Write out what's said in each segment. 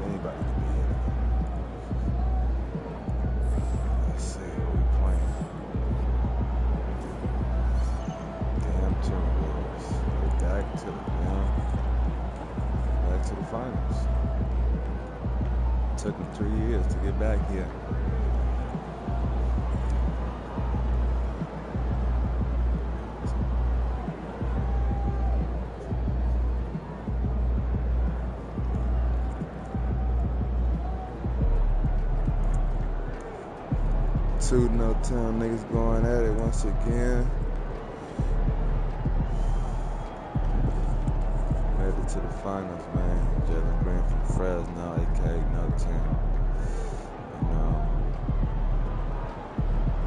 Anybody can be in it. Let's see who we playing. Damn Timberwolves. We're back to the finals. Took them 3 years to get back here. Two no-town niggas going at it once again. Made it to the finals, man. Jalen Green from Fresno, aka No-Town. You know,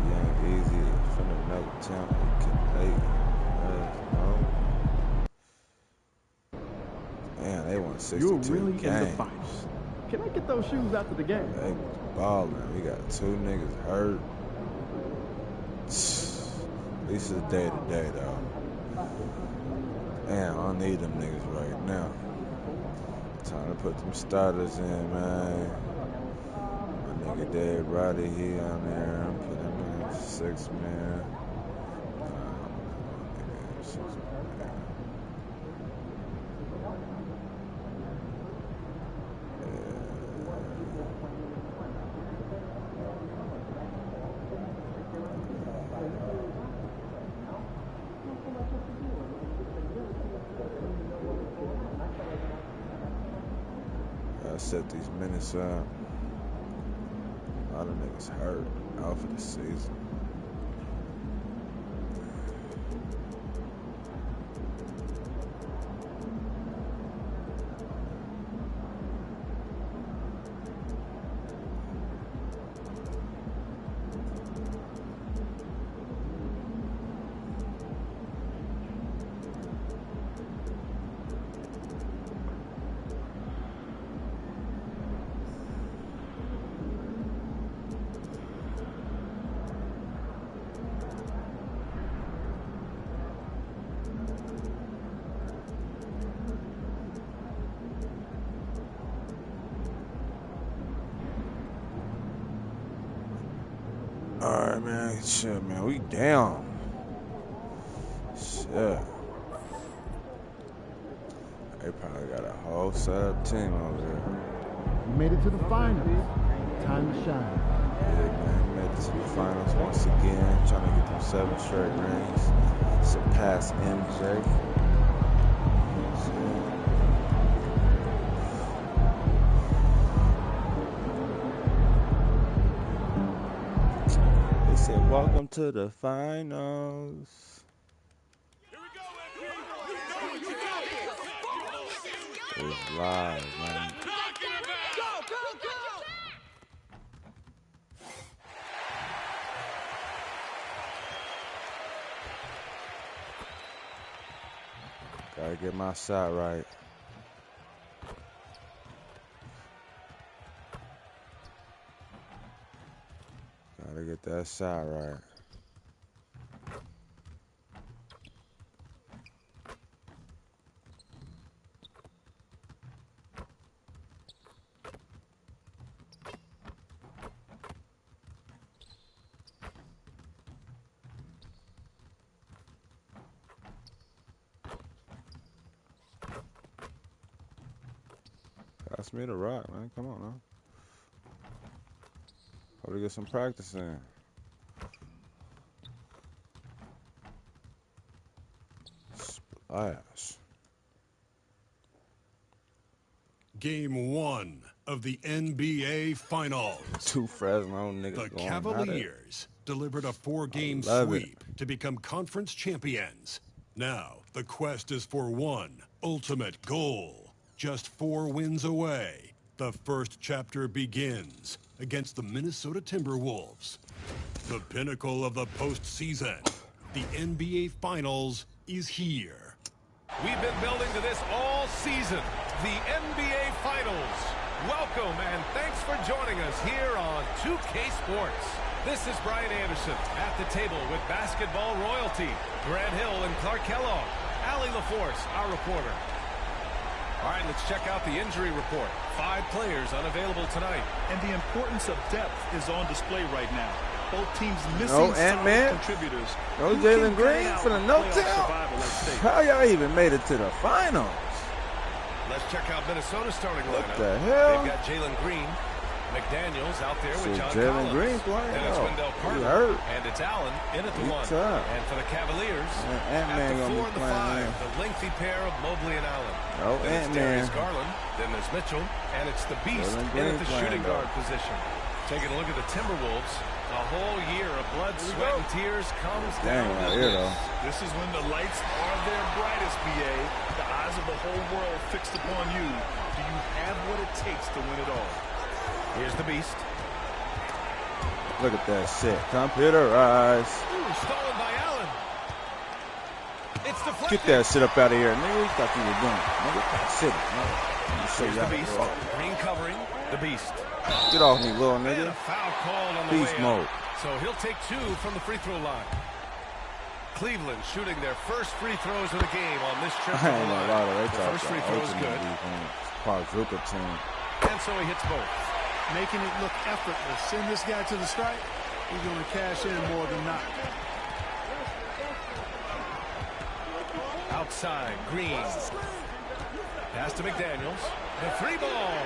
Young Easy from the No-Town, aka Fresno. Man, they won 62 You're really games. in the finals. Can I get those shoes after the game? They was balling. We got 2 niggas hurt. At least it's day to day, though. Damn, I don't need them niggas right now. Time to put them starters in, man. My nigga Dave Roddy, he on there. I'm putting him in 6 man. Set these minutes up. A lot of niggas hurt out for the season. Alright, man. Shit, man. We down. Shit. They probably got a whole set-up team over there. You made it to the finals. Time to shine. Yeah, man. Made it to the finals once again. Trying to get them 7 straight rings. Surpass MJ. Welcome to the finals. Here we go, It's live, man. Gotta get my shot right. Gotta get that shot right. Pass me the rock, man. Come on, now. Hope to get some practice in. Splash. Game 1 of the NBA Finals. 2 Fresno niggas The going Cavaliers delivered a 4-game sweep to become conference champions. Now, the quest is for one ultimate goal. Just 4 wins away. The first chapter begins against the Minnesota Timberwolves. The pinnacle of the postseason. The NBA Finals is here. We've been building to this all season. The NBA Finals. Welcome and thanks for joining us here on 2K Sports. This is Brian Anderson at the table with basketball royalty. Grant Hill and Clark Kellogg. Allie LaForce, our reporter. All right, let's check out the injury report. 5 players unavailable tonight. And the importance of depth is on display right now. Both teams missing Ant-Man. contributors. No Jalen Green for the no-tail. How y'all even made it to the finals? Let's check out Minnesota's starting lineup. What the hell? They've got Jalen Green, McDaniels out there with John Jalen Collins. Green playing. Then it's Wendell Carter. Hurt. And it's Allen in at the He 1. tough. And for the Cavaliers, Ant-Man at the 4 gonna be and the playing 5, the lengthy pair of Mobley and Allen. Oh, then it's Ant-Man. Darius Garland. Then there's Mitchell. And it's the Beast in at the shooting guard position. Taking a look at the Timberwolves. A whole year of blood, sweat, and tears comes down Dang, to here, this. though. This is when the lights are their brightest, BA. The eyes of the whole world fixed upon you. Do you have what it takes to win it all? Here's the Beast. Look at that shit. Computerized. Ooh, stolen by Allen. It's deflected. Get that shit up out of here, nigga. You thought you were doing it, nigga. Sit it, nigga. Let me show Here's you the how to Beast. roll. Green covering the Beast. Get off me, little And nigga. a foul called on the Beast way mode. out. So he'll take 2 from the free throw line. Cleveland shooting their first free throws of the game on this trip to I the ain't line. gonna lie to you. The They first talk free about throw is ultimate good. defense. Quadruple team. And so he hits both. Making it look effortless. Send this guy to the strike. He's going to cash in more than not. Outside, Green. Pass to McDaniels. The 3 ball.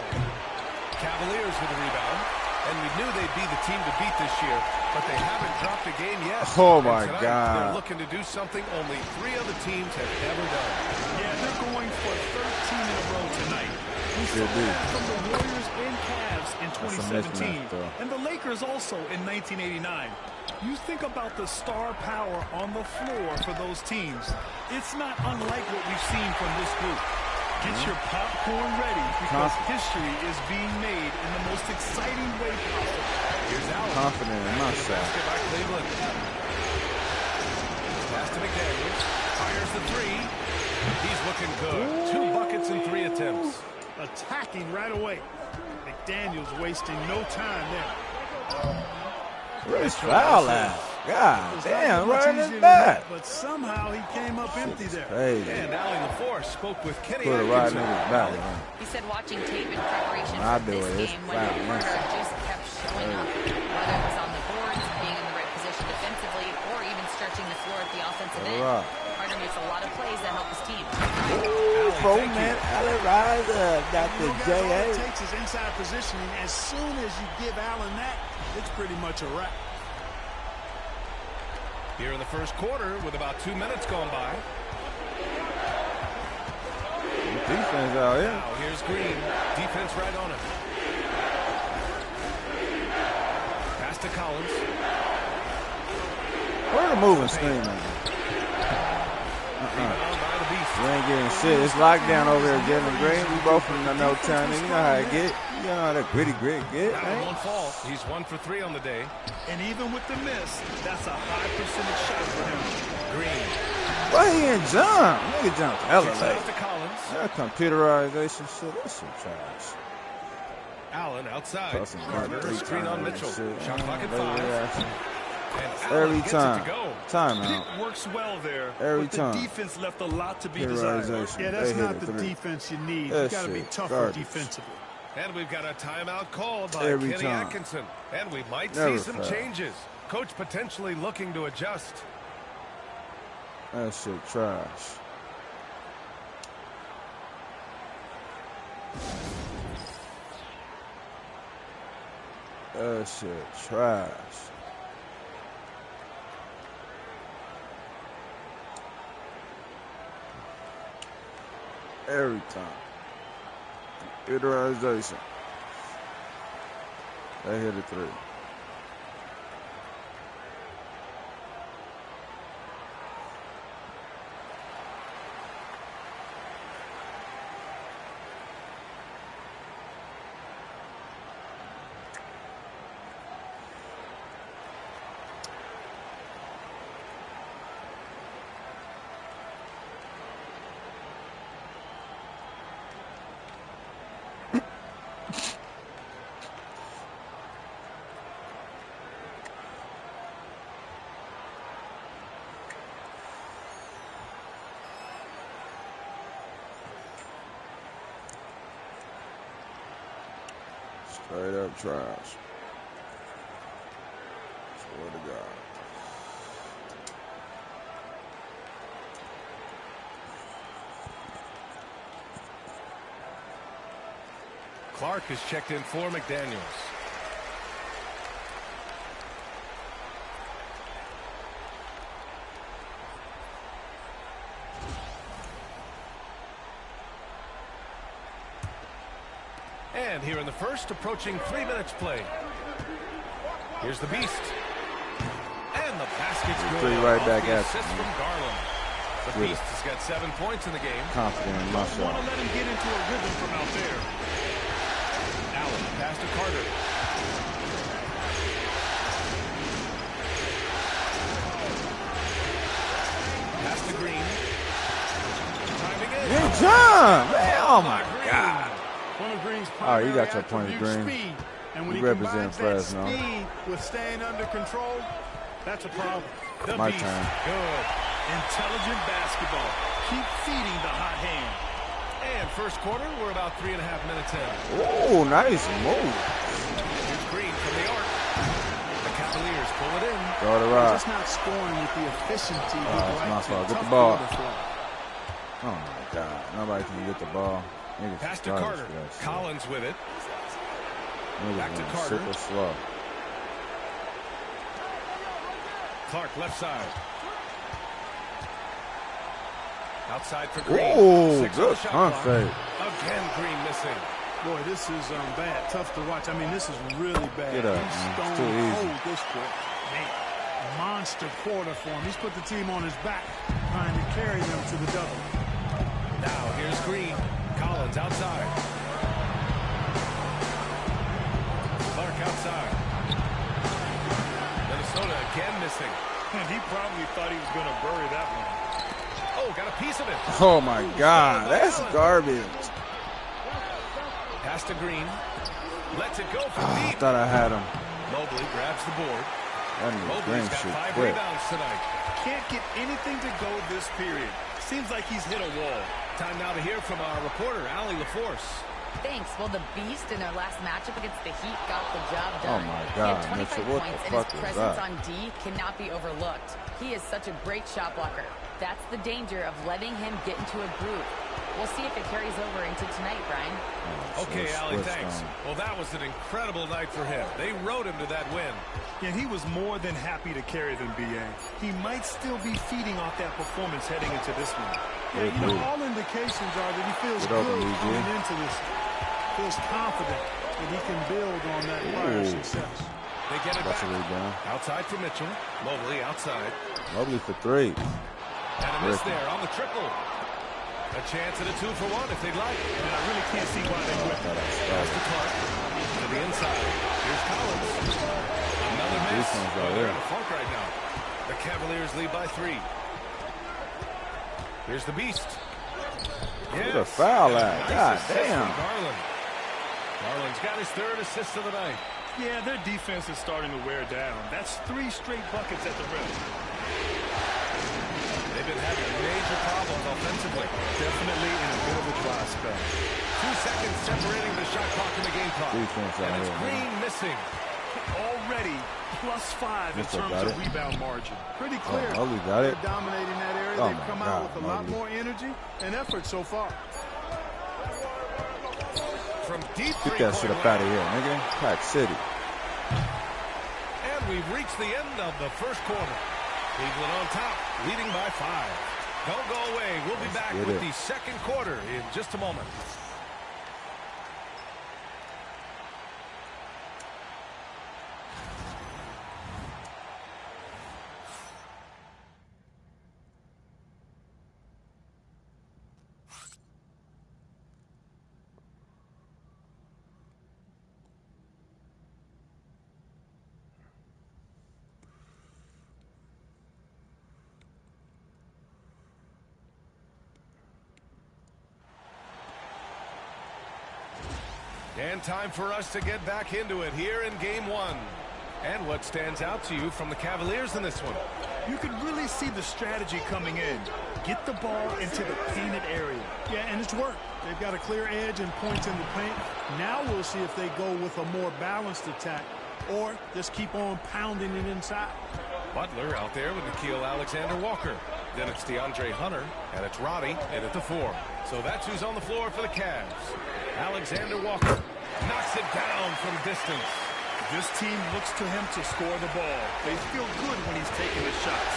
Cavaliers with the rebound. And we knew they'd be the team to beat this year, but they haven't dropped a game yet. Oh, And my tonight, God. They're looking to do something only 3 other teams have ever done. Yeah, they're going for 13 in a row tonight. We saw Should be. that from the Warriors and Cavs in That's a 2017. mismatch, though. And the Lakers also in 1989. You think about the star power on the floor for those teams. It's not unlike what we've seen from this group. Get your popcorn ready because history is being made in the most exciting way possible. Here's Allen. Confident in my shot. Basket by Cleveland. Pass to McDaniels. Fires the 3. He's looking good. 2 buckets in 3 attempts. Attacking right away. McDaniels wasting no time there. Where's foul at? God It's damn, not much right in easier his than back. that, but somehow he came up empty there. Crazy. And Allie LaForce spoke with Kenny Put it right in Atkinson. his back, man. He said watching tape in preparation I for do this it. It's game when foul, man. Carter just kept showing up, whether it was on the boards, being in the right position defensively, or even stretching the floor at the offensive end. Right. Carter makes a lot of plays that help his team. Four-man alley riser, Dr. You know, guys, all it J.A. takes is inside positioning. As soon as you give Allen that, it's pretty much a wrap. Here in the first quarter with about 2 minutes gone by. Defense out here. Now here's Green. Defense right on him. Pass to Collins. Where the moving screen at? Rebound by the Beast. We ain't getting shit. It's lockdown over here, Jalen Green. We both from the no time. You know how it get. You know how that gritty grit get. Now Right? one fall. He's 1 for 3 on the day. And even with the miss, that's a high percentage shot for him. Green. Why he ain't jump? Nigga jumped hella Kicks it late. out to Collins. That computerization shit, that's some trash. Allen outside. Plus some Carter, screen on Mitchell. Shot clock at 5. And Allen Every gets time. it to go. Timeout. Pick works well there, Every but time. the defense left a lot to be desired. Computerization. Yeah, They that's hit not it the three. defense you need. That You got to be shit tougher garbage. defensively. And we've got a timeout called by Every Kenny time. Atkinson. And we might Never see some fail. changes. Coach potentially looking to adjust. That shit trash. That shit trash. Every time. Computerization. They hit a 3. Straight up trash. Swear to God. Clark is checked in for McDaniels. And here in the first, approaching 3 minutes play. Here's the Beast. And the basket's good. Three right back at assist you. from Garland. The Beast has got 7 points in the game. Confident in Want myself. to let him get into a rhythm from out there. Allen, pass to Carter. Pass to Green. Timing it. Good job, man. Oh my God. One of Green's All right, you got primary your point, attributes, Green. speed. And when You he represent combines that Fresno. speed with staying under control, that's a problem. The My Beast. turn. Good. Intelligent basketball. Keep feeding the hot hand. And first quarter, we're about 3.5 minutes in. Oh, nice move. Here's Green from the arc. The Cavaliers pull it in. Throw the rock. Just not scoring with the efficiency he'd it's like my to. fault. Get Tough the ball. quarter for him. Oh my God. Nobody can get the ball. Niggas Pass to garbage Carter. for that shit. Collins with it. Niggas Back to running Carter. super slow. Clark left side. Outside for Green. Ooh, 6 on the good shot pump clock. fake. Again, Green missing. Boy, this is bad. Tough to watch. I mean, this is really bad. Get up, He's man. It's stone too easy. cold this quarter. Man, monster quarter for him. He's put the team on his back, trying to carry them to the double. Now here's Green. Collins outside. Clark outside. Minnesota again missing. And he probably thought he was going to bury that one. Oh, got a piece of it. Oh my God. That's garbage. Pass to Green. Lets it go from I deep. thought I had him. Mobley grabs the board. That nigga Mobley's Green got shit 5 quick. rebounds tonight. Can't get anything to go this period. Seems like he's hit a wall. Time now to hear from our reporter, Allie LaForce. Thanks. Well, the Beast in their last matchup against the Heat got the job Oh, done. my He God, had 25 Mitchell, what the points, and fuck his was presence that? on D cannot be overlooked. He is such a great shot blocker. That's the danger of letting him get into a groove. We'll see if it carries over into tonight, Brian. Okay, So Allie, switched thanks. on. Well, that was an incredible night for him. They rode him to that win. And he was more than happy to carry them, B.A. He might still be feeding off that performance heading into this one. Yeah, you know, Good all indications are that he feels Good open, good DG. coming into this. Feels confident that he can build on that prior Ooh. success. They get it That's a back. rebound. Outside for Mitchell. Mobley outside. Mobley for 3. And a miss Ricky. there on the triple. A chance at a 2-for-1 if they'd like. And I really can't see why they wouldn't. Pass to Clark. To the inside. Here's Collins. Another miss. Defense right Oh, they're in there. a funk right now. The Cavaliers lead by 3. Here's the Beast. Where's the foul at? Nice God assist from damn. Garland. Garland's got his 3rd assist of the night. Yeah, their defense is starting to wear down. That's 3 straight buckets at the rim. They've been having major problems offensively. Definitely in a bit of a dry spell. 2 seconds separating the shot clock and the game clock. Defense out And it's here, man. Green missing. Already +5 in Mitchell terms got of it. rebound margin. Pretty clear. Mobley got it. They're dominating that area. Oh, They've my come out God, with a lot Mobley. more energy and effort so far. From deep Get that shit up out of here, nigga. Pack City. And we've reached the end of the first quarter. Cleveland on top, leading by 5. Don't go away. We'll be back get with it. the second quarter in just a moment. And time for us to get back into it here in game 1. And what stands out to you from the Cavaliers in this one? You can really see the strategy coming in. Get the ball into the painted area. Yeah, and it's worked. They've got a clear edge and points in the paint. Now we'll see if they go with a more balanced attack or just keep on pounding it inside. Butler out there with Nickeil Alexander-Walker. Then it's DeAndre Hunter, and it's Roddy in at the 4. So that's who's on the floor for the Cavs. Alexander-Walker knocks it down from distance. This team looks to him to score the ball. They feel good when he's taking the shots.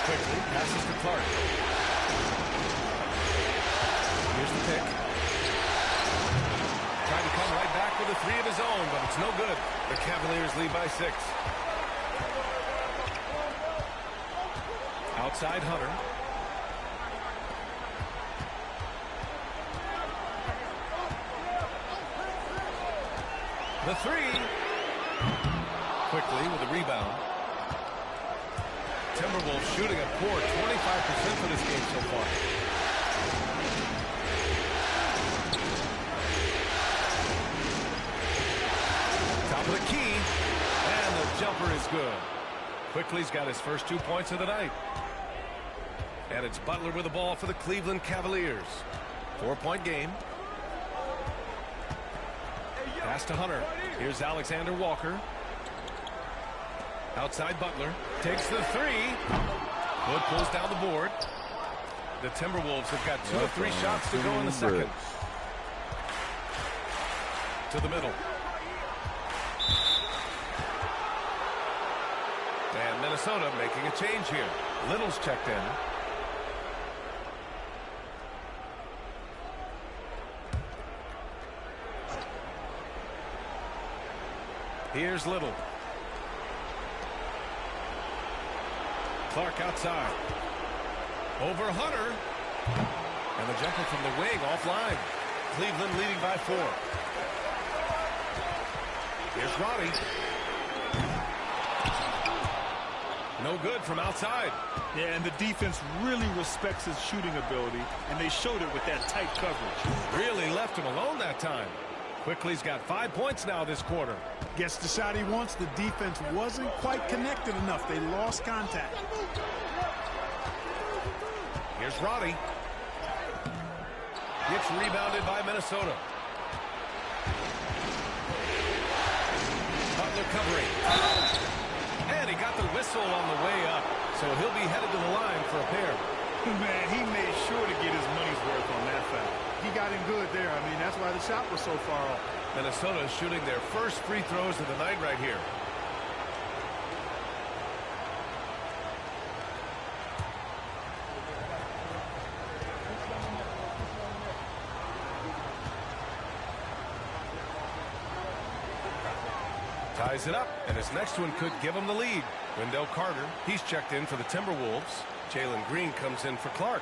Quickly passes to Clark. Here's the pick. Trying to come right back with a 3 of his own, but it's no good. The Cavaliers lead by 6. Outside Hunter. The 3. Quickly with a rebound. Timberwolves shooting a poor 25% for this game so far. Top of the key. And the jumper is good. Quickly's got his first 2 points of the night. And it's Butler with the ball for the Cleveland Cavaliers. 4-point game. Pass to Hunter. Here's Alexander-Walker. Outside Butler. Takes the 3. Wood pulls down the board. The Timberwolves have got 2 of 3 shots to go in the second. To the middle. And Minnesota making a change here. Little's checked in. Here's Little. Clark outside. Over Hunter. And the jumper from the wing offline. Cleveland leading by 4. Here's Roddy. No good from outside. Yeah, and the defense really respects his shooting ability, and they showed it with that tight coverage. Really left him alone that time. Quickly's got 5 points now this quarter. Gets the shot he wants. The defense wasn't quite connected enough. They lost contact. Here's Roddy. Gets rebounded by Minnesota. Butler covering. And he got the whistle on the way up. So he'll be headed to the line for a pair. Man, he made sure to get his money's worth on that foul. He got in good there. I mean, that's why the shot was so far off. Minnesota is shooting their first free throws of the night right here. Ties it up, and his next one could give him the lead. Wendell Carter, he's checked in for the Timberwolves. Jalen Green comes in for Clark.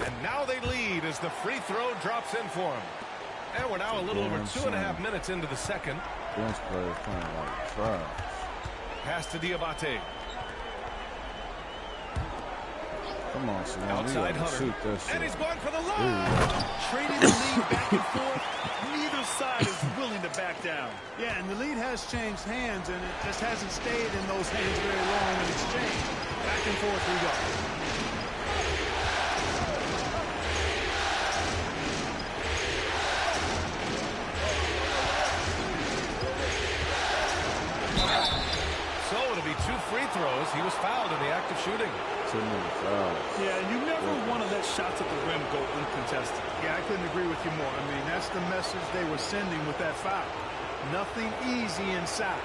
And now they lead as the free throw drops in for him. And we're now a little over 2.5 minutes into the second. Bench players playing like trash. Pass to Diabate. Come on, Simone. Outside Hunter. Shoot that shit. And he's going for the line. Trading the lead back and forth, neither side is willing to back down. Yeah, and the lead has changed hands, and it just hasn't stayed in those hands very long in exchange. Back and forth we go. So it'll be 2 free throws. He was fouled in the act of shooting. Too many fouls. Yeah, you never want to let shots at the rim go uncontested. Yeah, I couldn't agree with you more. I mean, that's the message they were sending with that foul. Nothing easy inside.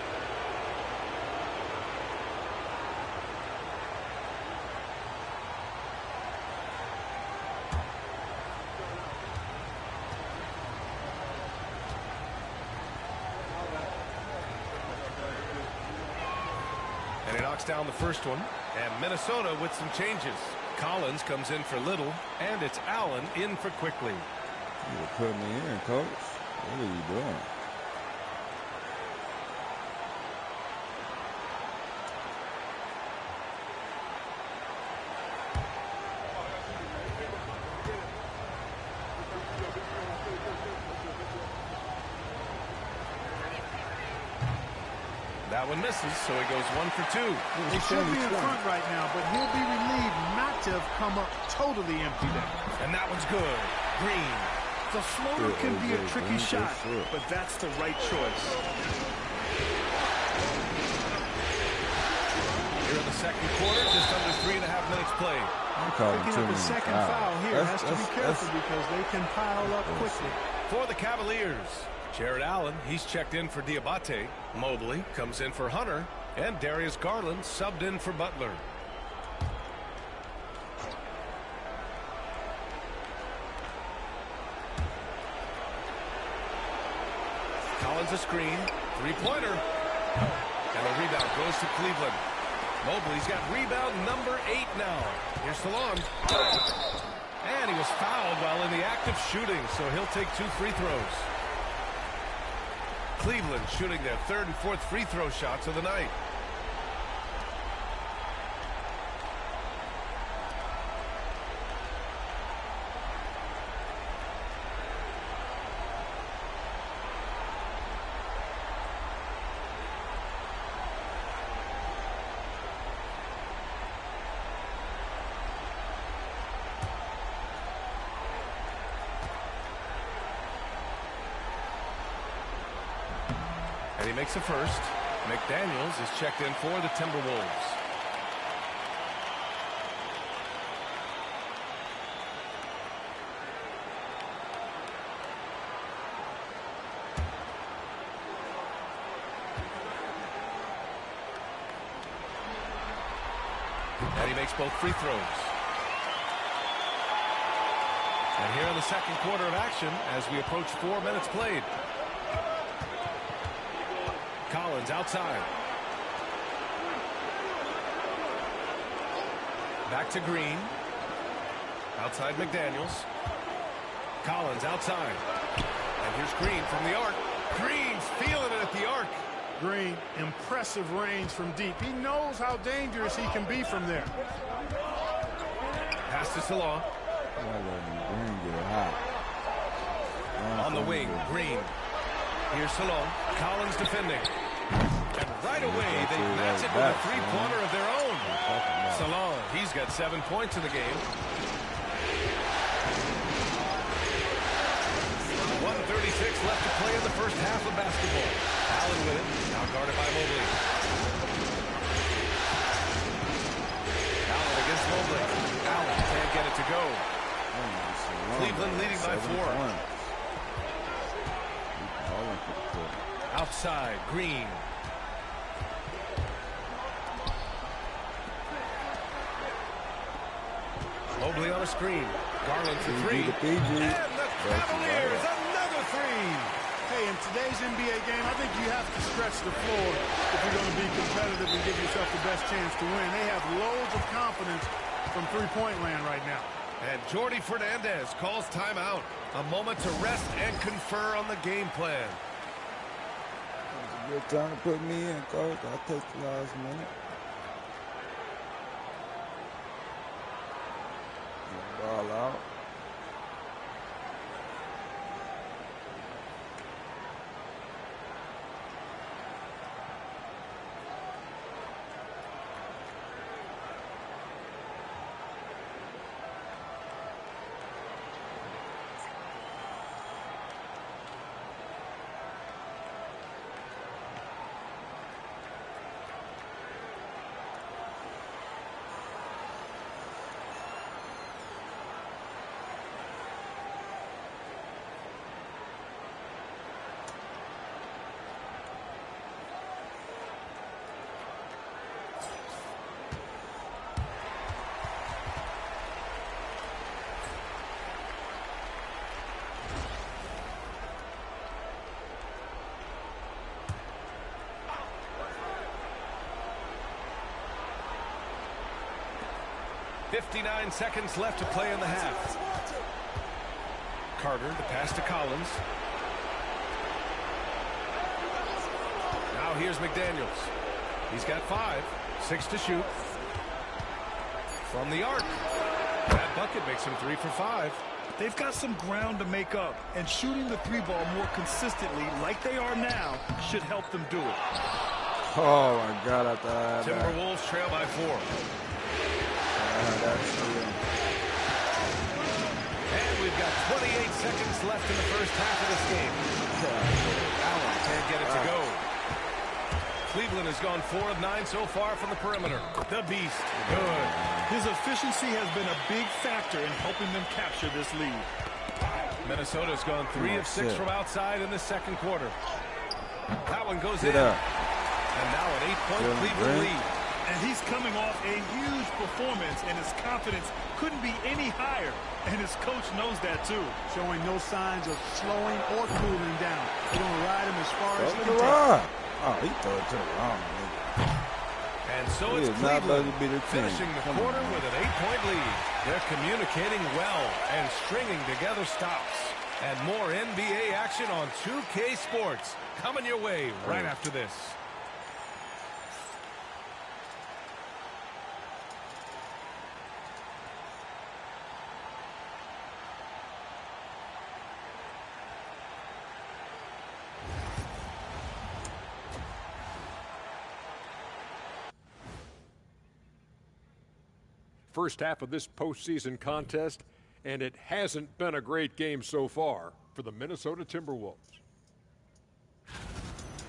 And he knocks down the first one. And Minnesota with some changes. Collins comes in for Little, and it's Allen in for Quickly. You put me in, coach. What are you doing? That one misses, so he goes 1 for 2. He should be in front right now, but he'll be relieved not to have come up totally empty there. And that one's good. Green. The floater can be a tricky shot, but that's the right choice. Here in the second quarter, just under 3.5 minutes played. Picking up a second foul here has to be careful because they can pile up quickly. For the Cavaliers, Jared Allen, he's checked in for Diabate. Mobley comes in for Hunter. And Darius Garland subbed in for Butler. Collins a screen. Three-pointer. And the rebound goes to Cleveland. Mobley's got rebound number 8 now. Here's Salon. And he was fouled while in the act of shooting, so he'll take 2 free throws. Cleveland shooting their 3rd and 4th free throw shots of the night. And he makes a first. McDaniels is checked in for the Timberwolves. And he makes both free throws. And here in the second quarter of action as we approach 4 minutes played. Collins outside. Back to Green. Outside McDaniels. Collins outside. And here's Green from the arc. Green's feeling it at the arc. Green, impressive range from deep. He knows how dangerous he can be from there. Pass to Salon. Green get hot. On the wing, Green. Here's Salon. Collins defending. And right away, they match it with a three-pointer of their own. Salon, he's got 7 points in the game. 1:36 left to play in the first half of basketball. Allen with it, now guarded by Mobley. Allen against Mobley. Allen can't get it to go. Cleveland leading by 4. Outside, Green. Mobley on a screen. Garland for 3. And the Cavaliers, another 3. Hey, in today's NBA game, I think you have to stretch the floor if you're going to be competitive and give yourself the best chance to win. They have loads of confidence from three-point land right now. And Jordi Fernandez calls timeout. A moment to rest and confer on the game plan. Good time to put me in, coach. I'll take the last minute. Ball out. .59 seconds left to play in the half. Carter, the pass to Collins. Now here's McDaniels. He's got 5, 6 to shoot. From the arc. That bucket makes him 3 for 5. They've got some ground to make up, and shooting the 3-ball more consistently like they are now should help them do it. Oh, my God. I thought I had Timberwolves trail by 4. And we've got 28 seconds left in the first half of this game. Allen can't get it to go. Cleveland has gone 4 of 9 so far from the perimeter. The Beast, good. His efficiency has been a big factor in helping them capture this lead. Minnesota's gone 3 of 6 from outside in the second quarter. That one goes in. And now an 8-point Cleveland lead. And he's coming off a huge performance, and his confidence couldn't be any higher. And his coach knows that, too. Showing no signs of slowing or cooling down. They're going to ride him as far as he can take. Oh, he threw it to the wrong nigga. And so it's Cleveland finishing the quarter with an 8-point lead. They're communicating well and stringing together stops. And more NBA action on 2K Sports coming your way right after this. First half of this postseason contest, and it hasn't been a great game so far for the Minnesota Timberwolves.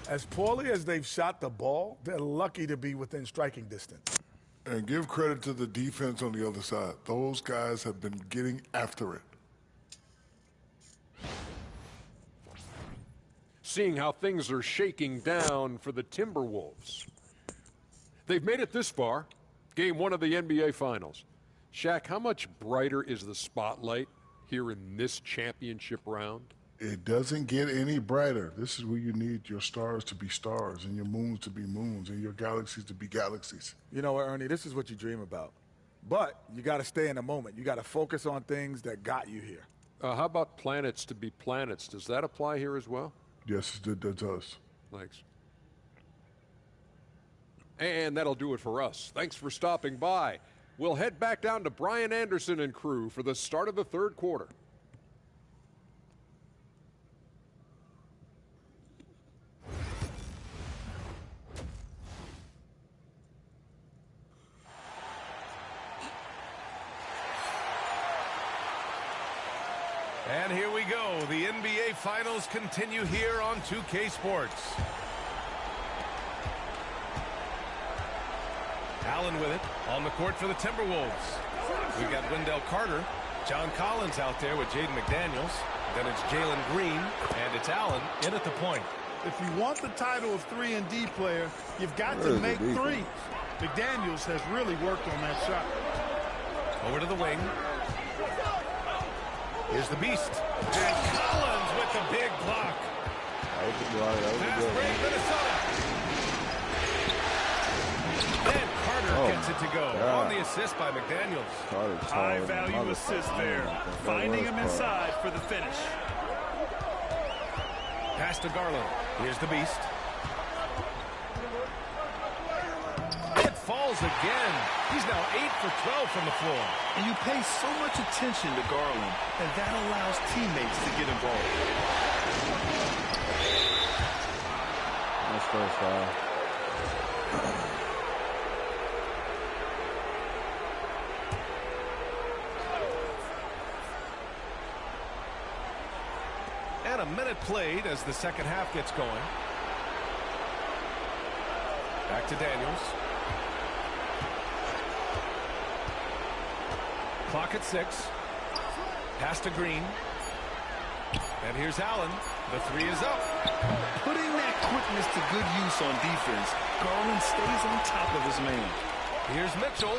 As poorly as they've shot the ball, they're lucky to be within striking distance. And give credit to the defense on the other side. Those guys have been getting after it. Seeing how things are shaking down for the Timberwolves. They've made it this far. Game 1 of the NBA Finals. Shaq, how much brighter is the spotlight here in this championship round? It doesn't get any brighter. This is where you need your stars to be stars and your moons to be moons and your galaxies to be galaxies. You know what, Ernie, this is what you dream about. But you got to stay in the moment. You got to focus on things that got you here. How about planets to be planets? Does that apply here as well? Yes, it does. Thanks. And that'll do it for us. Thanks for stopping by. We'll head back down to Brian Anderson and crew for the start of the third quarter. And here we go. The NBA Finals continue here on 2K Sports. Allen with it on the court for the Timberwolves. We've got Wendell Carter. John Collins out there with Jaden McDaniels. Then it's Jalen Green, and it's Allen in at the point. If you want the title of 3-and-D player, you've got to make threes. McDaniels has really worked on that shot. Over to the wing. Here's the Beast. And Collins with the big block. Fast break, Minnesota. And Carter gets it to go on the assist by McDaniels. High-value assist there, finding him inside for the finish. Pass to Garland. Here's the Beast. It falls again. He's now 8 for 12 from the floor. And you pay so much attention to Garland, and that allows teammates to get involved. That's first foul. And a minute played as the second half gets going. Back to Daniels. Clock at 6. Pass to Green. And here's Allen. The three is up. Putting that quickness to good use on defense, Garland stays on top of his man. Here's Mitchell.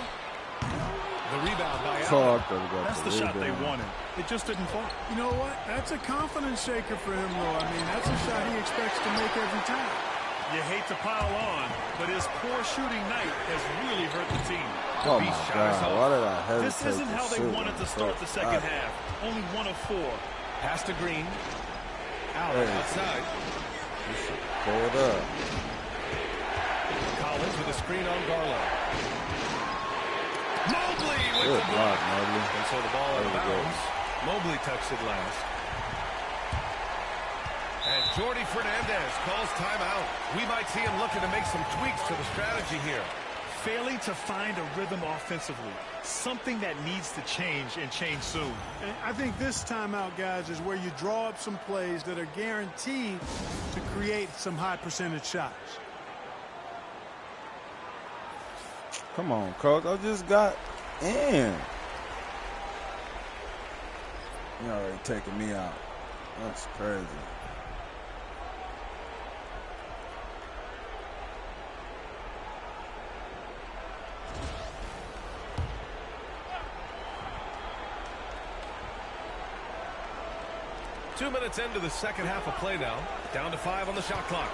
The rebound by Allen. That's the shot they wanted. It just didn't fall. You know what? That's a confidence shaker for him, though. I mean, that's a shot he expects to make every time. You hate to pile on, but his poor shooting night has really hurt the team. Oh, my God. Why did I hesitate? This isn't how they wanted to start the second half. Only 1 of 4. Pass to Green. Allen outside. Pull it up. Collins with a screen on Garland. Mobley with Good the block, block. Mobley. And so the ball out of bounds. Mobley touched it last. And Jordi Fernandez calls timeout. We might see him looking to make some tweaks to the strategy here. Failing to find a rhythm offensively. Something that needs to change and change soon. And I think this timeout, guys, is where you draw up some plays that are guaranteed to create some high percentage shots. Come on, coach. I just got in. You already taking me out. That's crazy. Two minutes into the second half of play now. Down to 5 on the shot clock.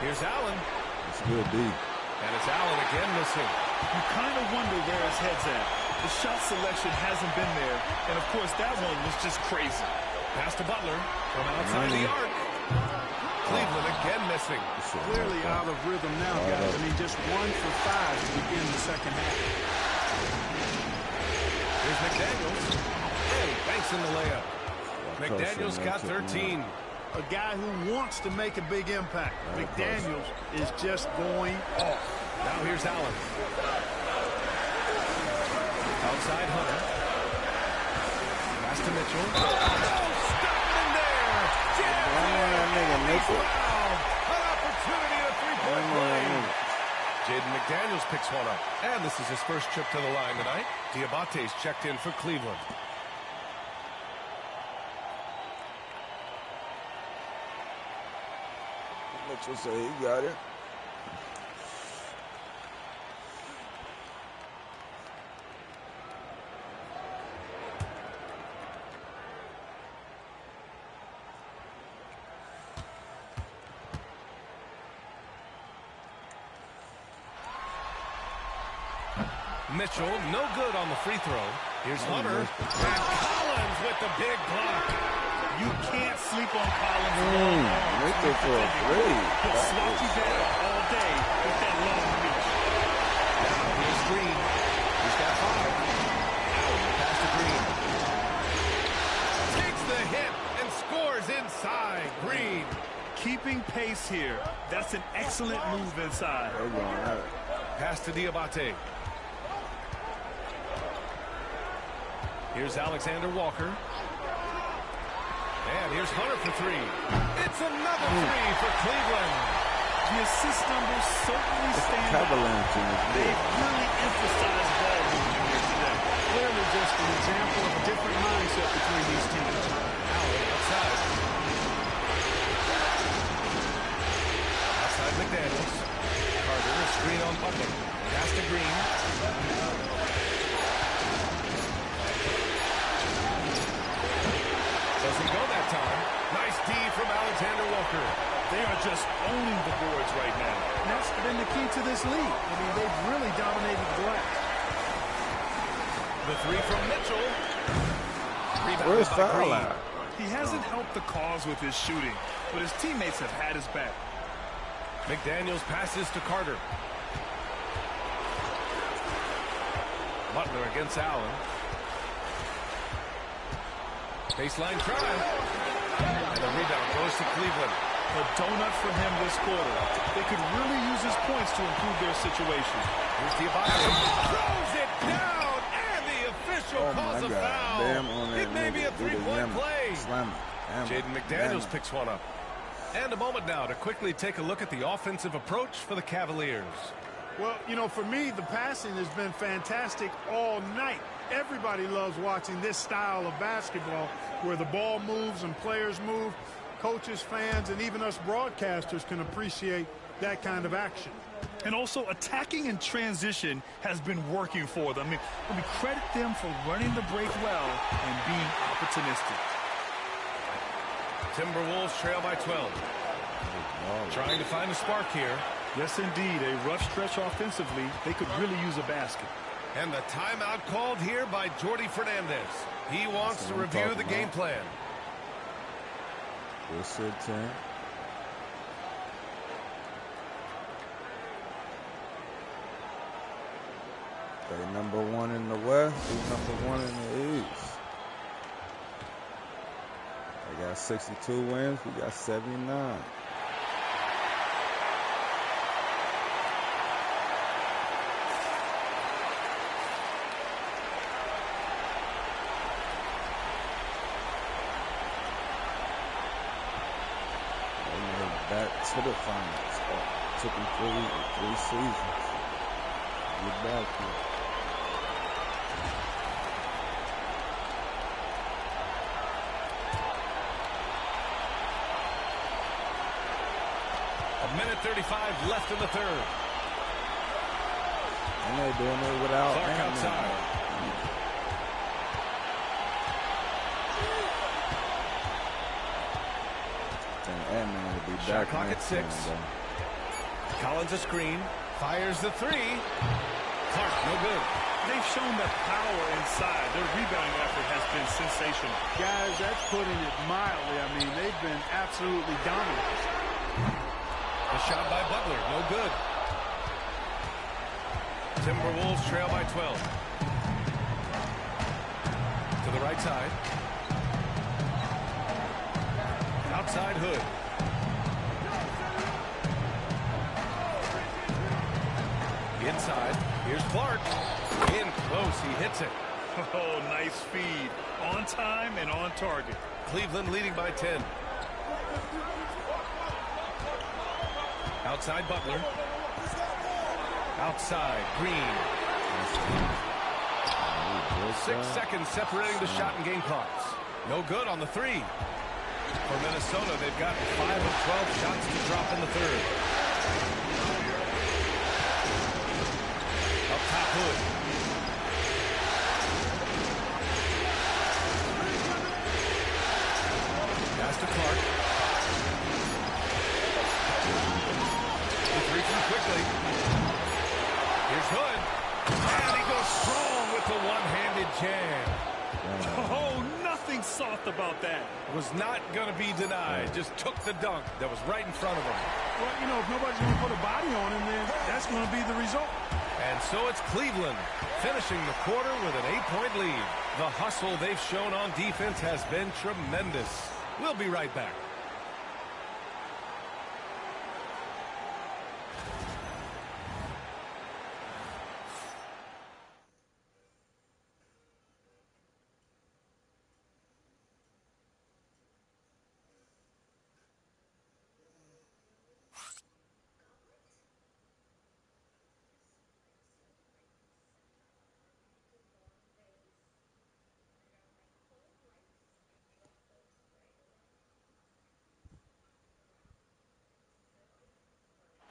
Here's Allen. It's good D. And it's Allen again missing. You kind of wonder where his head's at. The shot selection hasn't been there. And, of course, that one was just crazy. Pass to Butler from outside the arc. Cleveland again missing. Clearly out of rhythm now, guys. I mean, just 1 for 5 to begin the second half. Here's McDaniels. And he banks in the layup. McDaniels got 13. A guy who wants to make a big impact. McDaniels is just going off. Now here's Allen. Outside Hunter. Pass to Mitchell. Oh, stop it in there. Foul. An opportunity at a three-point play. Jaden McDaniels picks one up. And this is his first trip to the line tonight. Diabate's checked in for Cleveland. Mitchell say he got it. Mitchell, no good on the free throw. Here's Hunter. And Collins with the big block. You can't sleep on Collins. Mitchell for a three. He'll slot you down all day with that long reach. Now here's Green. He's got 5. Allen pass to Green. Takes the hit and scores inside. Green. Keeping pace here. That's an excellent move inside. Pass to Diabate. Here's Alexander Walker. And here's Hunter for 3. It's another 3 for Cleveland. The assist numbers certainly stand out. They really emphasized ball movement here today. Clearly just an example of a different mindset between these teams. Allen outside. Outside McDaniels. Carter, a screen on Butler. Pass to Green. Doesn't go that time. Nice D from Alexander Walker. They are just owning the boards right now. And that's been the key to this league. I mean, they've really dominated the glass. The 3 from Mitchell. Where's foul at? He hasn't helped the cause with his shooting, but his teammates have had his back. McDaniels passes to Carter. Butler against Allen. Baseline try. And the rebound goes to Cleveland. A donut for him this quarter. They could really use his points to improve their situation. Here's Diabate. Throws it down, and the official calls a foul. It may be a 3-point play. Jaden McDaniels picks one up. And a moment now to quickly take a look at the offensive approach for the Cavaliers. Well, you know, for me, the passing has been fantastic all night. Everybody loves watching this style of basketball where the ball moves and players move. Coaches, fans, and even us broadcasters can appreciate that kind of action. And also, attacking in transition has been working for them. I mean, we credit them for running the break well and being opportunistic. Timberwolves trail by 12. Trying to find a spark here. Yes, indeed. A rough stretch offensively. They could really use a basket. And the timeout called here by Jordi Fernandez. He wants to review the game plan. They #1 in the West. We #1 in the East. They got 62 wins. We got 79. Back to the finals. Took them 3 seasons. Get back here. A minute 35 left in the third. And they're doing it without Clark outside. Ant-Man will be Shot back clock at next 6. time, Collins a screen. Fires the 3. Clark, no good. They've shown that power inside. Their rebounding effort has been sensational. Guys, that's putting it mildly. I mean, they've been absolutely dominant. The shot by Butler, no good. Timberwolves trail by 12. To the right side. Outside Hood. Inside. Here's Clark. In close. He hits it. Oh, nice feed. On time and on target. Cleveland leading by 10. Outside Butler. Outside Green. 6 seconds separating the shot and game clocks. No good on the 3. For Minnesota, they've got 5 of 12 shots to drop in the third. Up top, Hood. Pass to Clark. The 3 from quickly. Here's Hood. And he goes strong with the one-handed jam. Oh, nothing soft about that. Was not going to be denied. Just took the dunk that was right in front of him. Well, you know, if nobody's going to put a body on him, then that's going to be the result. And so it's Cleveland finishing the quarter with an 8-point lead. The hustle they've shown on defense has been tremendous. We'll be right back.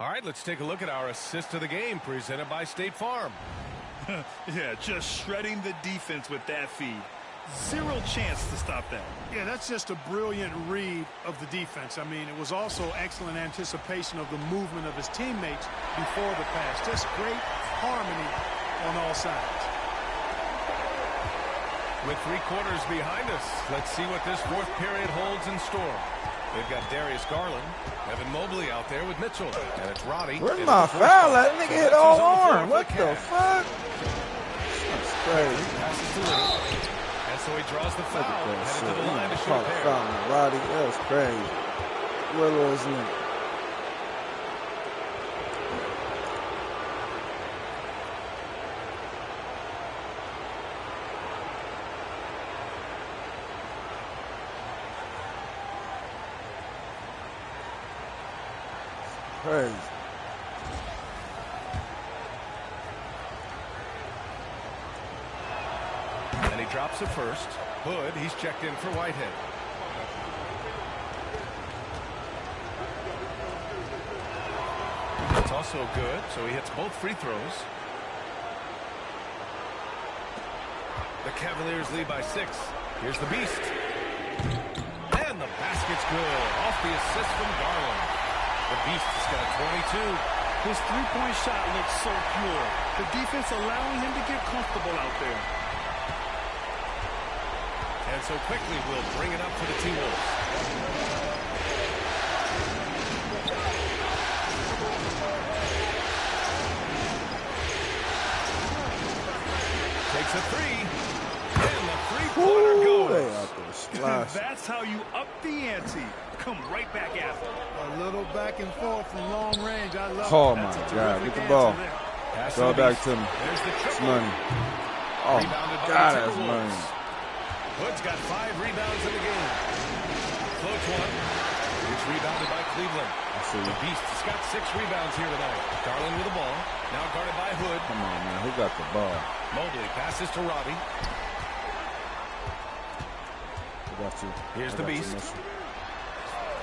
All right, let's take a look at our assist of the game presented by State Farm. Yeah, just shredding the defense with that feed. Zero chance to stop that. Yeah, that's just a brilliant read of the defense. I mean, it was also excellent anticipation of the movement of his teammates before the pass. Just great harmony on all sides. With 3 quarters behind us, let's see what this 4th period holds in store. They've got Darius Garland, Evan Mobley out there with Mitchell, and it's Roddy. Where's my foul? That nigga hit all arm. What the fuck? That's crazy. Passes to Lee. And so he draws the foul. Headed to the line to shoot a pair. Roddy, that was crazy. Little isn't it? Crazy. And he drops it first. Hood, he's checked in for Whitehead. It's also good, so he hits both free throws. The Cavaliers lead by 6. Here's the Beast. And the basket's good. Off the assist from Garland. The Beast has got 22. His three-point shot looks so pure. The defense allowing him to get comfortable out there. And so quickly we'll bring it up for the T-Wolves. Makes a three. And the three-pointer goes. That's how you up the ante. Come right back at them. A little back and forth from long range. I love it. Oh, my God. Get the ball. Throw it back to me. There's the It's triple. money. Oh, Rebounded by God, the that's money. Timberwolves. Hood's got 5 rebounds in the game. Floats one. It's rebounded by Cleveland. The Beast has got 6 rebounds here tonight. Garland with the ball. Now guarded by Hood. Come on, man. Who got the ball? Mobley passes to Robbie. Who got you? Here's the Beast.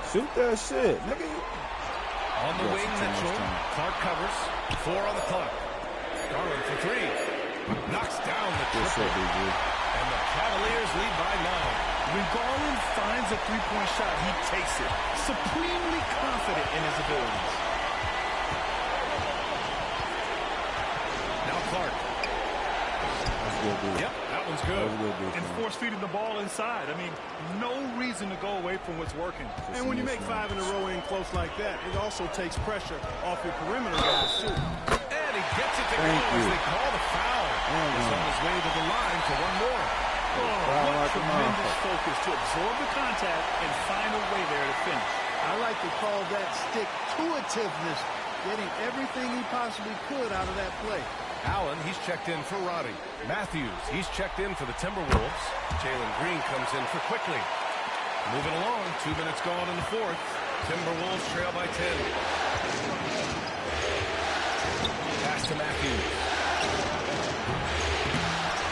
Shoot that shit, nigga. On the wing, Mitchell. Clark covers. 4 on the clock. Garland for 3. Knocks down the triple. And the Cavaliers lead by 9. When Garland finds a three-point shot, he takes it. Supremely confident in his abilities. Now Clark. That's good, dude. Yep, that one's good. And force-feeding the ball inside. I mean, no reason to go away from what's working. And when you make 5 in a row in close like that, it also takes pressure off your perimeter guys, too. And he gets it to go as they call the foul. He's on his way to the line for one more. What tremendous focus to absorb the contact and find a way there to finish. I like to call that stick-to-itiveness, getting everything he possibly could out of that play. Allen, he's checked in for Roddy. Matthews, he's checked in for the Timberwolves. Jalen Green comes in for Quickly. Moving along, 2 minutes gone in the 4th. Timberwolves trail by 10. Pass to Matthews.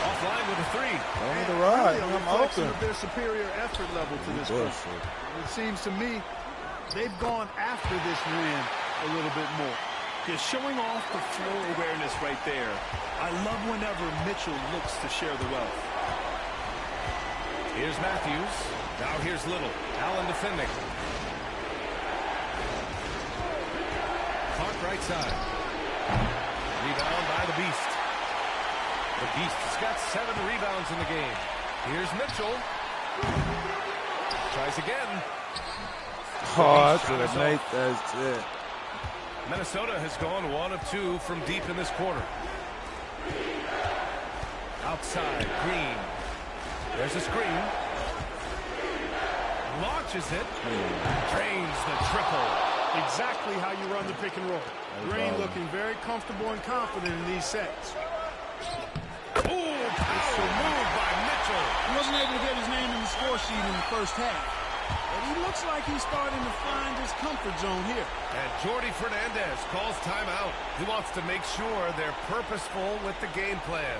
Offline with a 3. Only the ride. Really a I'm reflection open. of their superior effort level to this point. It seems to me they've gone after this win a little bit more. You're showing off the floor awareness right there. I love whenever Mitchell looks to share the wealth. Here's Matthews. Now here's Little. Allen defending. Clark right side. Rebound by the Beast. The Beast has got 7 rebounds in the game. Here's Mitchell. Tries again. Oh, that's a Nate. That's it. Minnesota has gone 1 of 2 from deep in this quarter. Outside, Green. There's a screen. Launches it. Drains the triple. Exactly how you run the pick and roll. Green looking very comfortable and confident in these sets. Ooh, power move by Mitchell. He wasn't able to get his name in the score sheet in the first half. But he looks like he's starting to find his comfort zone here. And Jordi Fernandez calls timeout. He wants to make sure they're purposeful with the game plan.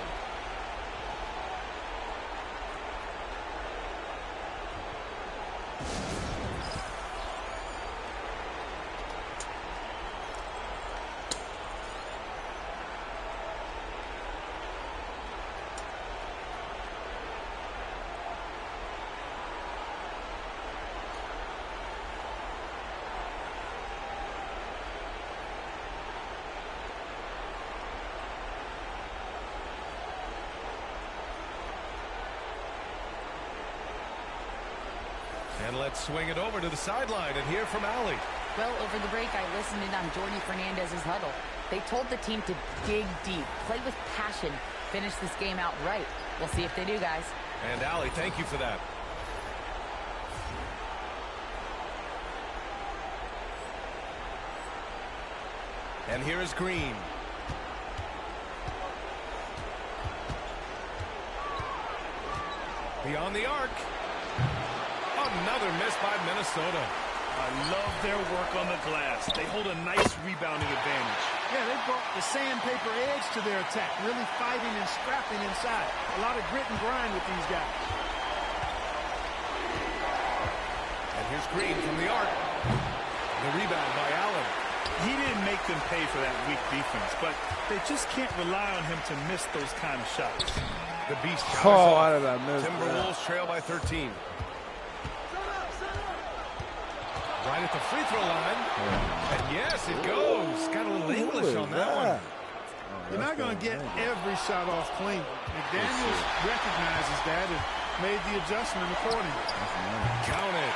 And let's swing it over to the sideline and hear from Allie. Well, over the break, I listened in on Jordi Fernandez's huddle. They told the team to dig deep, play with passion, finish this game out right. We'll see if they do, guys. And Allie, thank you for that. And here is Green. Beyond the arc. Another miss by Minnesota. I love their work on the glass. They hold a nice rebounding advantage. Yeah, they brought the sandpaper edge to their attack, really fighting and scrapping inside. A lot of grit and grind with these guys. And here's Green from the arc. The rebound by Allen. He didn't make them pay for that weak defense, but they just can't rely on him to miss those kind of shots. The Beast. Oh, how did I miss Timberwolves trail by 13. Right at the free throw line. And yes, it goes. Got a little English on that one. You're not going to get every shot off clean. McDaniels recognizes that and made the adjustment accordingly. Count it.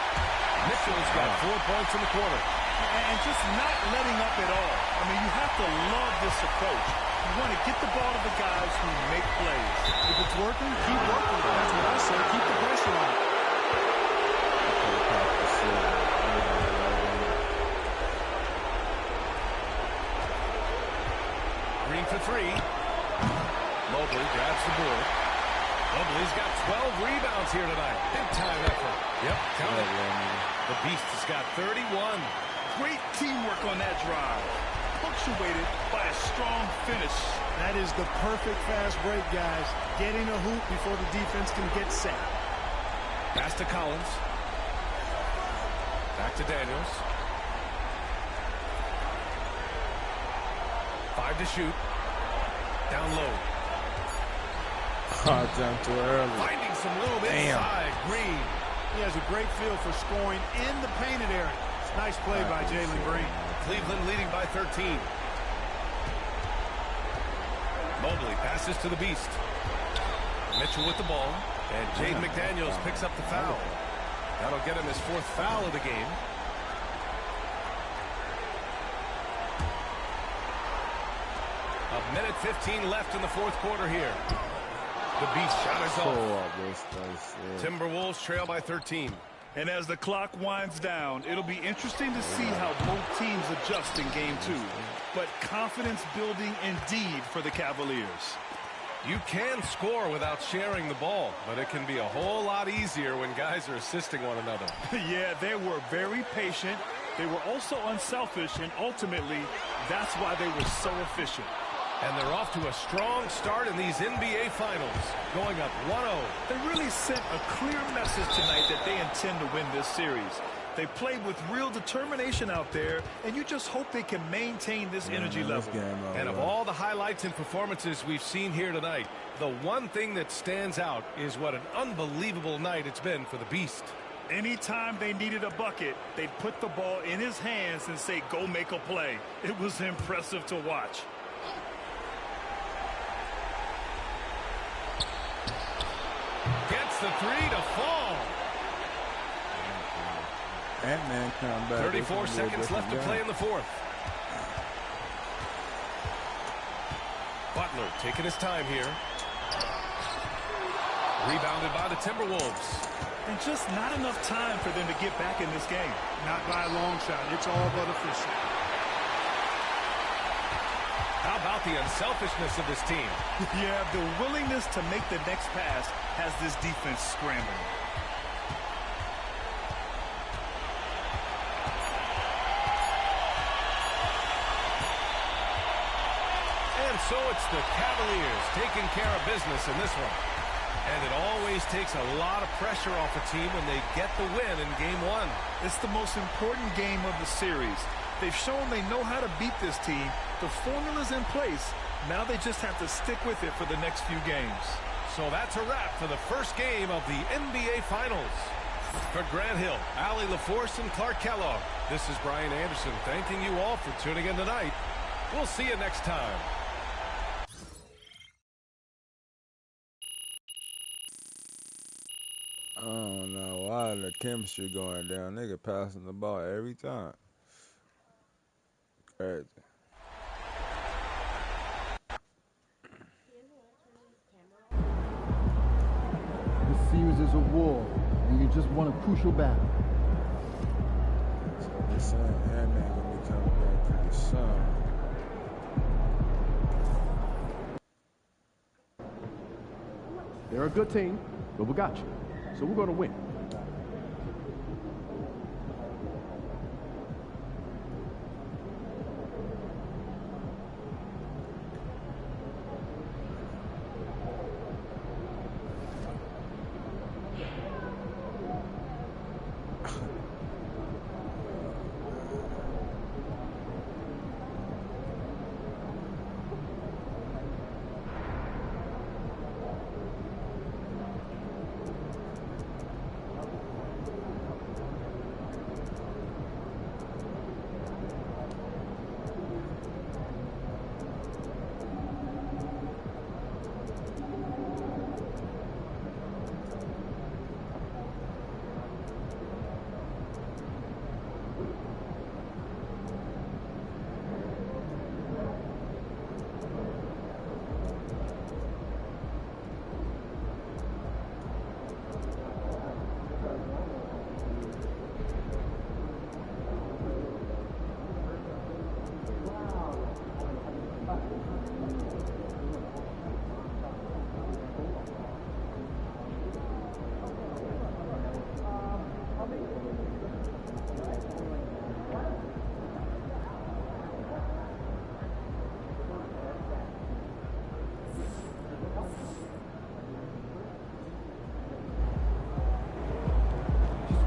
Mitchell's got 4 points in the quarter. And just not letting up at all. I mean, you have to love this approach. You want to get the ball to the guys who make plays. If it's working, keep working. That's what I say. Keep the pressure on. Green for three. Mobley grabs the board. Mobley's got 12 rebounds here tonight. Big time effort. Yep, count it. The Beast has got 31. Great teamwork on that drive. Punctuated by a strong finish. That is the perfect fast break, guys. Getting a hoop before the defense can get set. Pass to Collins. Back to Daniels. 5 to shoot. Down low. Jump too early. Finding some room inside. Green. He has a great feel for scoring in the painted area. Nice play by Jalen Green. Cleveland leading by 13. Mobley passes to the Beast. Mitchell with the ball. And Jaden McDaniels picks up the foul. That'll get him his 4th foul of the game. A minute 15 left in the 4th quarter here. The Beast shot is off. Timberwolves trail by 13. And as the clock winds down, it'll be interesting to see how both teams adjust in game 2. But confidence building indeed for the Cavaliers. You can score without sharing the ball, but it can be a whole lot easier when guys are assisting one another. Yeah, they were very patient. They were also unselfish, and ultimately, that's why they were so efficient. And they're off to a strong start in these NBA Finals, going up 1-0. They really sent a clear message tonight that they intend to win this series. They played with real determination out there, and you just hope they can maintain this energy level. And of all the highlights and performances we've seen here tonight, the one thing that stands out is what an unbelievable night it's been for the Beast. Anytime they needed a bucket, they'd put the ball in his hands and say, go make a play. It was impressive to watch. Gets the 3 to fall. Ant-Man come back. 34 seconds left to play in the 4th. Butler taking his time here. Rebounded by the Timberwolves. And just not enough time for them to get back in this game. Not by a long shot. It's all but official. How about the unselfishness of this team? Yeah, the willingness to make the next pass has this defense scrambling. And so it's the Cavaliers taking care of business in this one. And it always takes a lot of pressure off a team when they get the win in Game 1. It's the most important game of the series. They've shown they know how to beat this team. The formula's in place. Now they just have to stick with it for the next few games. So that's a wrap for the first game of the NBA Finals. For Grant Hill, Allie LaForce, and Clark Kellogg, this is Brian Anderson thanking you all for tuning in tonight. We'll see you next time. I don't know why the chemistry going down. Nigga passing the ball every time. Crazy. This series is a war, and you just won a crucial battle. So they're saying Ant-Man gonna be coming back pretty soon. They're a good team, but we got you. So we're going to win.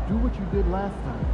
Do what you did last time.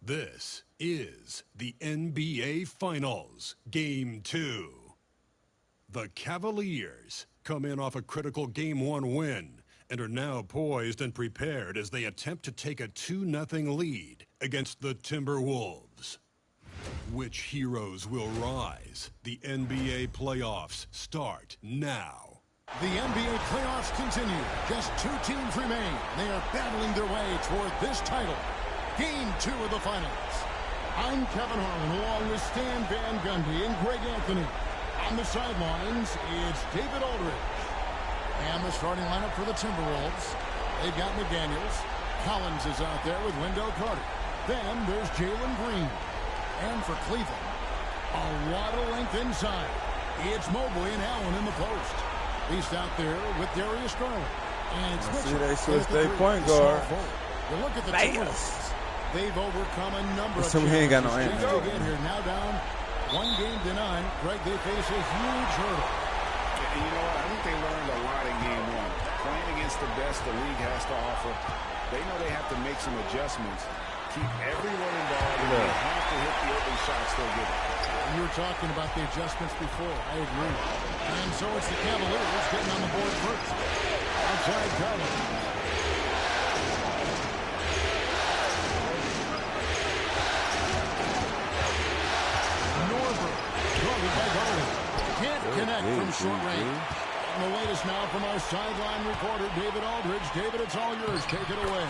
This is the NBA Finals, Game 2. The Cavaliers come in off a critical Game 1 win and are now poised and prepared as they attempt to take a 2-0 lead against the Timberwolves. Which heroes will rise? The NBA playoffs start now. The NBA playoffs continue. Just 2 teams remain. They are battling their way toward this title. Game 2 of the finals. I'm Kevin Harlan along with Stan Van Gundy and Greg Anthony. On the sidelines, it's David Aldridge. And the starting lineup for the Timberwolves. They've got McDaniels. Collins is out there with Wendell Carter. Then there's Jalen Green. And for Cleveland, a lot of length inside. It's Mobley and Allen in the post. East out there with Darius Garland. And it's Mitchell. They switched their point guard. You look at the Timberwolves. They've overcome a number of challenges. He ain't got no answer. Here now down 1 game to 9. Greg, they face a huge hurdle. And you know what? I think they learned a lot in Game 1. Playing against the best the league has to offer, they know they have to make some adjustments. Keep everyone involved, and they have to hit the open shots they're given. You were talking about the adjustments before. I agree. And so it's the Cavaliers getting on the board first. Outside Collins. Connect from short range. And the latest now from our sideline reporter, David Aldridge. David, it's all yours. Take it away.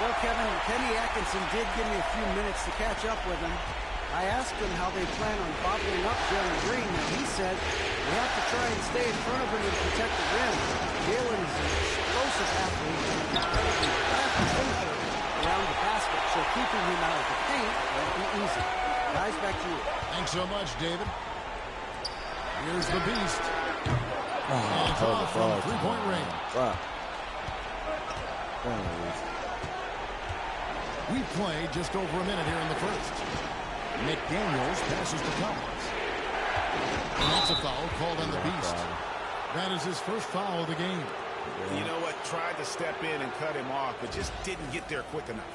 Well, Kevin, Kenny Atkinson did give me a few minutes to catch up with him. I asked him how they plan on bottling up Jalen Green, and he said we have to try and stay in front of him and protect the rim. Jalen is an explosive athlete and an incredibly fast finisher around the basket, so keeping him out of the paint won't be easy. Guys, back to you. Thanks so much, David. Here's the beast. From 3-point range. We played just over a minute here in the first. McDaniels passes to Collins. And that's a foul called on the beast. That is his first foul of the game. You know what? Tried to step in and cut him off, but just didn't get there quick enough.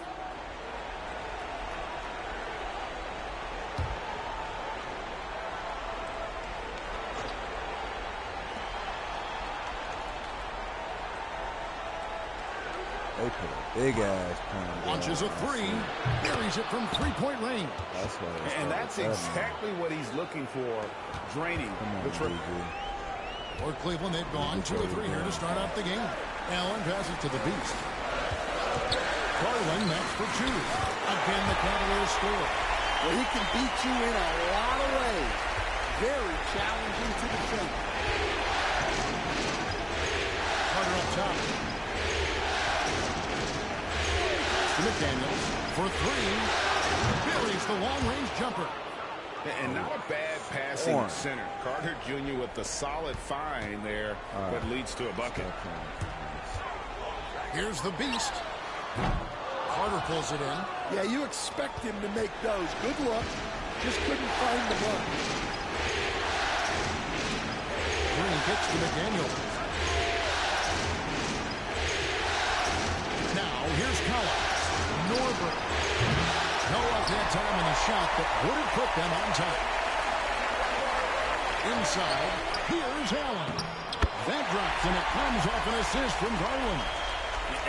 They put a big-ass pound. Launches a 3. Buries it from 3-point range. And that's exactly what he's looking for, draining the triple. For Cleveland, they've gone 2 of 3 here to start out the game. Allen passes to the beast. Garland next for 2. Again, the Cavaliers score. Well, he can beat you in a lot of ways. Very challenging to defend. Carter up top. to McDaniels for three. Buries the long-range jumper. And not a bad passing center. Carter Jr. with the solid find there that leads to a bucket. Here's the beast. Carter pulls it in. Yeah, you expect him to make those. Good luck. Just couldn't find the mark. Green kicks to McDaniels. Now, here's Collins. Norberg. No up that time in the shot that would have put them on top. Inside, here's Allen. That drops, and it comes off an assist from Garland.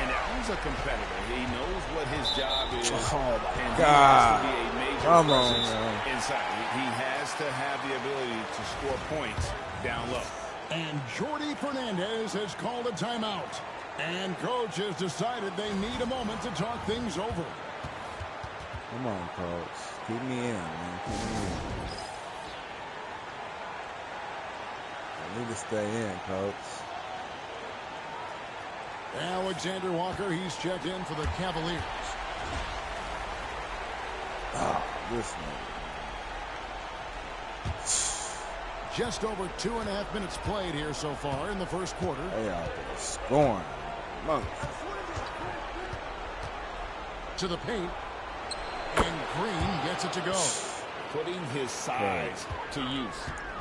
And Allen's a competitor. He knows what his job is. Oh, my and God. he has to be a major Come presence on, inside. He has to have the ability to score points down low. And Jordi Fernandez has called a timeout. And coach has decided they need a moment to talk things over. Come on, coach. Keep me in, man. Keep me in. I need to stay in, coach. Alexander Walker, he's checked in for the Cavaliers. Oh, this man. Just over 2.5 minutes played here so far in the first quarter. They out there scoring. Monks. To the paint. And Green gets it to go. Putting his size to use.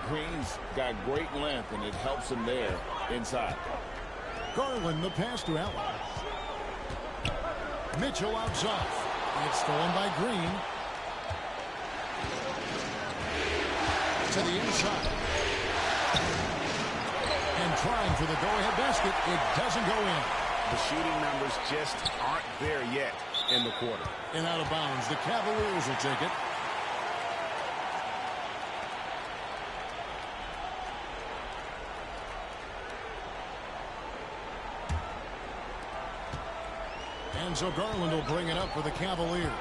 Green's got great length, and it helps him there inside. Garland, the pass to Allen. Mitchell outside. It's stolen by Green. To the inside. And trying for the go-ahead basket. It doesn't go in. The shooting numbers just aren't there yet in the quarter. And out of bounds. The Cavaliers will take it. And so Garland will bring it up for the Cavaliers.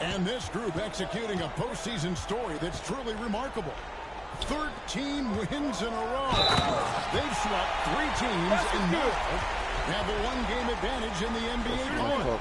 And this group executing a postseason story that's truly remarkable. 13 wins in a row. They've swept 3 teams and now have a 1-game advantage in the NBA Finals.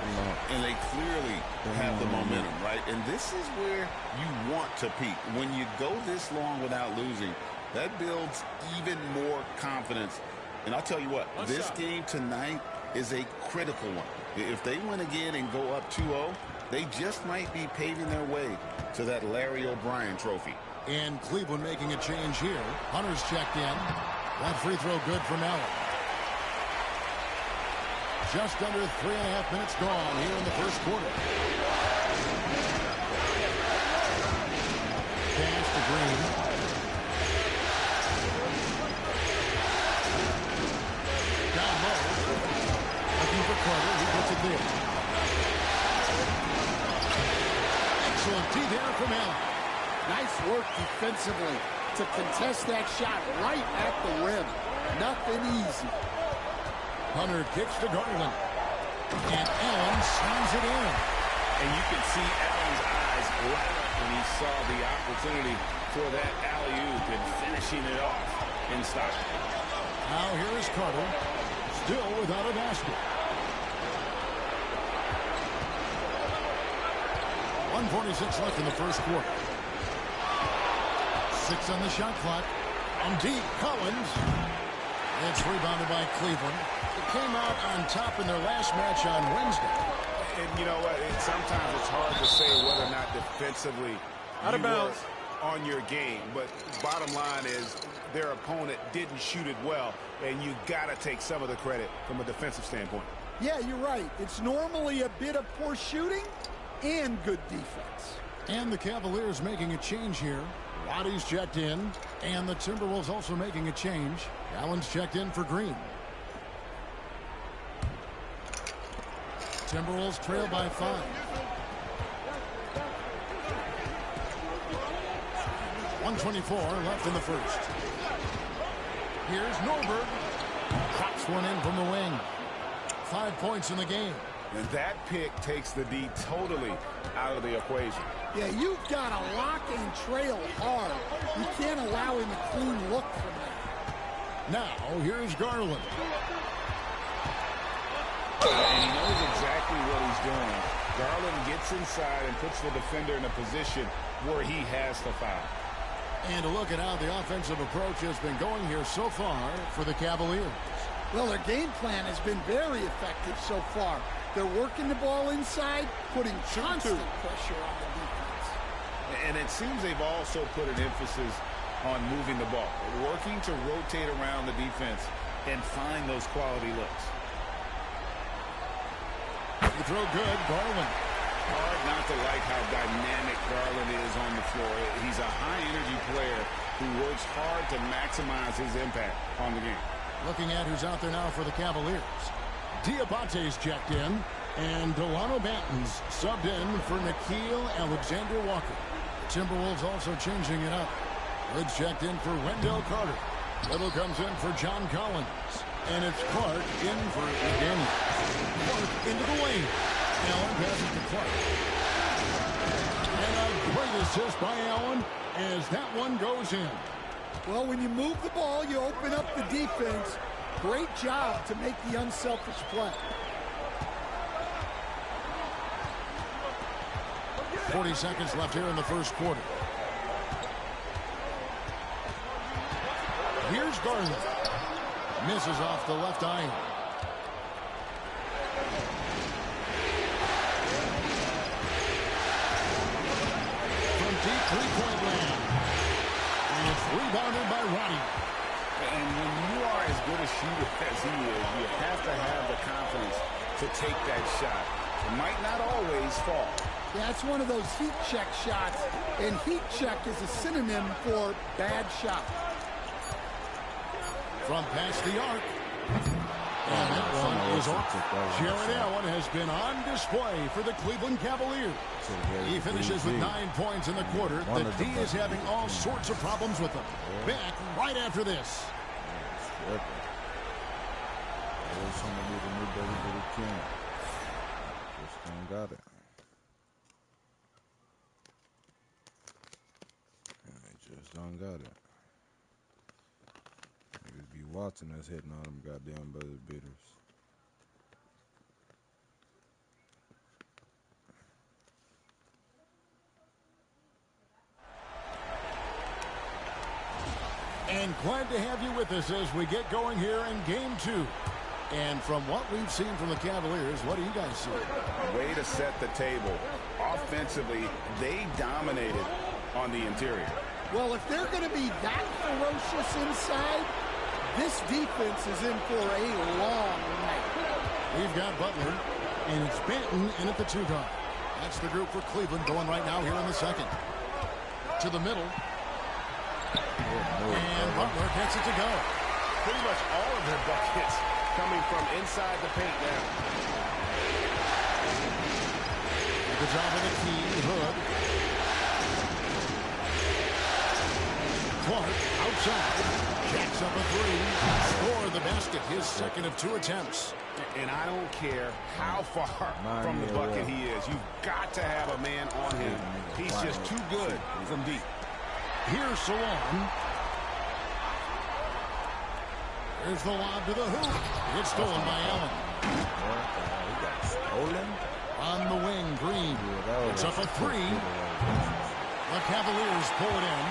And they clearly have the momentum, right? And this is where you want to peak. When you go this long without losing, that builds even more confidence. And I'll tell you what, this game tonight is a critical one. If they win again and go up 2-0, they just might be paving their way to that Larry O'Brien trophy. And Cleveland making a change here. Hunter's checked in. That free throw good from Allen. Just under 3.5 minutes gone here in the first quarter. Pass to Green. Down low. Looking for Carter. He gets it there. Excellent D there from Allen. Nice work defensively to contest that shot right at the rim. Nothing easy. Hunter kicks to Garland. And Allen slams it in. And you can see Allen's eyes light up when he saw the opportunity for that alley-oop and finishing it off in style. Now here is Carter, still without a basket. 1:46 left in the first quarter. 6 on the shot clock. On deep, Collins. It's rebounded by Cleveland. It came out on top in their last match on Wednesday. And you know what? Sometimes it's hard to say whether or not defensively out of bounds on your game. But bottom line is their opponent didn't shoot it well, and you got to take some of the credit from a defensive standpoint. Yeah, you're right. It's normally a bit of poor shooting and good defense. And the Cavaliers making a change here. Waddy's checked in, and the Timberwolves also making a change. Allen's checked in for Green. Timberwolves trail by 5. .124 left in the first. Here's Norberg. Pops one in from the wing. 5 points in the game. And that pick takes the D totally out of the equation. Yeah, you've got to lock and trail hard. You can't allow him a clean look from that. Now, here's Garland. And he knows exactly what he's doing Garland gets inside and puts the defender in a position where he has to foul. And a look at how the offensive approach has been going here so far for the Cavaliers. Well, their game plan has been very effective so far. They're working the ball inside, putting constant pressure on the defense. And it seems they've also put an emphasis on moving the ball, working to rotate around the defense and find those quality looks. The throw good, Garland. Hard not to like how dynamic Garland is on the floor. He's a high-energy player who works hard to maximize his impact on the game. Looking at who's out there now for the Cavaliers. Diabate's checked in, and Delano Banton's subbed in for Nickeil Alexander-Walker. Timberwolves also changing it up. Hood's checked in for Wendell Carter. Little comes in for John Collins. And it's Clark in for McDaniels. Clark into the lane. Allen passes to Clark. And a great assist by Allen as that one goes in. Well, when you move the ball, you open up the defense. Great job to make the unselfish play. 40 seconds left here in the first quarter. Here's Garland. Misses off the left iron. From deep three-point land. And it's rebounded by Roddy. And when you are as good a shooter as he is, you have to have the confidence to take that shot. It might not always fall. Yeah, it's one of those heat check shots, and heat check is a synonym for bad shot. From past the arc. And that one is off. Jared Allen has been on display for the Cleveland Cavaliers. He finishes with 9 points in the quarter. The D is having all sorts of problems with them. Back right after this. Just don't got it. I just don't got it. Niggas be watching us hitting all them goddamn buzzer beaters. And glad to have you with us as we get going here in Game 2. And from what we've seen from the Cavaliers, what do you guys see? Way to set the table. Offensively, they dominated on the interior. Well, if they're going to be that ferocious inside, this defense is in for a long night. We've got Butler, and it's Banton in at the 2 guard. That's the group for Cleveland going right now here in the second. To the middle. And Butler gets it to go. Pretty much all of their buckets coming from inside the paint now. Good job of the key, Hood. Clark outside. Jacks up a 3. Score the basket. His second of 2 attempts. And I don't care how far from the bucket he is. You've got to have a man on him. He's just too good from deep. Here's Salon. Here's the lob to the hoop. It's stolen by Allen. He got stolen? On the wing, Green. It's up a 3. The Cavaliers pull it in.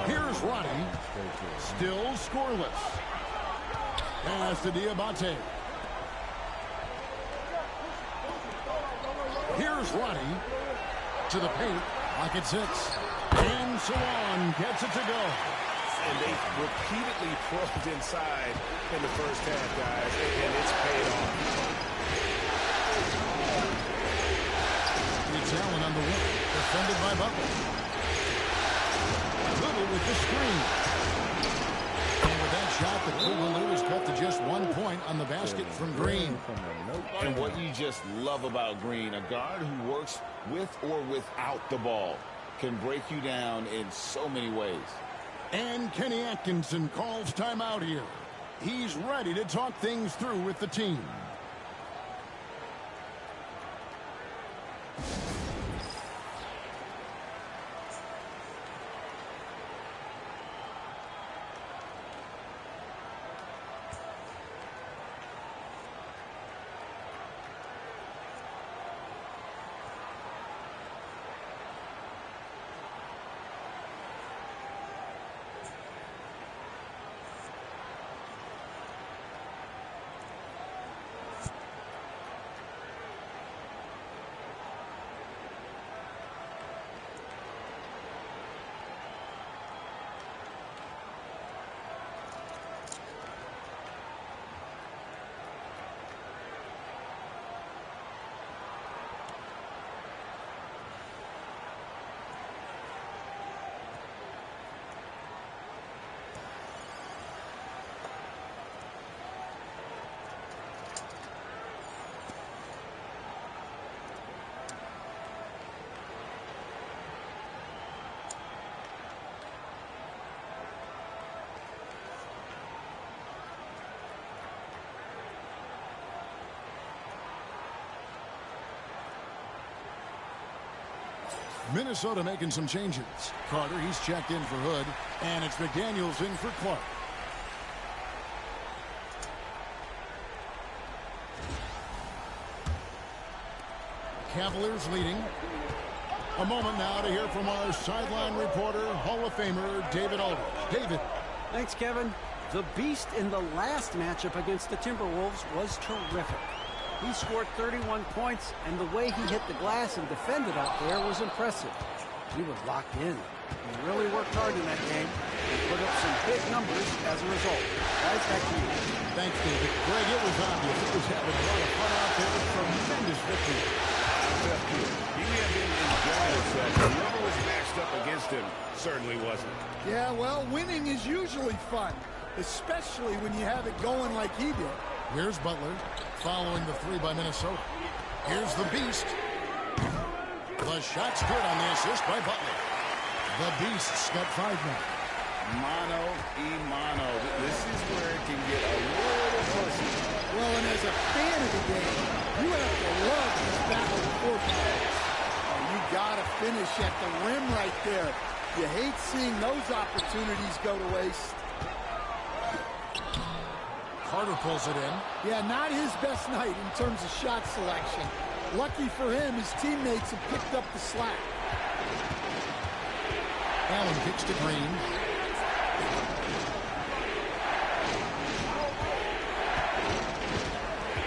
Here's Roddy. Still scoreless. Pass to Diabate. Here's Roddy. To the paint. Pocket 6. And Salon gets it to go. And they repeatedly probed inside in the first half, guys, and it's paid off. It's Allen on the wing. Defended by Butler. Little with the screen. And with that shot, the Cleveland Blues cut to just 1 point on the basket from Green. And what you just love about Green, a guard who works with or without the ball, can break you down in so many ways. And Kenny Atkinson calls timeout here. He's ready to talk things through with the team. Minnesota making some changes. Carter, he's checked in for Hood, and it's McDaniels in for Clark. Cavaliers leading. A moment now to hear from our sideline reporter, Hall of Famer David Aldridge. David. Thanks, Kevin. The Beast in the last matchup against the Timberwolves was terrific. He scored 31 points, and the way he hit the glass and defended out there was impressive. He was locked in. He really worked hard in that game and put up some big numbers as a result. Guys, back to you. Thanks, David. Greg, it was obvious. It was having a lot of fun out there. Tremendous victory. He may have been enjoying himself. Whoever was matched up against him certainly wasn't. Yeah, well, winning is usually fun, especially when you have it going like he did. Here's Butler, following the three by Minnesota. Here's the Beast. The shot's good on the assist by Butler. The Beast's got 5 now. Mano y mano. This is where it can get a little pussy. Well, and as a fan of the game, you have to love this battle of four-pointers. You got to finish at the rim right there. You hate seeing those opportunities go to waste. Carter pulls it in. Yeah, not his best night in terms of shot selection. Lucky for him, his teammates have picked up the slack. Allen kicks to Green.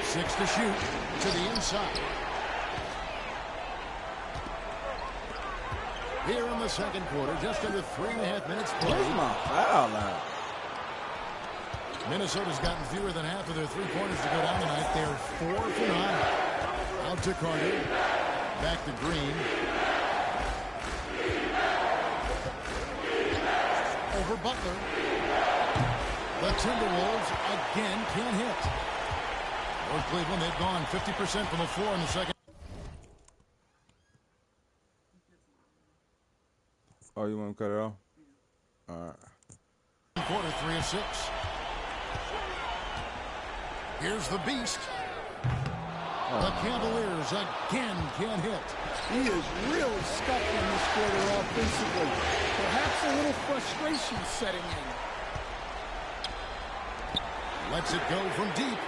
Six to shoot to the inside. Here in the second quarter, just under 3.5 minutes played. Where's my foul line? Minnesota's gotten fewer than half of their three-pointers to go down tonight. They're 4 for 9. Out to Carter. Back to Green. Over Butler. The Timberwolves again can't hit. North Cleveland, they've gone 50% from the floor in the second. Oh, you want to cut it off? All right. Quarter, 3 of 6. Here's the Beast. The Cavaliers again can't hit. He is really scuffling this quarter offensively. Perhaps a little frustration setting in. Lets it go from deep.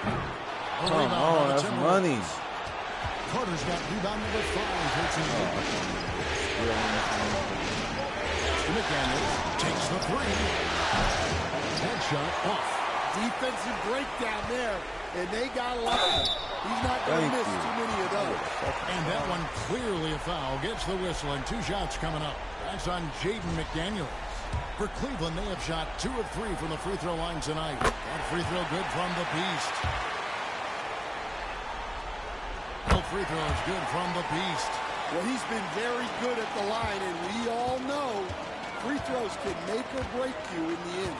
Come on, that's money. Carter's got rebound number 5. McDaniels takes the 3. Headshot off. Defensive breakdown there, and they got lucky. He's not going to miss too many of those. And that one clearly a foul. Gets the whistle, and 2 shots coming up. That's on Jaden McDaniels. For Cleveland, they have shot 2 of 3 from the free throw line tonight. That free throw good from the Beast. No free throws good from the Beast. Well, he's been very good at the line, and we all know free throws can make or break you in the end.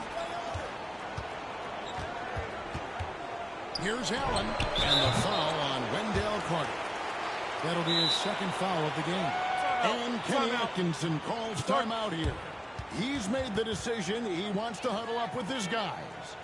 Here's Allen, and the foul on Wendell Carter. That'll be his second foul of the game. And Kenny Atkinson calls timeout here. He's made the decision. He wants to huddle up with his guys.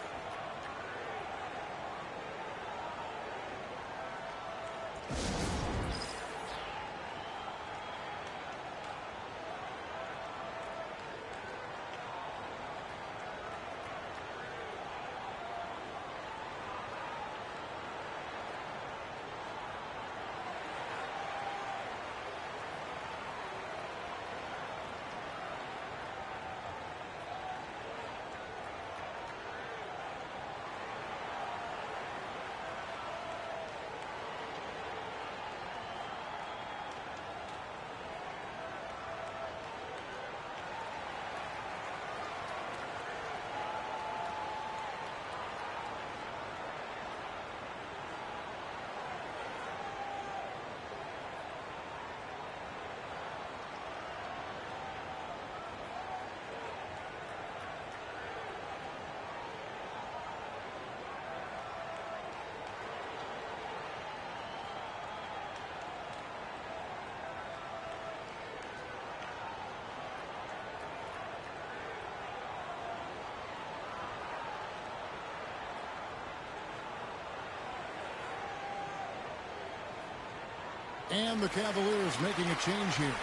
And the Cavaliers making a change here.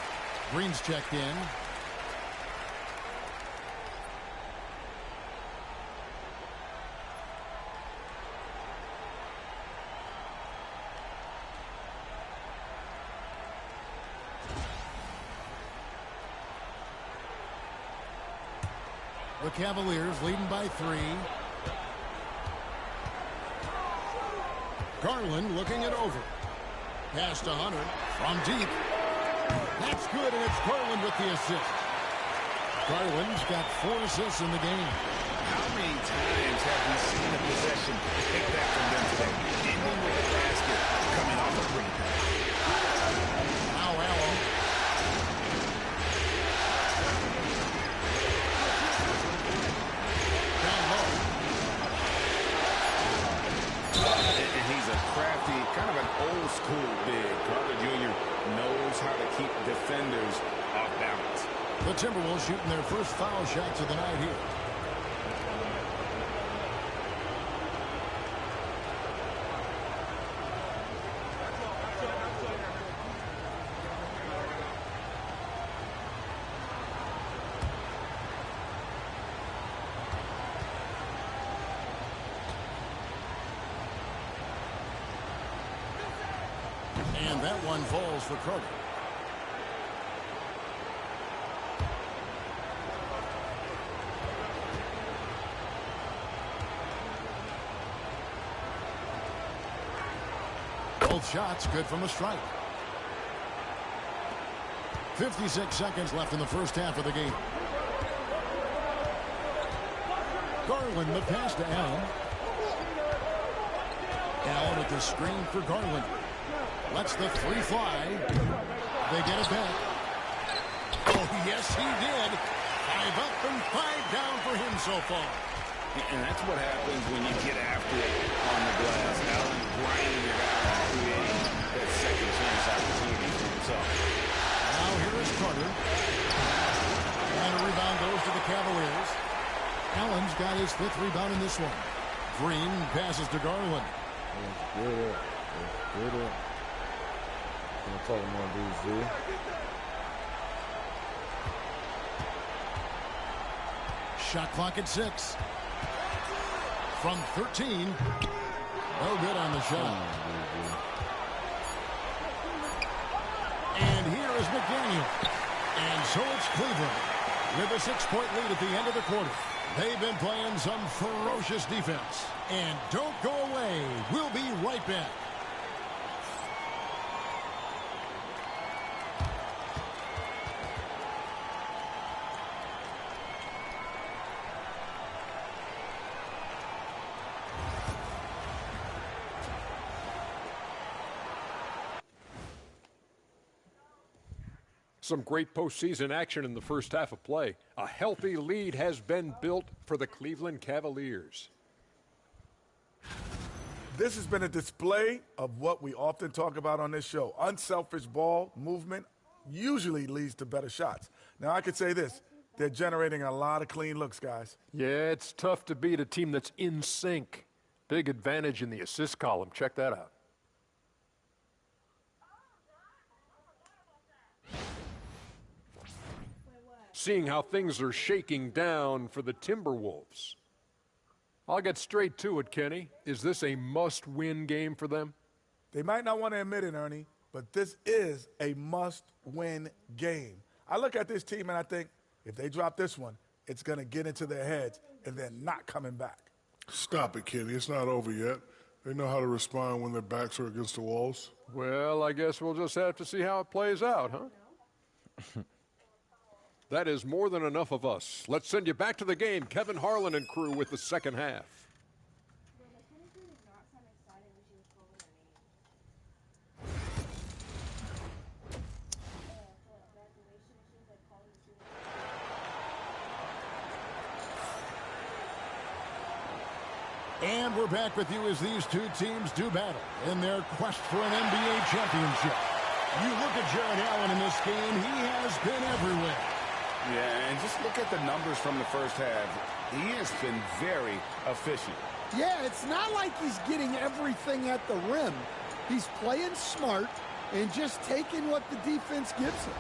Green's checked in. The Cavaliers leading by 3. Garland looking it over. Pass to Hunter from deep. That's good, and it's Garland with the assist. Garland's got 4 assists in the game. How many times have we seen a possession take that from them today? Ending with a basket coming off a free. Now Allen. Down low. And he's a crafty, kind of an old school big. Carter Jr. knows how to keep defenders off balance. The Timberwolves shooting their first foul shots of the night here. And that one falls for Carter. Both shots good from a strike. 56 seconds left in the first half of the game. Garland the pass to Allen. Allen with the screen for Garland. Lets the 3 fly. They get it back. Oh, yes, he did. 5 up and 5 down for him so far. And that's what happens when you get after it on the glass. Allen grinding it out and creating that second chance opportunity for himself. Now here is Carter. And a rebound goes to the Cavaliers. Allen's got his 5th rebound in this one. Green passes to Garland. That's good. That's good. I'm going to talk more DZ. Shot clock at 6. From 13. No good on the shot. And here is McDaniel. And so it's Cleveland with a 6-point lead at the end of the quarter. They've been playing some ferocious defense. And don't go away. We'll be right back. Some great postseason action in the first half of play. A healthy lead has been built for the Cleveland Cavaliers. This has been a display of what we often talk about on this show. Unselfish ball movement usually leads to better shots. Now, I could say this. They're generating a lot of clean looks, guys. Yeah, it's tough to beat a team that's in sync. Big advantage in the assist column. Check that out. Seeing how things are shaking down for the Timberwolves. I'll get straight to it, Kenny. Is this a must-win game for them? They might not want to admit it, Ernie, but this is a must-win game. I look at this team and I think if they drop this one, it's going to get into their heads and they're not coming back. Stop it, Kenny. It's not over yet. They know how to respond when their backs are against the walls. Well, I guess we'll just have to see how it plays out, huh? That is more than enough of us. Let's send you back to the game. Kevin Harlan and crew with the second half. And we're back with you as these two teams do battle in their quest for an NBA championship. You look at Jared Allen in this game, he has been everywhere. Yeah, and just look at the numbers from the first half. He has been very efficient. Yeah, it's not like he's getting everything at the rim. He's playing smart and just taking what the defense gives him.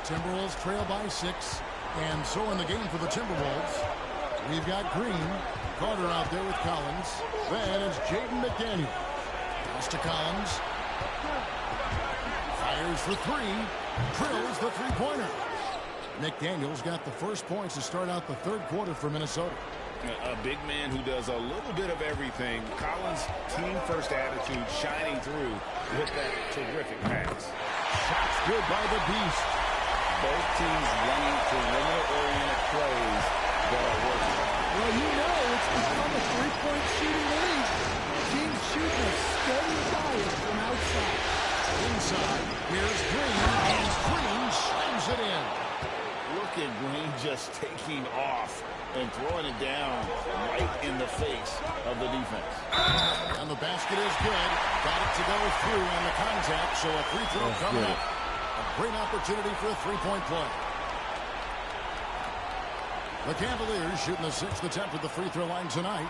Timberwolves trail by 6. And so in the game for the Timberwolves, we've got Green. Carter out there with Collins. Then it's Jaden McDaniel. Pass to Collins. Fires for 3. Drills the three-pointer. McDaniel's got the first points to start out the third quarter for Minnesota. A big man who does a little bit of everything. Collins' team-first attitude shining through with that terrific pass. Shots good by the Beast. Both teams running perimeter-oriented plays that are working. Well, you know it's become a three-point shooting league. Teams shooting a steady diet from outside. Inside, here's Green, and Green slams it in. Look at Green just taking off and throwing it down right in the face of the defense. And the basket is good. Got it to go through on the contact, so a free throw coming up. A great opportunity for a three-point play. The Cavaliers shooting the 6th attempt at the free throw line tonight.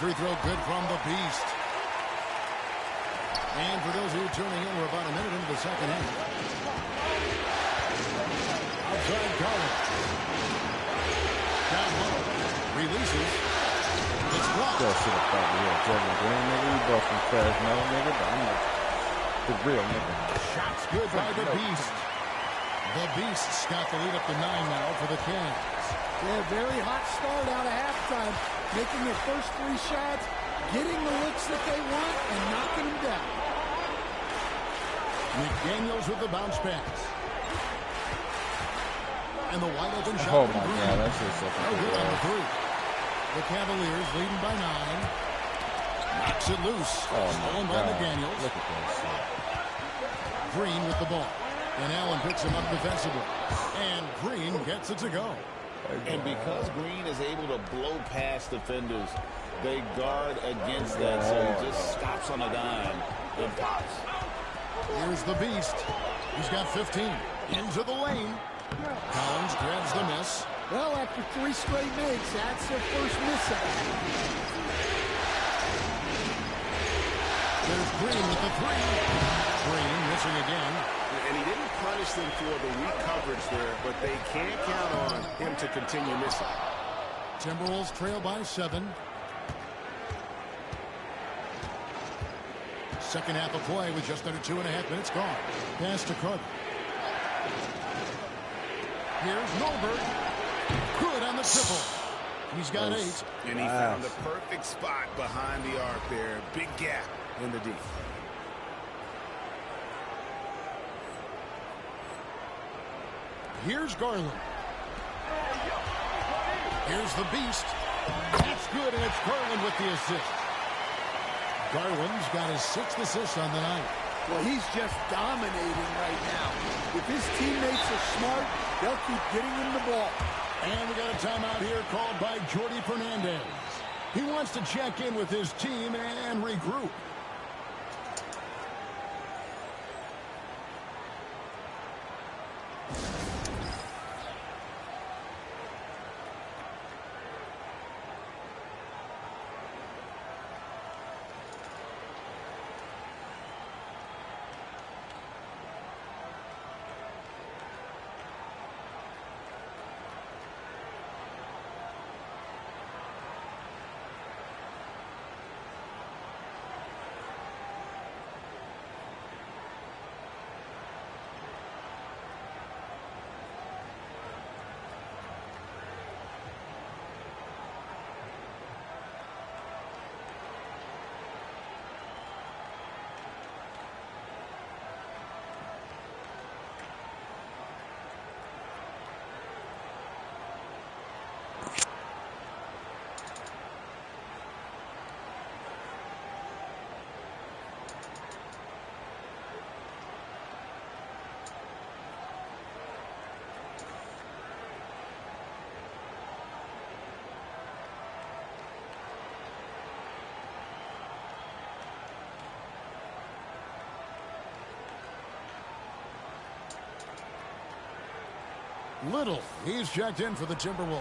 Free throw good from the Beast. And for those of you tuning in, we're about a minute into the second half. Outside Collins. Down low. Releases. It's blocked. That shit have thought we had Jalen Green, nigga. You both from fast, no, nigga. But I'm like the real nigga. Shots good by the Beast. The Beasts got the lead up to 9 now for the Cavs. Yeah, very hot start out of halftime. Making their first 3 shots, getting the looks that they want, and knocking them down. McDaniels with the bounce pass. And the wide open shot. Oh my God, that's just so good on the 3. The Cavaliers leading by 9. Knocks it loose. Stolen by McDaniels. Look at that shit. Green with the ball. And Allen picks him up defensively. And Green gets it to go. And because Green is able to blow past defenders, they guard against that, so he just stops on a dime and pops. Here's the Beast. He's got 15. Into the lane. Collins grabs the miss. Well, after 3 straight makes, that's their first miss. There's Green with the 3. Green missing again. And he didn't punish them for the weak coverage there, but they can't count on him to continue missing. Timberwolves trail by 7. Second half of play with just under 2.5 minutes gone. Pass to Carter. Here's Norbert. Good on the triple. He's got 8. And he found the perfect spot behind the arc there. Big gap in the D. Here's Garland. Here's the Beast. That's good, and it's Garland with the assist. Garland's got his 6th assist on the night. Well, he's just dominating right now. If his teammates are smart, they'll keep getting him the ball. And we got a timeout here called by Jordi Fernandez. He wants to check in with his team and regroup. Little, he's checked in for the Timberwolves.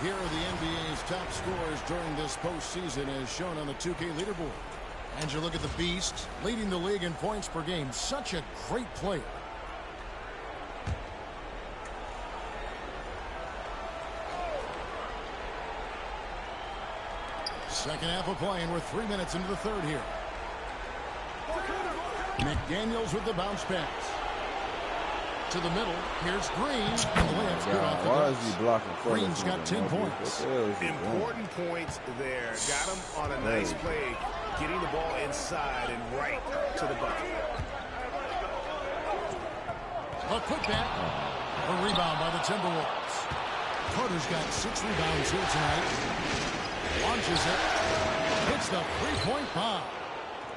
Here are the NBA's top scorers during this postseason as shown on the 2K leaderboard. And you look at the Beast, leading the league in points per game. Such a great player. Second half of play, and we're 3 minutes into the third here. McDaniels with the bounce pass. To the middle. Here's Green. And the layup's good off the Why glass. is he blocking? Green's got 10 points. Important points there. Got him on a nice play, getting the ball inside and right to the bucket. A putback. A rebound by the Timberwolves. Carter's got 6 rebounds here tonight. Launches it. Hits the three-point bomb.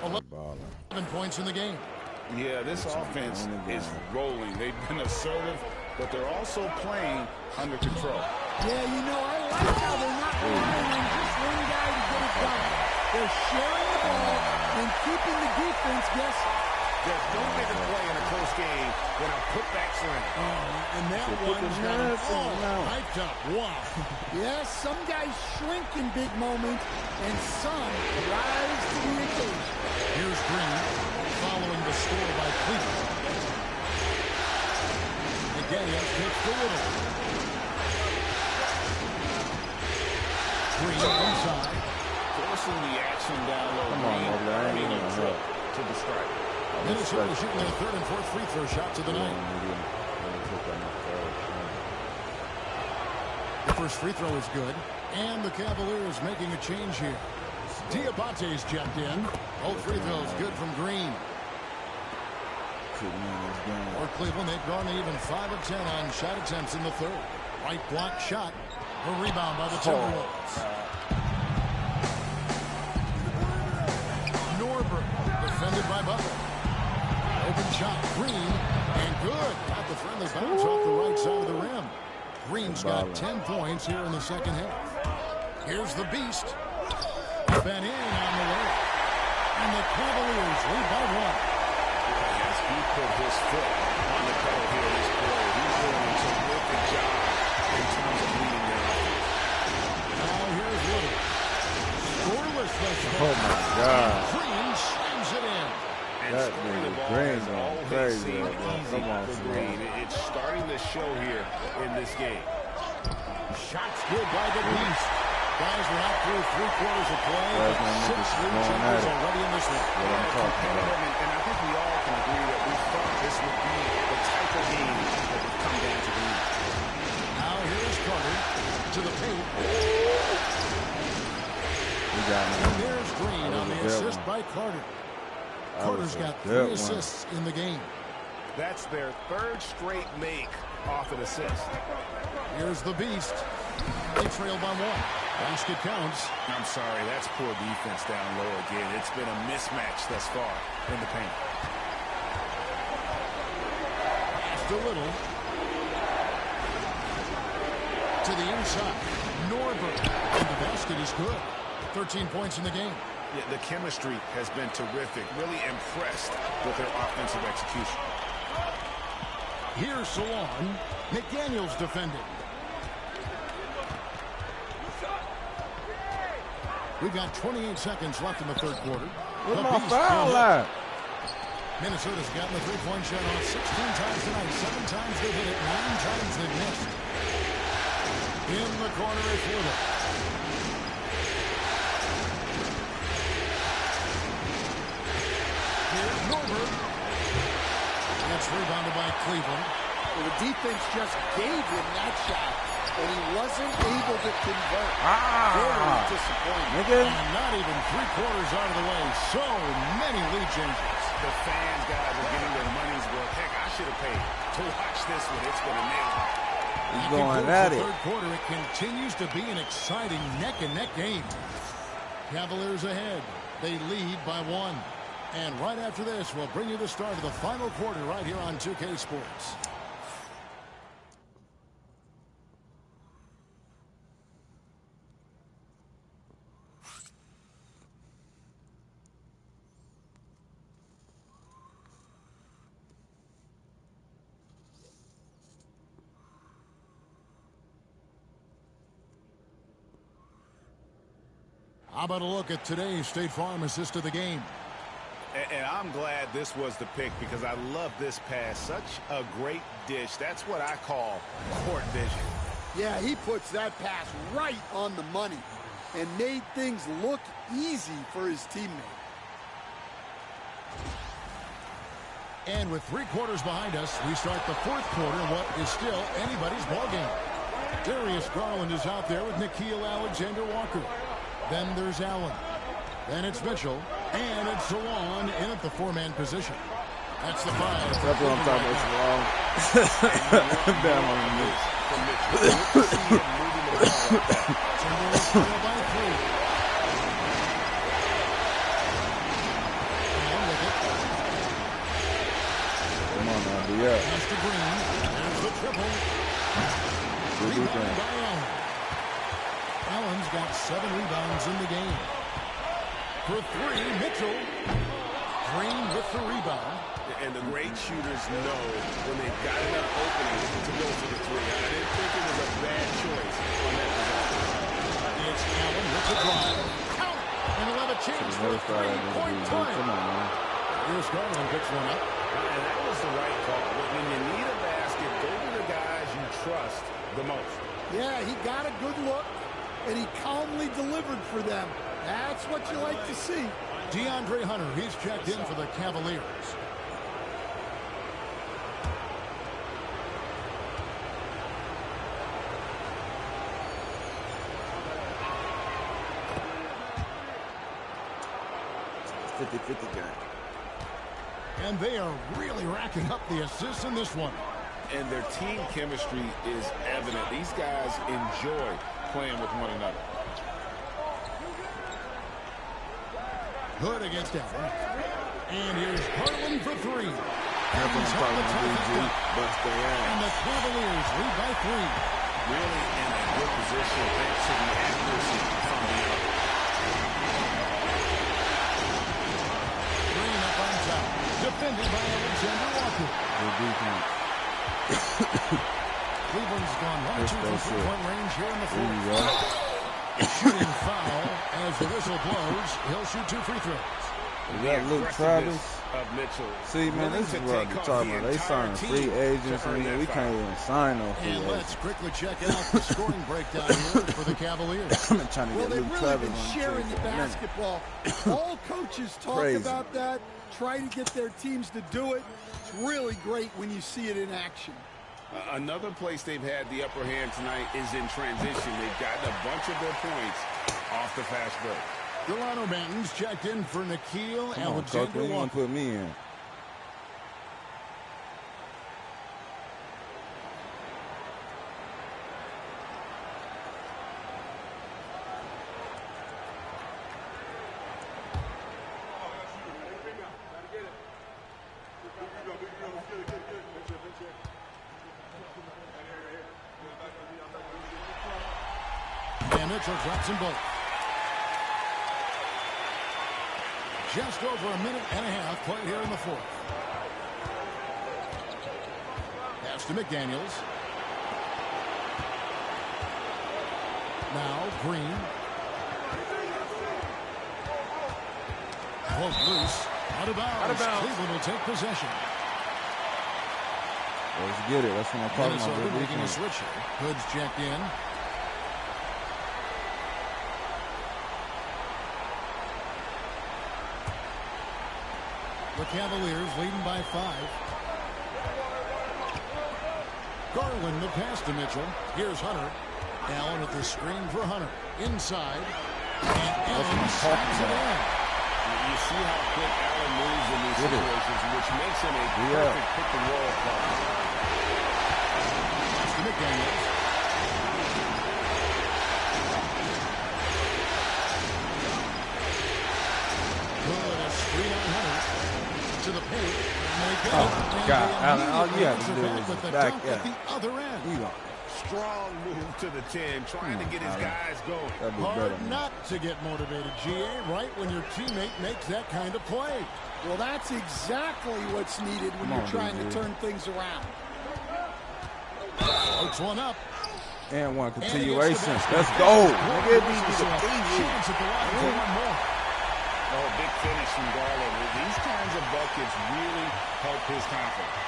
11 points in the game. Yeah, this offense is rolling. They've been assertive, but they're also playing under control. Yeah, you know, I like how they're not relying on just one guy to get it done. They're sharing the ball and keeping the defense guessing. There's no bigger play in a close game than a putback slam. And that one's got hyped up. Wow. Yes, some guys shrink in big moments, and some rise to the occasion. Here's Green, following the score by Cleveland. McDaniels hits the Little. Green inside. Forcing the action down low. Come on, over there. I ain't even help to the strike. Minnesota shooting their third and fourth free throw shots of the night. The first free throw is good. And the Cavaliers making a change here. Diabate's checked in. Both free throws good from Green. For Cleveland, they've gone to even 5 of 10 on shot attempts in the third. Right block shot. A rebound by the Timberwolves. Norbert defended by Butler. Open shot, Green, and good. Got the friendly bounce off the right side of the rim. Green's got 10 points here in the second half. Here's the Beast. Ben in on the way. And the Cavaliers lead by 1. As he put his foot on the pedal here this quarter, he's doing a terrific job in terms of leading their offense. Now here's Little. Scoreless thus far. Oh, my God. Green slams it in. That nigga Green going crazy. Come on, Green. It's starting to show here in this game. Shots good by the Beast. Guys, we're not through 3 quarters of play. 6 lead changes already in this one. What I'm talking about. And I think we all can agree that we thought this would be the type of game that would come down to Green. Now here's Carter to the paint. And there's Green on the assist by Carter. Carter's got 3 assists in the game. That's their 3rd straight make off an assist. Here's the Beast. They trail by 1. Basket counts. I'm sorry, that's poor defense down low again. It's been a mismatch thus far in the paint. Just a little. To the inside. Norbert. And the basket is good. 13 points in the game. Yeah, the chemistry has been terrific. Really impressed with their offensive execution. Here's Salon. McDaniels defending. We've got 28 seconds left in the third quarter. Where's my foul at? Minnesota's gotten the three-point shot off 16 times tonight. 7 times they've hit it. 9 times they've missed. In the corner is Little. Here's Norbert. It's rebounded by Cleveland. Well, the defense just gave him that shot, and he wasn't able to convert. Very disappointing. And not even 3 quarters out of the way. So many lead changes. The fans, guys, are getting their money's worth. Heck, I should have paid to watch this one. It's going to nail it. He's going at it. Third quarter, it continues to be an exciting neck-and-neck game. Cavaliers ahead. They lead by 1. And right after this, we'll bring you the start of the final quarter right here on 2K Sports. How about a look at today's State Farm assist of the game? And I'm glad this was the pick because I love this pass. Such a great dish. That's what I call court vision. Yeah, he puts that pass right on the money and made things look easy for his teammate. And with 3 quarters behind us, we start the 4th quarter in what is still anybody's ballgame. Darius Garland is out there with Nickeil Alexander-Walker. Then there's Allen. Then it's Mitchell. And it's Zawan in at the 4-man position. That's the 5. That's what I'm talking about. Down on the mix. By 3. Come on now, be up. Pass to Green. There's the triple. Rebound by Allen. Allen's got 7 rebounds in the game. For 3, Mitchell. Green with the rebound. And the great shooters know when they've got enough opening to go for the 3. I didn't think it was a bad choice on that possession. It's Allen with the drive. Count! And he'll have a chance for a 3-point time. Come on, man. Here's Garland picks one up. And that was the right call. When you need a basket, go to the guys you trust the most. Yeah, he got a good look, and he calmly delivered for them. That's what you like to see. DeAndre Hunter, he's checked in for the Cavaliers. And they are really racking up the assists in this one. And their team chemistry is evident. These guys enjoy playing with one another. Good against Allen. And here's Garland for 3. And the Cavaliers lead by 3. Really in a good position thanks to the accuracy from the out. Green up on top. Defended by Alexander Walker. Cleveland's gone 1-2 from 3-point range here in the 4th. Shooting foul as the whistle blows. He'll shoot 2 free throws. We got Luke Travis. Of Mitchell. See, man, this is what I'm talking about. They sign free agents, and we can't even sign no free agents. And let's quickly check out the scoring breakdown here for the Cavaliers. I'm trying to get they've Luke really Travis been on sharing the the basketball. All coaches talk about that, try to get their teams to do it. It's really great when you see it in action. Another place they've had the upper hand tonight is in transition. They've gotten a bunch of their points off the fast break. Delano Banton's checked in for Nickeil Alexander-Walker. You want to put me in? And Mitchell drops them both. Just over a minute and a half played here in the 4th. Pass to McDaniels. Now Green. Both loose. Out of bounds. Cleveland will take possession. Let's get it. That's what I'm talking about. Minnesota making a switch here. Hood's checked in. The Cavaliers leading by 5. Garland the pass to Mitchell. Here's Hunter. Allen with the screen for Hunter. Inside. And Allen slaps it in. You see how quick Allen moves in these situations, which makes him a perfect pick-and-roll player. Pass to McDaniels. Good, a screen on Hunter. To the paint. Oh, God. Allen, all you have to do is back at the other end. Strong move to the 10, trying to get his guys going. Hard not to get motivated, GA, right when your teammate makes that kind of play. Well, that's exactly what's needed when you're trying to turn things around. Hooks one up. And one continuation. Let's go. Nigga, these are chance at the line for one more. Oh, big finish from Garland. These kinds of buckets really help his confidence.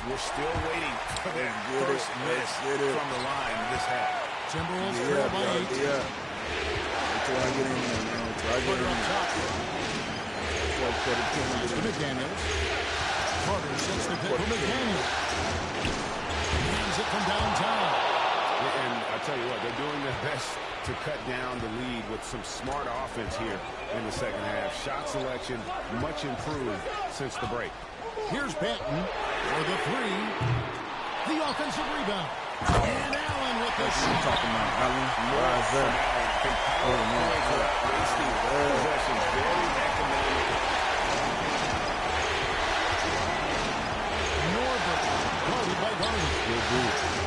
We're still waiting for that first miss from the line this half. Timberwolves trail by 8. Until I get in there, man. Until I get in there. To McDaniels. Carter sets the pick for McDaniels. Hands it from downtown. And I tell you what, they're doing their best to cut down the lead with some smart offense here in the second half. Shot selection much improved since the break. Here's Banton for the 3. The offensive rebound. And Allen with the shot. Talking about Allen. Why is that? Wasting possessions. Very economical. Norbert guarded by Garland.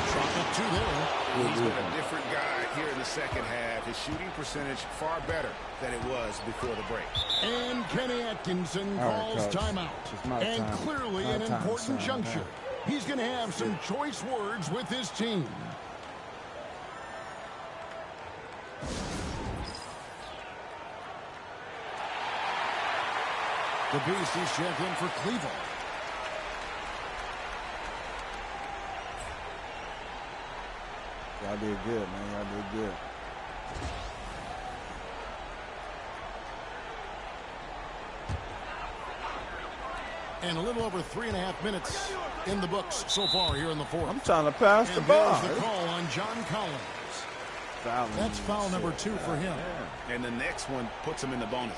Shot up 2 there. He's been a different guy here in the second half. His shooting percentage far better than it was before the break. And Kenny Atkinson calls timeout. And clearly an important juncture. He's going to have some choice words with his team. The Beast is checked in for Cleveland. Y'all did good, man. Y'all did good. And a little over 3.5 minutes in the books so far here in the fourth. I'm trying to pass the ball. There's the call on John Collins. That's foul number 2 for him. And the next one puts him in the bonus.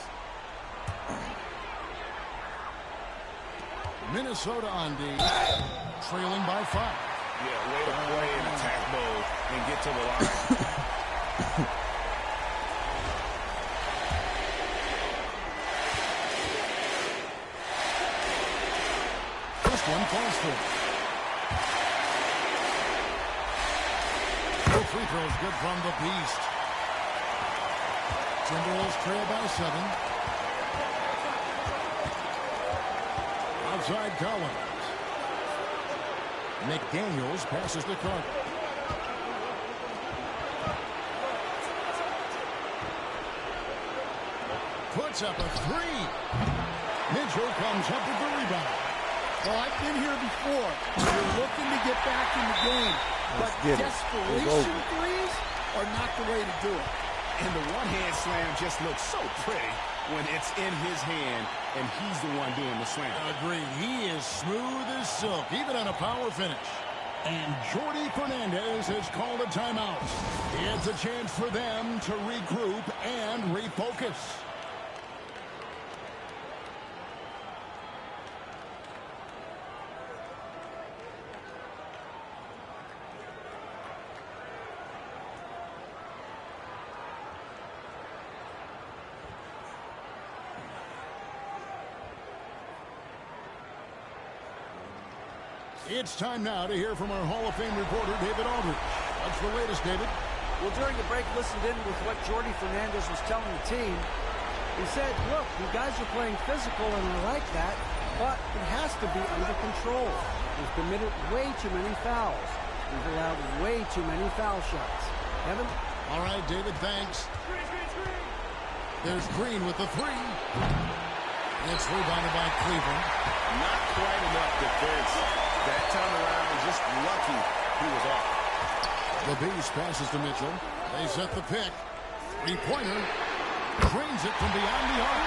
Minnesota on D, trailing by 5. Yeah, way to play in attack mode and get to the line. First one falls through. No free throws good from the Beast. Timberwolves trail by 7. Outside Collins. McDaniels passes to Carter. Puts up a 3. Mitchell comes up with the rebound. Well, I've been here before. You're looking to get back in the game. But desperation threes are not the way to do it. And the one-hand slam just looks so pretty when it's in his hand and he's the one doing the slam. Agreed. He is smooth as silk, even on a power finish. And Jordi Fernandez has called a timeout. It's a chance for them to regroup and refocus. It's time now to hear from our Hall of Fame reporter, David Aldridge. What's the latest, David? Well, during the break, listened in with what Jordi Fernandez was telling the team. He said, look, you guys are playing physical, and I like that, but it has to be under control. We've committed way too many fouls. We've allowed way too many foul shots. Kevin? All right, David, thanks. There's Green with the 3. It's rebounded by Cleveland. Not quite enough defense. That time around, just lucky he was off. The Beast passes to Mitchell. They set the pick. 3-pointer. Drains it from beyond the arc.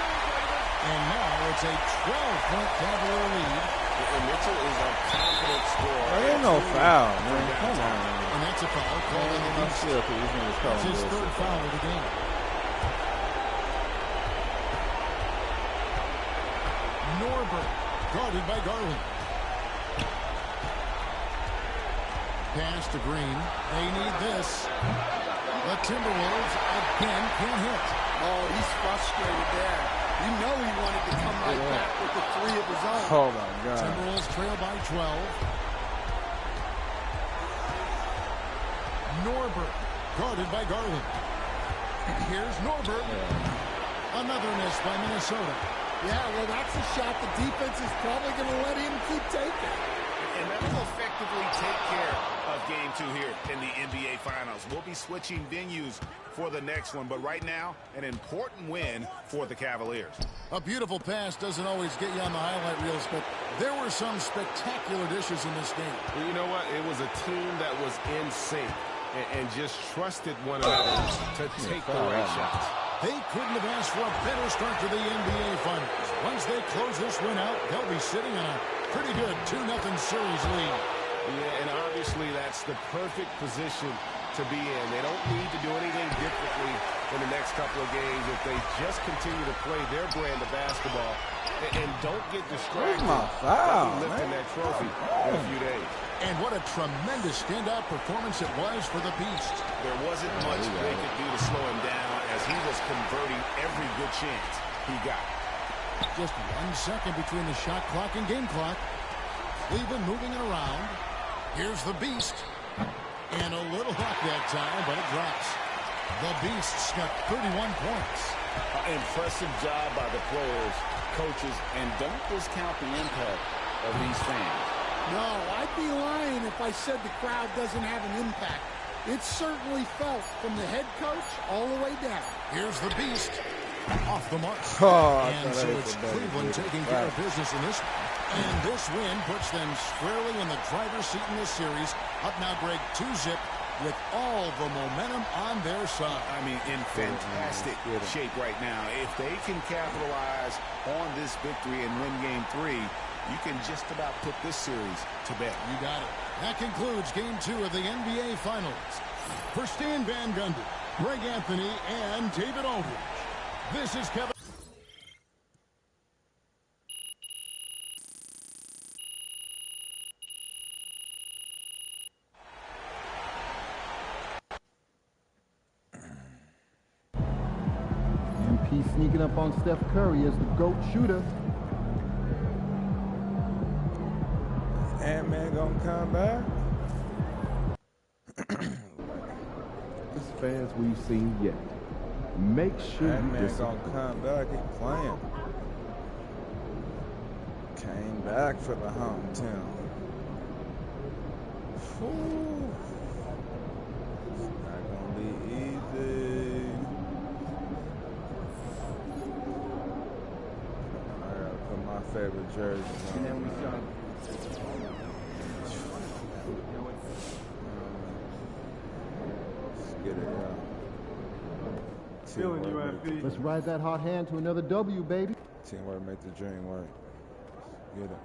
And now it's a 12-point Cavalier lead. And Mitchell is a confident scorer. There ain't no foul, man. Come on. And that's a foul called on the Beast. That's his 3rd foul of the game. Norbert, guarded by Garland. pass to Green. They need this. The Timberwolves again can't hit. Oh, he's frustrated there. You know he wanted to come right back with the three of his own. Oh, my God. Timberwolves trail by 12. Norbert, guarded by Garland. Here's Norbert. Another miss by Minnesota. Yeah, well, that's a shot the defense is probably going to let him keep taking. And that will effectively take care of Game 2 here in the NBA Finals. We'll be switching venues for the next one, but right now, an important win for the Cavaliers. A beautiful pass doesn't always get you on the highlight reels, but there were some spectacular dishes in this game. Well, you know what? It was a team that was in sync and just trusted one another to take the right shots. They couldn't have asked for a better start to the NBA Finals. Once they close this win out, they'll be sitting on a pretty good 2-0 series lead. Yeah, and obviously that's the perfect position to be in. They don't need to do anything differently in the next couple of games if they just continue to play their brand of basketball and don't get distracted by lifting that trophy in a few days. And what a tremendous standout performance it was for the Beast. There wasn't much they could do to slow him down as he was converting every good chance he got. Just 1 second between the shot clock and game clock. Cleveland moving it around. Here's the Beast. And a little luck that time, but it drops. The Beast's got 31 points. Impressive job by the players, coaches, and don't discount the impact of these fans. No, I'd be lying if I said the crowd doesn't have an impact. It's certainly felt from the head coach all the way down. Here's the Beast. Off the mark. And so it's Cleveland taking care of business in this one. And this win puts them squarely in the driver's seat in this series. Up now, Greg, 2-zip with all the momentum on their side. I mean, in fantastic shape right now. If they can capitalize on this victory and win Game 3, you can just about put this series to bed. You got it. That concludes Game 2 of the NBA Finals. For Stan Van Gundy, Greg Anthony, and David Aldridge, this is Kevin. MP sneaking up on Steph Curry as the GOAT shooter. Ant-Man gonna come back? This fans we've seen yet. Make sure Ant-Man you gonna come back. He playing. Came back for the hometown. Whew. It's not gonna be easy. I gotta put my favorite jersey on. And then we saw. Let's get it out. Feeling you, MP. Let's ride that hot hand to another W, baby. Teamwork make the dream work. Let's get it.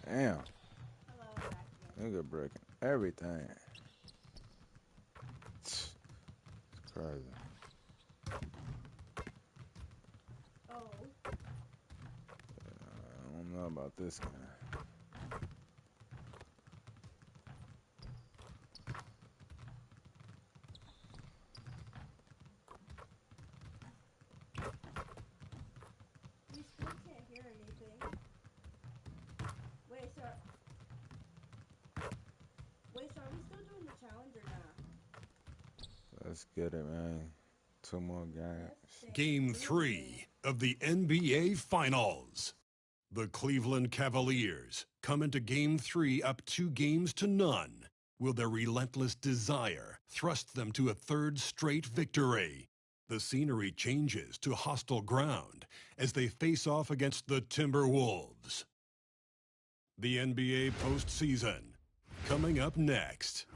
Damn. Nigga breaking everything. It's crazy. I don't know about this guy. We still can't hear anything. Wait, so are we still doing the challenge or not? Let's get it, man. 2 more games. Game 3 of the NBA Finals. The Cleveland Cavaliers come into Game 3 up 2 games to none Will their relentless desire thrust them to a third straight victory? The scenery changes to hostile ground as they face off against the Timberwolves. The NBA postseason, coming up next.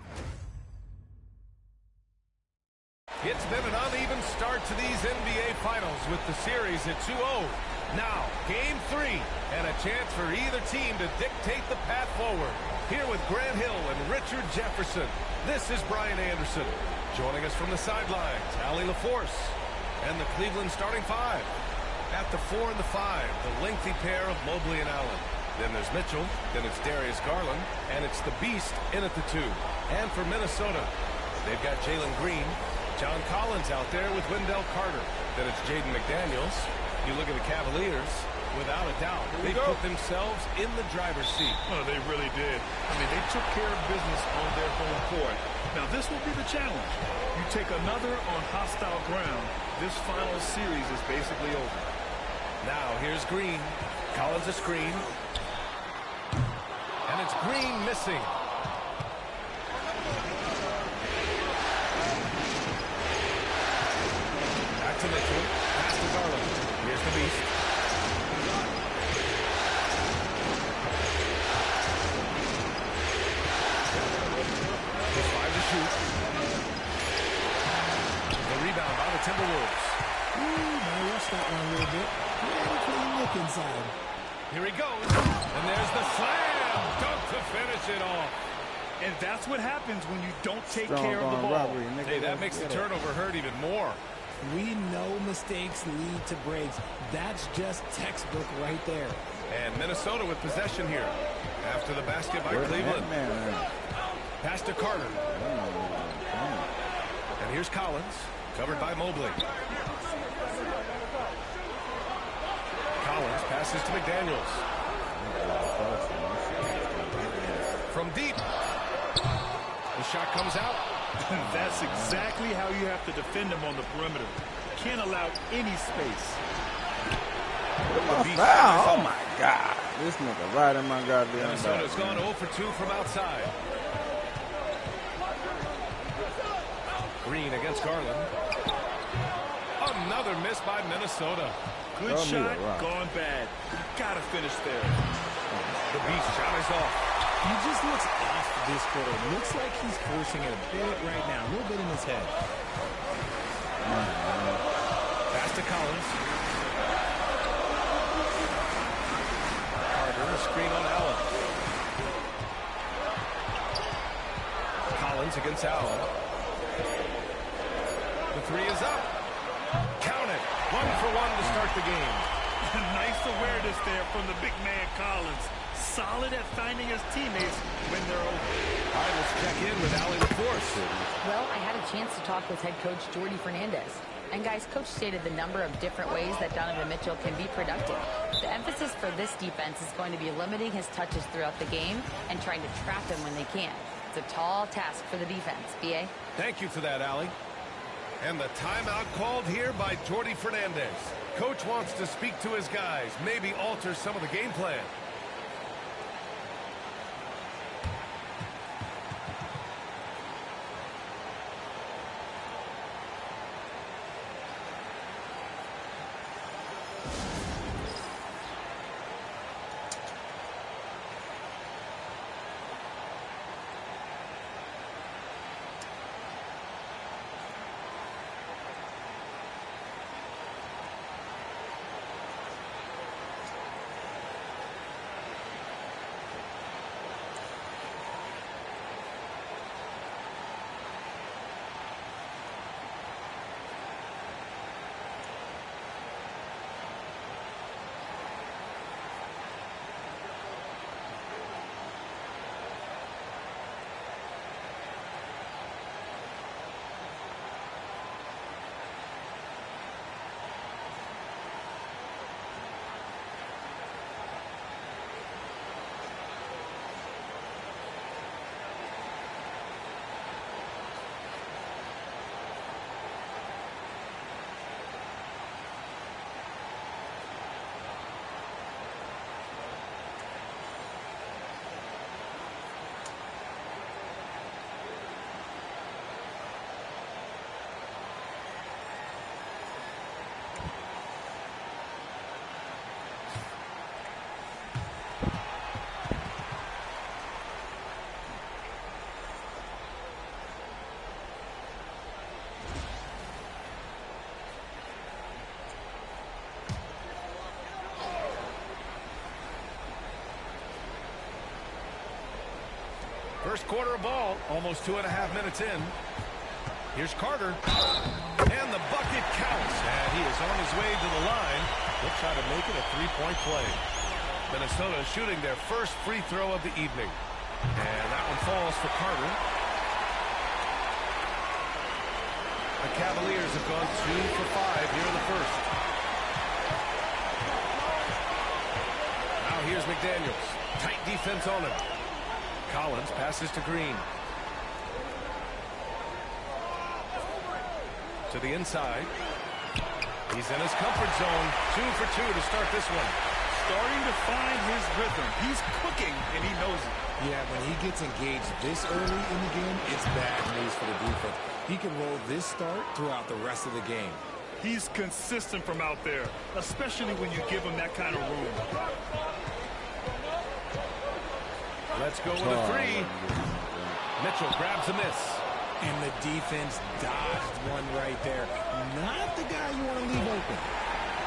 It's been an uneven start to these NBA Finals with the series at 2-0. Now, Game 3, and a chance for either team to dictate the path forward. Here with Grant Hill and Richard Jefferson, this is Brian Anderson. Joining us from the sidelines, Allie LaForce, and the Cleveland starting five. At the 4 and the 5, the lengthy pair of Mobley and Allen. Then there's Mitchell, then it's Darius Garland, and it's the Beast in at the 2. And for Minnesota, they've got Jalen Green, John Collins out there with Wendell Carter. Then it's Jaden McDaniels. You look at the Cavaliers, without a doubt, they put themselves in the driver's seat. Oh, they really did. I mean, they took care of business on their home court. Now, this will be the challenge. You take another on hostile ground, this final series is basically over. Now, here's Green. Collins a screen. And it's Green missing. Back to Mitchell. Pass to Garland. Here's the Beast. There's 5 to shoot. The rebound by the Timberwolves. Now watch that one a little bit. Clean look inside. Here he goes. And there's the slam. Dunk to finish it off. And that's what happens when you don't take care of the ball. Hey, that makes the turnover hurt even more. We know mistakes lead to breaks. That's just textbook right there. And Minnesota with possession here. After the basket by Cleveland. Pass to Carter. And here's Collins, covered by Mobley. Collins passes to McDaniels. From deep. The shot comes out. That's exactly how you have to defend him on the perimeter. Can't allow any space. Oh my God. This nigga right in my goddamn back. Minnesota's gone 0 for 2 from outside. Green against Garland. Another miss by Minnesota. Good shot, gone bad. You gotta finish there. The Beast shot is off. He just looks off this quarter. Looks like he's forcing it a bit right now. A little bit in his head. Pass to Collins. Carter, a screen on Allen. Collins against Allen. The 3 is up. Count it. 1 for 1 to start the game. Nice awareness there from the big man Collins. Solid at finding his teammates when they're open. All right, let's check in with Allie LaForce. Well, I had a chance to talk with head coach Jordi Fernandez. And guys, coach stated the number of different ways that Donovan Mitchell can be productive. The emphasis for this defense is going to be limiting his touches throughout the game and trying to trap him when they can. It's a tall task for the defense. B.A.? Thank you for that, Allie. And the timeout called here by Jordi Fernandez. Coach wants to speak to his guys, maybe alter some of the game plan. First quarter of ball, almost 2.5 minutes in. Here's Carter. And the bucket counts. And he is on his way to the line. He'll try to make it a three-point play. Minnesota shooting their first free throw of the evening. And that one falls for Carter. The Cavaliers have gone 2 for 5 here in the first. Now here's McDaniels. Tight defense on him. Collins passes to Green. To the inside. He's in his comfort zone. 2 for 2 to start this one. Starting to find his rhythm. He's cooking, and he knows it. Yeah, when he gets engaged this early in the game, it's bad news for the defense. He can roll this start throughout the rest of the game. He's consistent from out there, especially when you give him that kind of room. Let's go with a three. Mitchell grabs a miss. And the defense dodged one right there. Not the guy you want to leave open.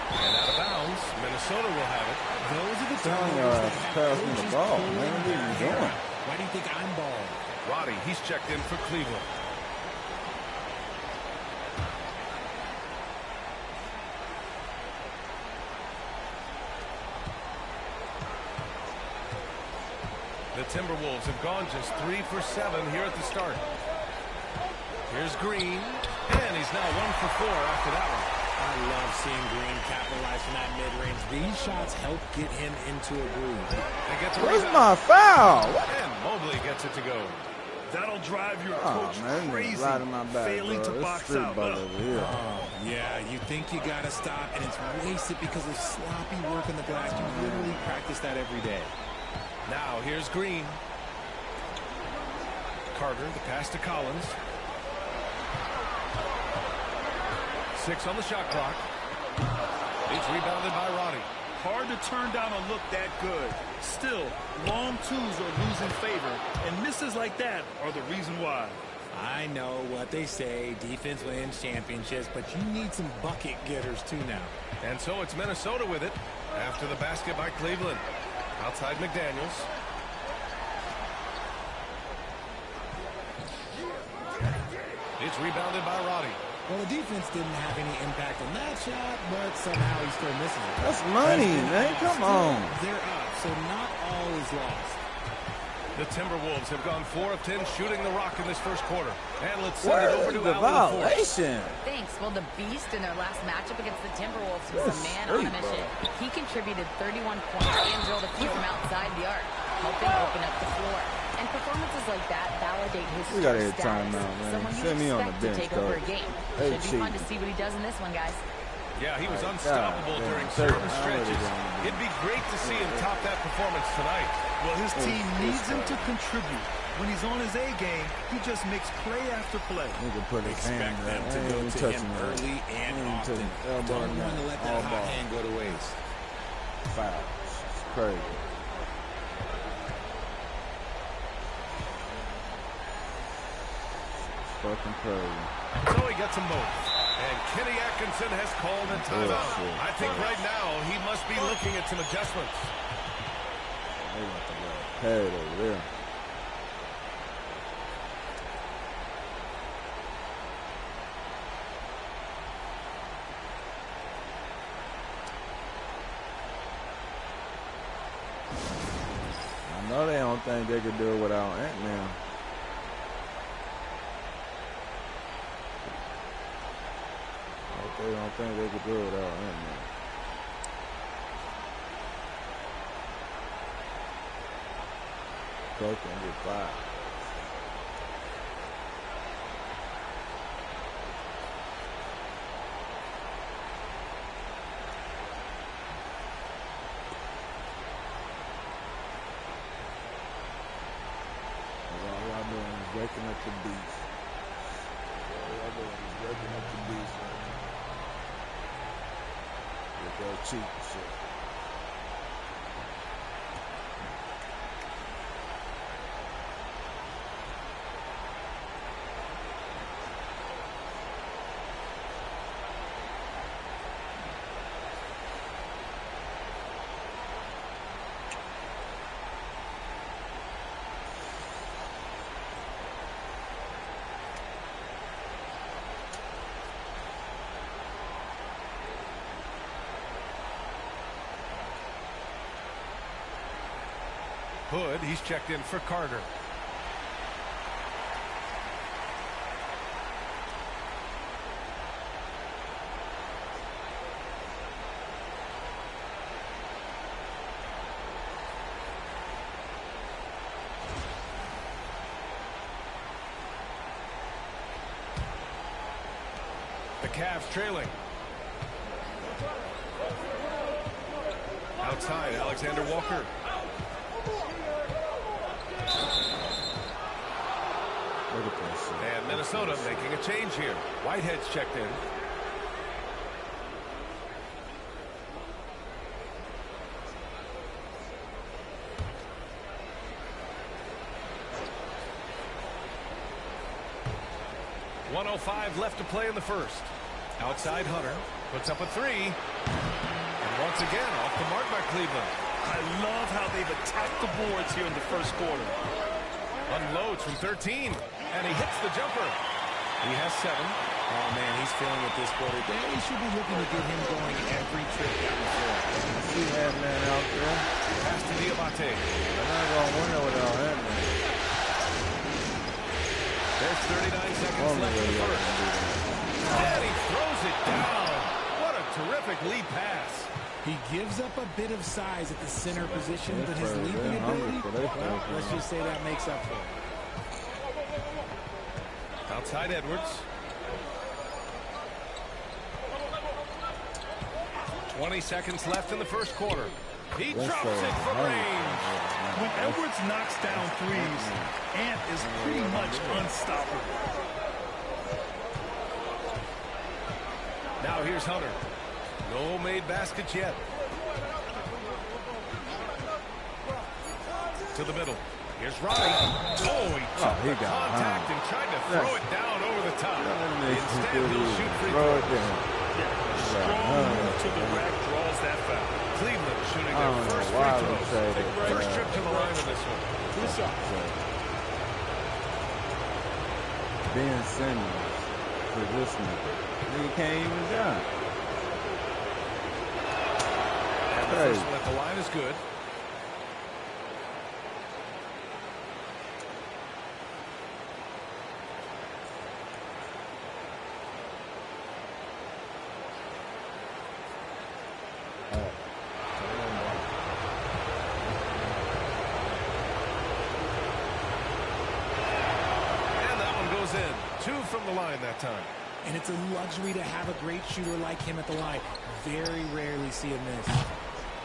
And out of bounds, Minnesota will have it. Those are the turnovers. Pass me the ball, man. What are you doing? Why do you think I'm balling? Roddy, he's checked in for Cleveland. The Timberwolves have gone just 3 for 7 here at the start. Here's Green, and he's now 1 for 4 after that one. I love seeing Green capitalize from that mid-range. These shots help get him into a groove. Where's my foul? And Mobley gets it to go. That'll drive your Oh, coach man, crazy, right in my back, failing bro. to It's box street out. ball over here. Yeah, you think you got to stop, and it's wasted because of sloppy work in the glass. You literally practice that every day. Now here's Green. Carter, the pass to Collins. 6 on the shot clock. It's rebounded by Roddy. Hard to turn down a look that good. Still, long twos are losing favor, and misses like that are the reason why. I know what they say, defense wins championships, but you need some bucket getters too now. And so it's Minnesota with it after the basket by Cleveland. Outside McDaniels. It's rebounded by Roddy. Well, the defense didn't have any impact on that shot, but somehow he still misses it. That's money, man. Come on. They're up, so not all is lost. The Timberwolves have gone 4 of 10 shooting the rock in this first quarter. And let's send it over to the Allen Ford. violation? Thanks. Well, the Beast in their last matchup against the Timberwolves was a man on a mission. He contributed 31 points and drilled a few from outside the arc, helping open up the floor. And performances like that validate his We gotta star hit time status. now, man. Someone Send you me on the expect bench, to take over a coach. game. Hey, Should be fun to Chief. see what he does in this one, guys. Yeah, he was God, unstoppable damn, during third. certain I stretches. already done. It'd be great to see him top that performance tonight. Well, his team needs him to contribute. When he's on his A game, he just makes play after play. Nigga put his hand Expect them up. to I ain't go even to touching him that. early and often. Elbow Don't in want to there. let All that hot ball. hand go to waste. Foul. It's crazy. Fucking crazy. So he gets them both. And Kenny Atkinson has called a timeout. I think right now he must be looking at some adjustments. They got the little pad over there. I know they don't think they could do it without Ant-Man. They don't think they could do it without Ant-Man. Coach can get fired. All y'all doing is waking up the beast. All y'all doing is waking up the beast. With that cheap shit. Hood. He's checked in for Carter. The Cavs trailing. Outside, Alexander Walker. And Minnesota making a change here. Whitehead's checked in. .105 left to play in the first. Outside Hunter puts up a three. And once again off the mark by Cleveland. I love how they've attacked the boards here in the first quarter. Unloads from 13. And he hits the jumper. He has 7. Oh, man, he's feeling it this quarter. They should be looking to get him going every trip down the floor. I see that man out there. Pass to Diabate. They're not going to win it without him, man. There's 39 seconds left in the first. And he throws it down. What a terrific lead pass. He gives up a bit of size at the center position, but his leaping ability, well, let's just say that makes up for it. Outside Edwards. 20 seconds left in the first quarter. He drops it from range. When Edwards knocks down threes, Ant is pretty much unstoppable. Now here's Hunter. No made baskets yet. To the middle. Here's Ronnie. Oh, he took the contact and tried to throw it down over the top. Instead, he'll shoot free throws. Strong move to the rack draws that foul. Cleveland shooting their first free throws. First trip to the line in this one. Who's up? Ben Simmons for this nigga. He can't even dunk. And the first one at the line is good. From the line that time. And it's a luxury to have a great shooter like him at the line. Very rarely see him miss.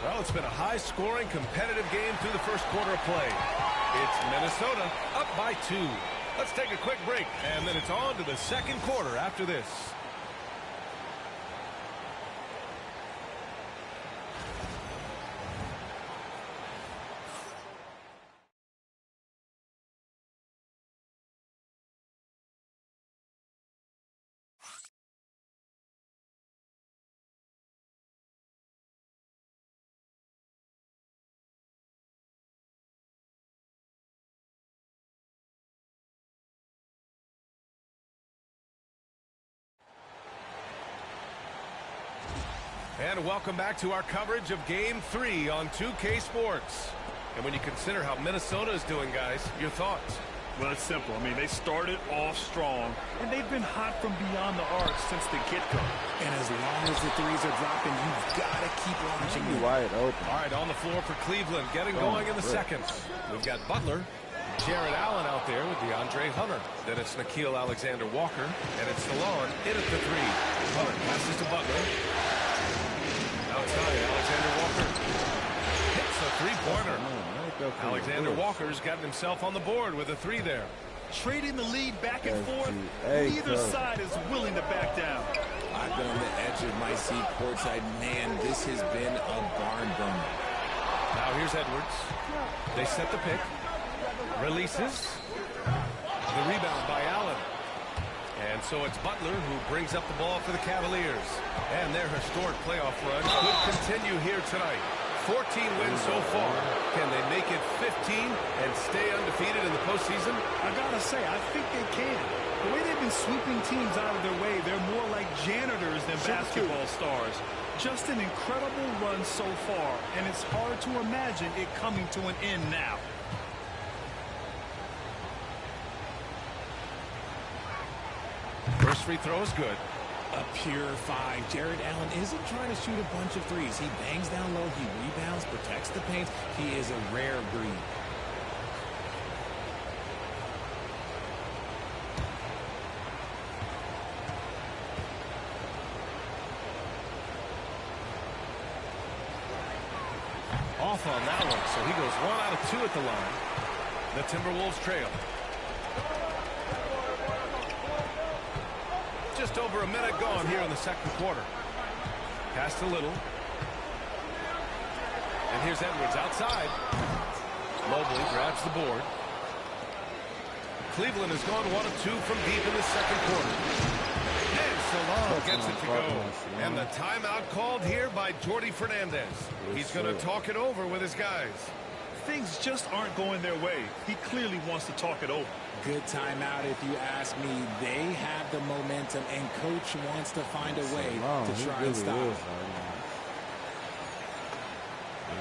Well, it's been a high-scoring, competitive game through the first quarter of play. It's Minnesota up by 2. Let's take a quick break, and then it's on to the second quarter after this. And welcome back to our coverage of Game 3 on 2K Sports. And when you consider how Minnesota is doing, guys, your thoughts? Well, it's simple. I mean, they started off strong, and they've been hot from beyond the arc since the get-go. And as long as the threes are dropping, you've got to keep launching them. Wide open. All right, on the floor for Cleveland, getting going in the second. We've got Butler, Jared Allen out there with DeAndre Hunter. Then it's Nickeil Alexander-Walker, and it's Salon in at the 3. Hunter passes to Butler. Outside, Alexander Walker hits a three-pointer. Alexander Walker's gotten himself on the board with a 3 there. Trading the lead back and forth, neither side is willing to back down. I've been on the edge of my seat courtside. Man, this has been a barn burner. Now here's Edwards. They set the pick. Releases. The rebound by Allen. And so it's Butler who brings up the ball for the Cavaliers. And their historic playoff run could continue here tonight. 14 wins so far. Can they make it 15 and stay undefeated in the postseason? I gotta say, I think they can. The way they've been sweeping teams out of their way, they're more like janitors than basketball stars. Just an incredible run so far, and it's hard to imagine it coming to an end now. First free throw is good. A pure 5. Jared Allen isn't trying to shoot a bunch of threes. He bangs down low, he rebounds, protects the paint. He is a rare breed. Off on that one, so he goes 1 out of 2 at the line. The Timberwolves trail. Just over a minute gone here in the second quarter. Pass to Little. And here's Edwards outside. Mobley grabs the board. Cleveland has gone 1 of 2 from deep in the second quarter. And Solon gets it to go. And the timeout called here by Jordi Fernandez. He's going to talk it over with his guys. Things just aren't going their way. He clearly wants to talk it over. Good timeout if you ask me. They have the momentum, and Coach wants to find a way to try and stop.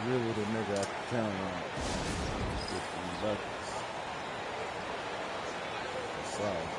Really the nigga I can count on. Get these buckets. Stars.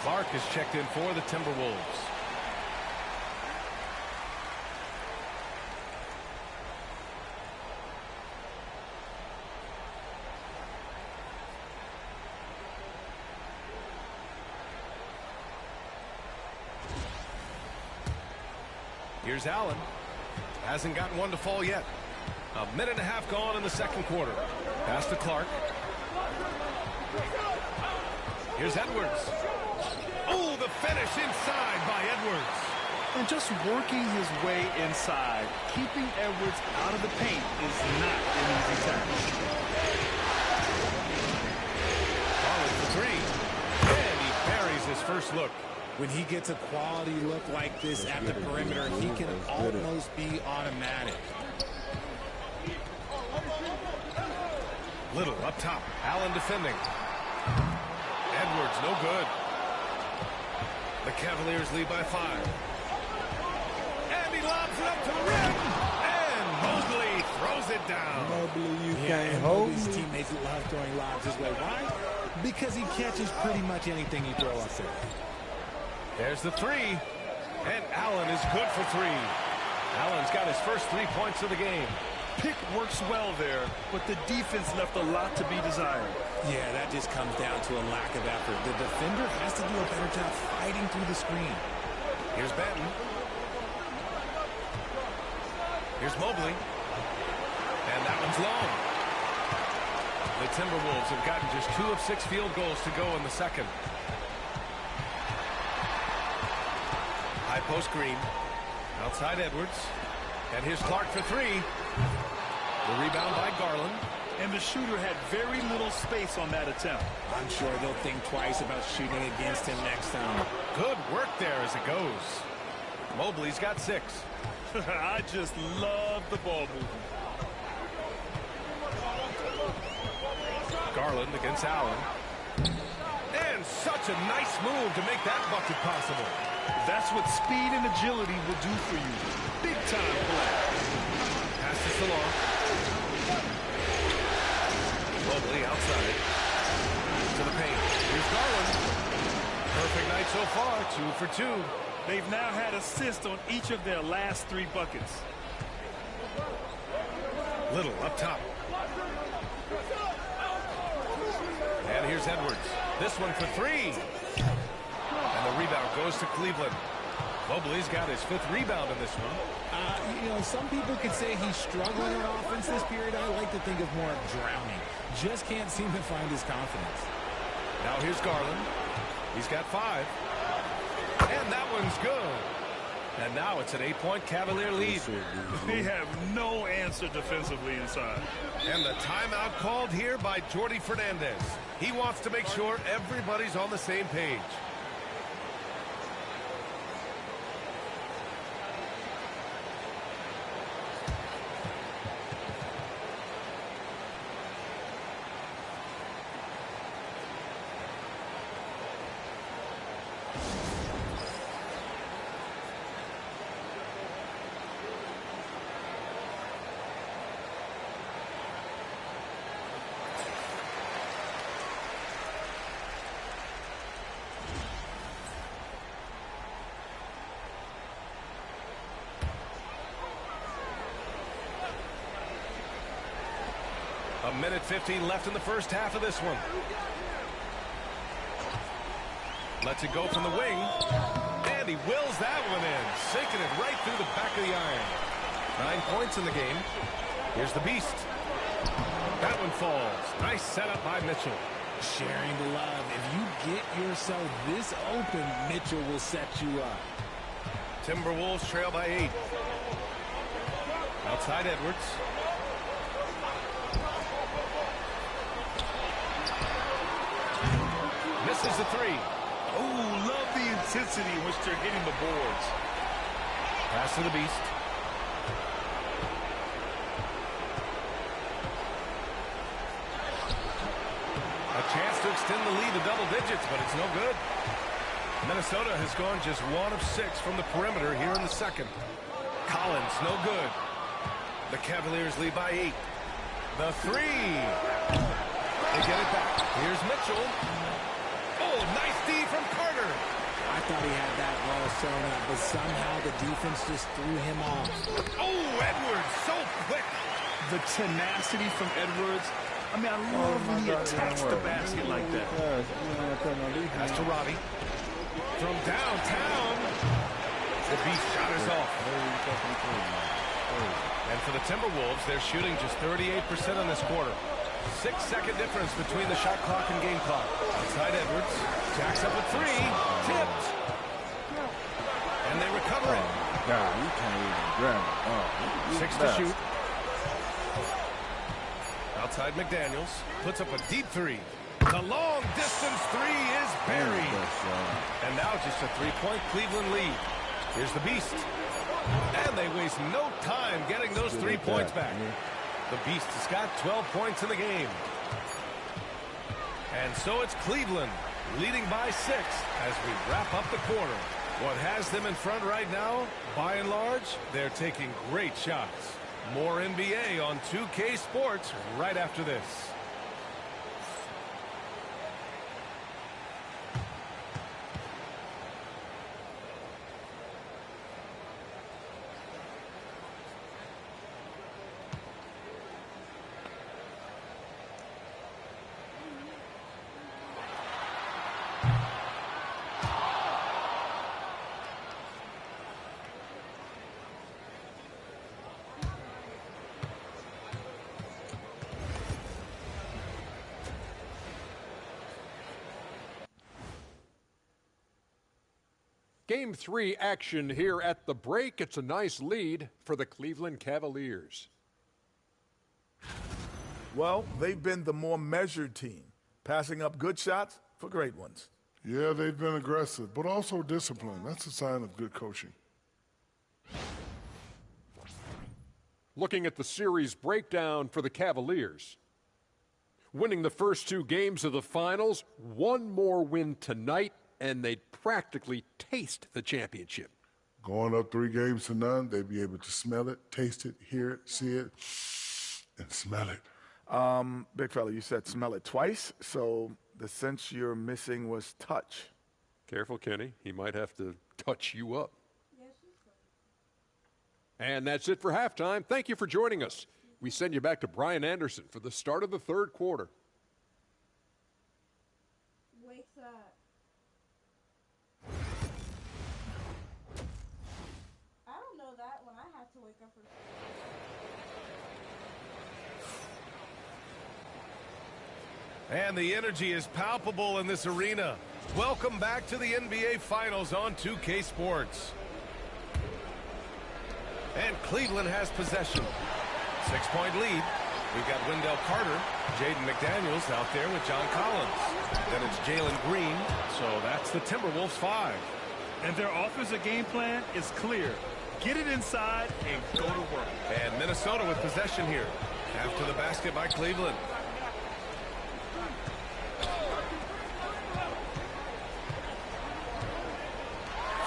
Clark is checked in for the Timberwolves. Here's Allen. Hasn't gotten one to fall yet. A minute and a half gone in the second quarter. Pass to Clark. Here's Edwards. Oh, the finish inside by Edwards. And just working his way inside, keeping Edwards out of the paint is not an easy task. Garland for 3. And he buries his first look. When he gets a quality look like this at the perimeter, he can almost be automatic. Little up top. Allen defending. Edwards, no good. The Cavaliers lead by 5. And he lobs it up to the rim. And Mobley throws it down. Mobley, you can't hold Mobley's me. teammates love throwing lobs his way. Why? Because he catches pretty much anything you throw up there. There's the 3. And Allen is good for 3. Allen's got his first 3 points of the game. Pick works well there, but the defense left a lot to be desired. Yeah, that just comes down to a lack of effort. The defender has to do a better job fighting through the screen. Here's Benton. Here's Mobley. And that one's long. The Timberwolves have gotten just 2 of 6 field goals to go in the second. High post Green. Outside Edwards. And here's Clark for 3. The rebound by Garland. And the shooter had very little space on that attempt. I'm sure they'll think twice about shooting against him next time. Good work there as it goes. Mobley's got 6. I just love the ball movement. Garland against Allen. And such a nice move to make that bucket possible. That's what speed and agility will do for you. Big time play. Pass to Solon. Mobley outside. To the paint. Here's Garland. Perfect night so far. 2 for 2. They've now had assists on each of their last 3 buckets. Little up top. And here's Edwards. This one for three. And the rebound goes to Cleveland. Mobley's got his 5th rebound in this one. You know, some people could say he's struggling on offense this period. I like to think of more of drowning. Just can't seem to find his confidence. Now here's Garland. He's got 5. And that one's good. And now it's an 8-point Cavalier lead. They have no answer defensively inside. And the timeout called here by Jordi Fernandez. He wants to make sure everybody's on the same page. A minute 15 left in the first half of this one. Lets it go from the wing. And he wills that one in. Sinking it right through the back of the iron. 9 points in the game. Here's the Beast. That one falls. Nice setup by Mitchell. Sharing the love. If you get yourself this open, Mitchell will set you up. Timberwolves trail by 8. Outside Edwards. Misses the 3. Oh, love the intensity in which they're hitting the boards. Pass to the Beast. A chance to extend the lead to double digits, but it's no good. Minnesota has gone just 1 of 6 from the perimeter here in the second. Collins, no good. The Cavaliers lead by 8. The 3. They get it back. Here's Mitchell. Oh, nice D from Carter. I thought he had that well sewn up, but somehow the defense just threw him off. Oh, Edwards, so quick. The tenacity from Edwards. I mean, I love when he attacks the basket like that. Pass to Robbie. From downtown. The Beast shot is off. And for the Timberwolves, they're shooting just 38% in this quarter. 6-second difference between the shot clock and game clock. Outside Edwards. Jacks up with 3. Tipped. And they recover it. God, you can't even grab it. 6 to shoot. Outside McDaniels. Puts up a deep 3. The long distance 3 is buried. And now just a 3-point Cleveland lead. Here's the Beast. And they waste no time getting those 3 points back. The Beast has got 12 points in the game. And so it's Cleveland leading by 6 as we wrap up the quarter. What has them in front right now, by and large, they're taking great shots. More NBA on 2K Sports right after this. Game 3 action here at the break. It's a nice lead for the Cleveland Cavaliers. Well, they've been the more measured team, passing up good shots for great ones. Yeah, they've been aggressive, but also disciplined. That's a sign of good coaching. Looking at the series breakdown for the Cavaliers. Winning the first 2 games of the finals, 1 more win tonight, and they'd practically taste the championship. Going up 3 games to none, they'd be able to smell it, taste it, hear it, see it, and smell it. Big fella, you said smell it twice, so the sense you're missing was touch. Careful, Kenny. He might have to touch you up. And that's it for halftime. Thank you for joining us. We send you back to Brian Anderson for the start of the third quarter. Wakes up. I don't know that when I have to wake up for. And the energy is palpable in this arena. Welcome back to the NBA Finals on 2K Sports. And Cleveland has possession. 6-point lead. We've got Wendell Carter, Jaden McDaniels out there with John Collins. Then it's Jalen Green. So that's the Timberwolves 5. And their offensive game plan is clear. Get it inside and go to work. And Minnesota with possession here. After the basket by Cleveland.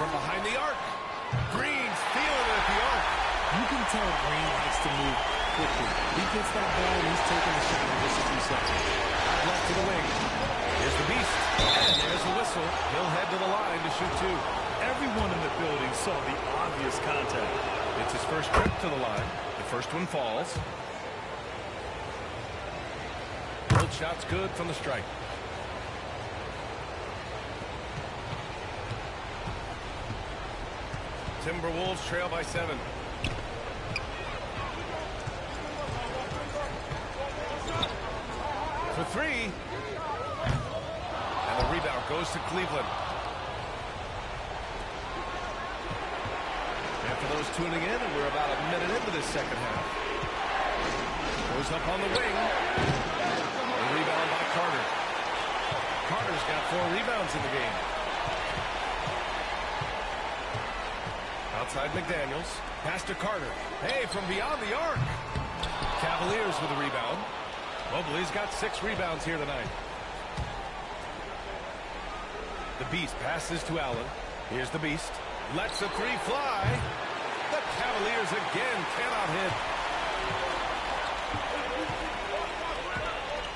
From behind the arc. Green's feeling it at the arc. You can tell Green likes to move quickly. He gets that ball and he's taking the shot in just a few seconds. Left to the wing. Here's the beast. And there's the whistle. He'll head to the line to shoot 2. Everyone in the building saw the obvious contact. It's his first trip to the line. The first one falls. Both shots good from the strike. Timberwolves trail by 7. For 3. And the rebound goes to Cleveland. And for those tuning in, we're about a minute into this second half. Goes up on the wing. A rebound by Carter. Carter's got 4 rebounds in the game. Outside McDaniels. Pass to Carter. Hey, from beyond the arc. Cavaliers with a rebound. Mobley's got 6 rebounds here tonight. The Beast passes to Allen. Here's the Beast. Lets a 3 fly. The Cavaliers again cannot hit.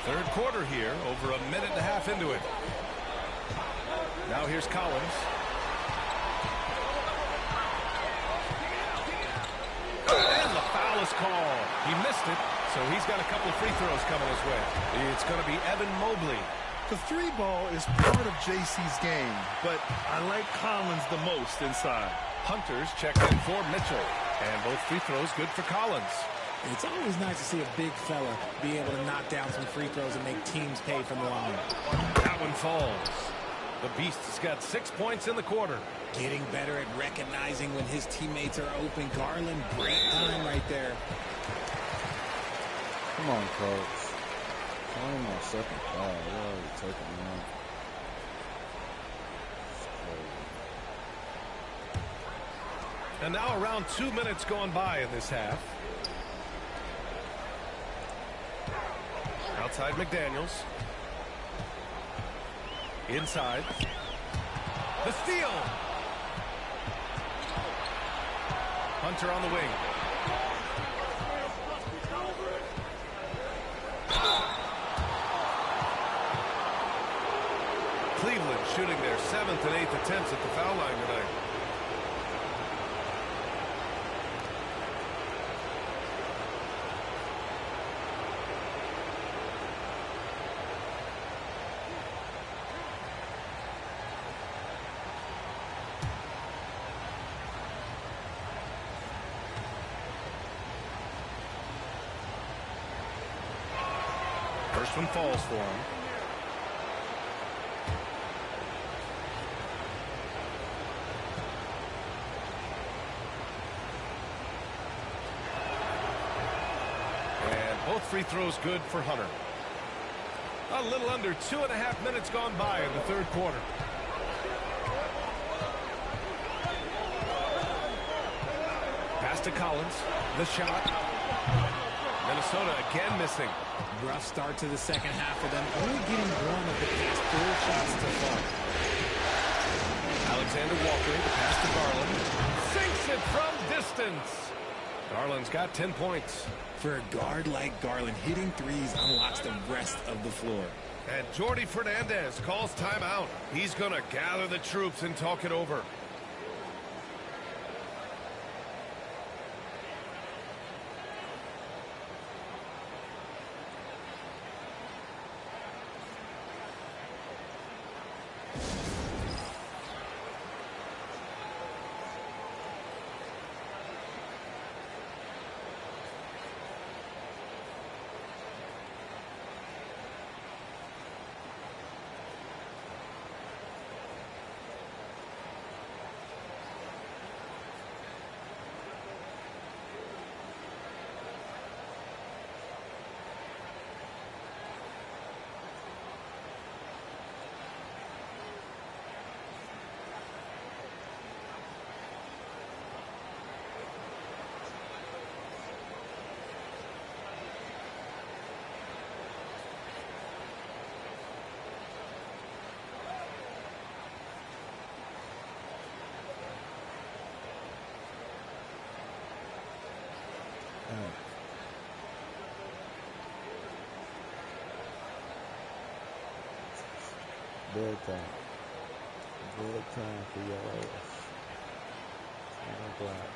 Third quarter here, over a minute and a half into it. Now here's Collins. And the foul is called. He missed it, so he's got a couple of free throws coming his way. It's going to be Evan Mobley. The 3 ball is part of JC's game, but I like Collins the most inside. Hunters checked in for Mitchell, and both free throws good for Collins. It's always nice to see a big fella be able to knock down some free throws and make teams pay from the line. That one falls. The Beast has got 6 points in the quarter. Getting better at recognizing when his teammates are open. Garland, great time right there. Come on, coach. Only my second foul. You're already taking me out. And now around 2 minutes gone by in this half. Outside McDaniels. Inside. The steal. Hunter on the wing. Cleveland shooting their 7th and 8th attempts at the foul line tonight. First one falls for him. And both free throws good for Hunter. A little under 2.5 minutes gone by in the third quarter. Pass to Collins. The shot. Minnesota again missing. Rough start to the second half for them. Only getting 1 of the past 4 shots to fall. Alexander Walker, the pass to Garland. Sinks it from distance. Garland's got 10 points. For a guard like Garland, hitting threes unlocks the rest of the floor. And Jordi Fernandez calls timeout. He's going to gather the troops and talk it over. Bedtime. Bedtime for your ass. 7 o'clock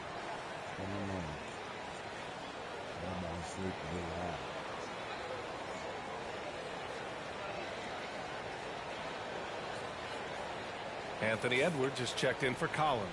in the morning. I'm gonna sleep a little high. Anthony Edwards is checked in for Collins.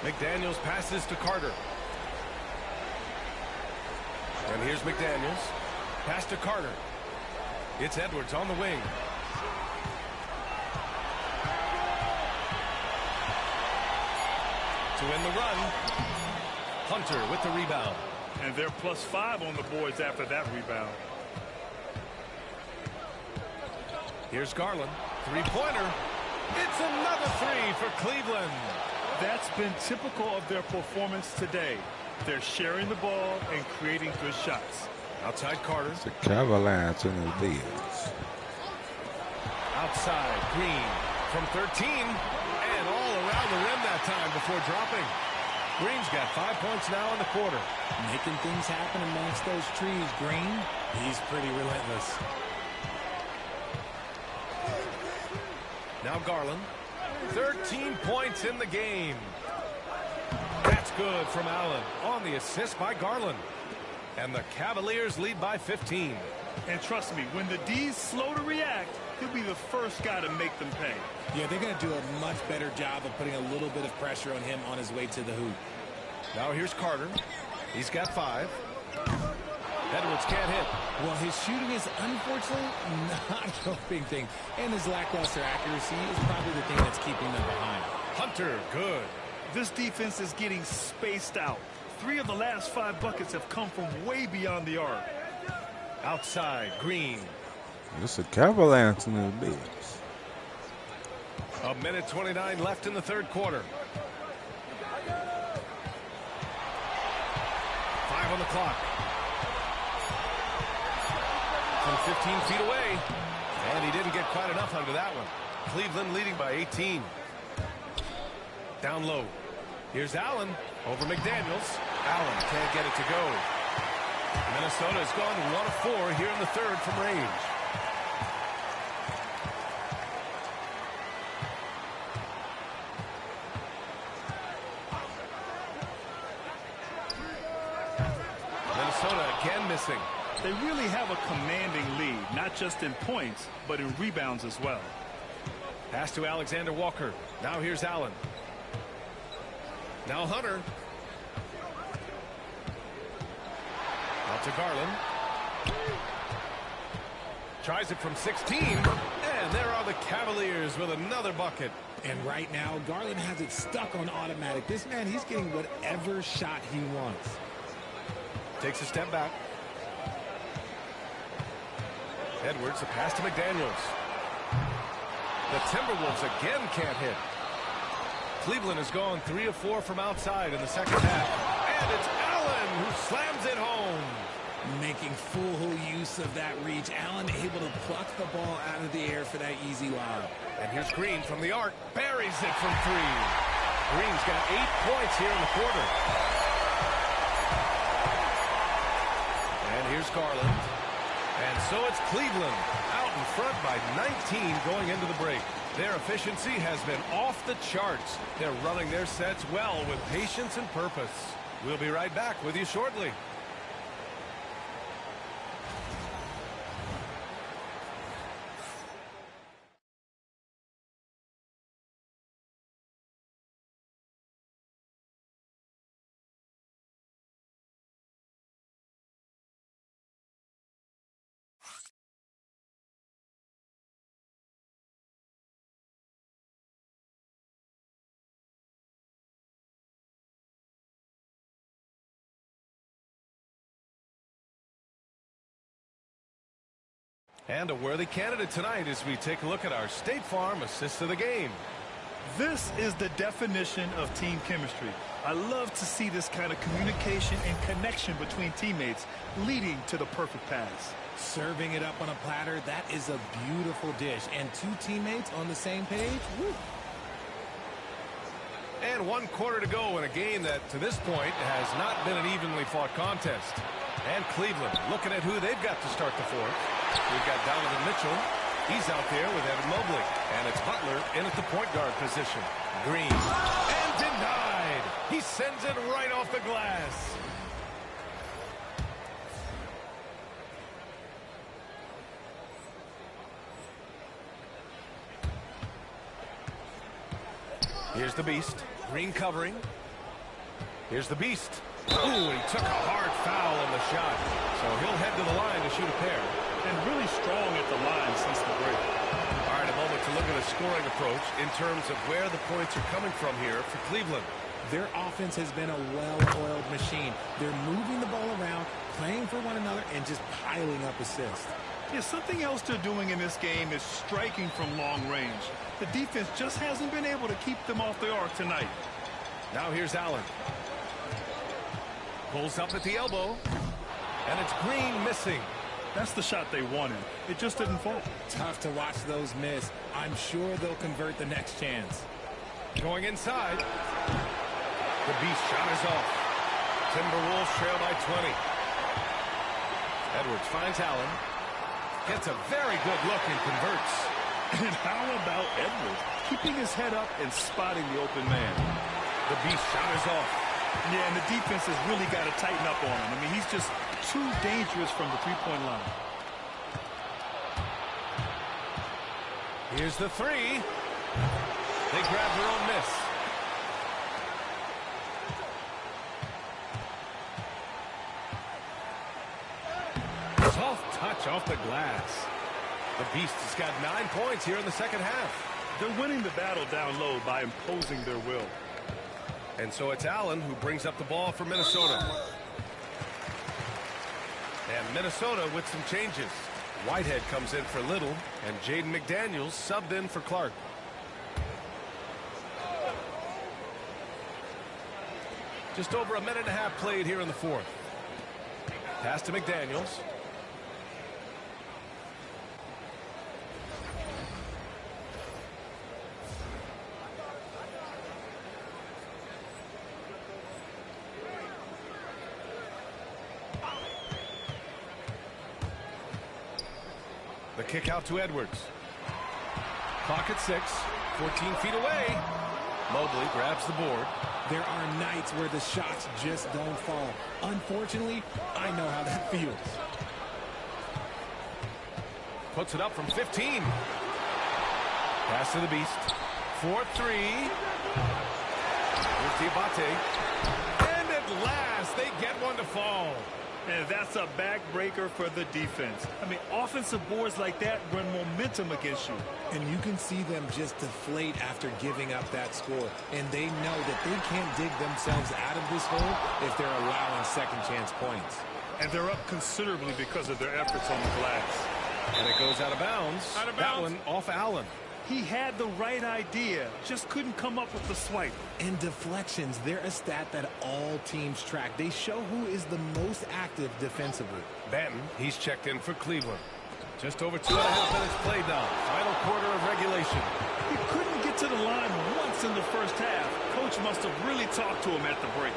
McDaniels passes to Carter. And here's McDaniels. Pass to Carter. It's Edwards on the wing. To win the run. Hunter with the rebound. And they're +5 on the boards after that rebound. Here's Garland. Three-pointer. It's another three for Cleveland. That's been typical of their performance today. They're sharing the ball and creating good shots. Outside Carter. It's a Cavaliers in the Bills. Outside Green from 13 and all around the rim that time before dropping. Green's got 5 points now in the quarter. Making things happen amongst those trees, Green. He's pretty relentless. Now Garland. 13 points in the game. That's good from Allen on the assist by Garland. And the Cavaliers lead by 15. And trust me, when the D's slow to react, he'll be the first guy to make them pay. Yeah, they're going to do a much better job of putting a little bit of pressure on him on his way to the hoop. Now here's Carter. He's got 5. Edwards can't hit. Well, his shooting is unfortunately not a big thing. And his lackluster accuracy is probably the thing that's keeping them behind. Hunter, good. This defense is getting spaced out. 3 of the last 5 buckets have come from way beyond the arc. Outside, Green. It's a Cavaliers in the Bills. 1:29 left in the third quarter. 5 on the clock. From 15 feet away. And he didn't get quite enough under that one. Cleveland leading by 18. Down low. Here's Allen over McDaniels. Allen can't get it to go. Minnesota has gone 1 of 4 here in the third from range. Minnesota again missing. They really have a commanding lead, not just in points, but in rebounds as well. Pass to Alexander Walker. Now here's Allen. Now Hunter. Out to Garland. Tries it from 16. And there are the Cavaliers with another bucket. And right now, Garland has it stuck on automatic. This man, he's getting whatever shot he wants. Takes a step back. Edwards, the pass to McDaniels. The Timberwolves again can't hit. Cleveland has gone 3 of 4 from outside in the second half. And it's Allen who slams it home. Making full use of that reach. Allen able to pluck the ball out of the air for that easy lob. And here's Green from the arc. Buries it from 3. Green's got 8 points here in the quarter. And here's Garland. And so it's Cleveland out in front by 19 going into the break. Their efficiency has been off the charts. They're running their sets well with patience and purpose. We'll be right back with you shortly. And a worthy candidate tonight as we take a look at our State Farm assist of the game. This is the definition of team chemistry. I love to see this kind of communication and connection between teammates leading to the perfect pass. Serving it up on a platter, that is a beautiful dish. And two teammates on the same page, woo. And 1 quarter to go in a game that, to this point, has not been an evenly fought contest. And Cleveland looking at who they've got to start the fourth. We've got Donovan Mitchell. He's out there with Evan Mobley. And it's Butler in at the point guard position. Green. And denied. He sends it right off the glass. Here's the Beast. Green covering. Here's the Beast. Ooh, he took a hard foul on the shot. So he'll head to the line to shoot a pair. And really strong at the line since the break. All right, a moment to look at a scoring approach in terms of where the points are coming from here for Cleveland. Their offense has been a well-oiled machine. They're moving the ball around, playing for one another, and just piling up assists. Yeah, something else they're doing in this game is striking from long range. The defense just hasn't been able to keep them off the arc tonight. Now here's Allen. Pulls up at the elbow. And it's Green missing. That's the shot they wanted. It just didn't fall. Tough to watch those miss. I'm sure they'll convert the next chance. Going inside. The Beast shot is off. Timberwolves trail by 20. Edwards finds Allen. Gets a very good look and converts. And how about Edwards? Keeping his head up and spotting the open man. The Beast shot is off. Yeah, and the defense has really got to tighten up on him. I mean, he's just too dangerous from the three-point line. Here's the three. They grab their own miss. Soft touch off the glass. The Beast has got 9 points here in the second half. They're winning the battle down low by imposing their will. And so it's Allen who brings up the ball for Minnesota. And Minnesota with some changes. Whitehead comes in for Little, and Jaden McDaniels subbed in for Clark. Just over a minute and a half played here in the fourth. Pass to McDaniels. The kick out to Edwards. Clock at 6. 14 feet away. Mobley grabs the board. There are nights where the shots just don't fall. Unfortunately, I know how that feels. Puts it up from 15. Pass to the Beast. 4-3. Here's Diabate. And at last, they get one to fall. And that's a backbreaker for the defense. I mean, offensive boards like that run momentum against you. And you can see them just deflate after giving up that score. And they know that they can't dig themselves out of this hole if they're allowing second chance points. And they're up considerably because of their efforts on the glass. And it goes out of bounds. That one off Allen. He had the right idea, just couldn't come up with the swipe. And deflections, they're a stat that all teams track. They show who is the most active defensively. Banton, he's checked in for Cleveland. Just over 2.5 minutes played now. Final quarter of regulation. He couldn't get to the line once in the first half. Coach must have really talked to him at the break.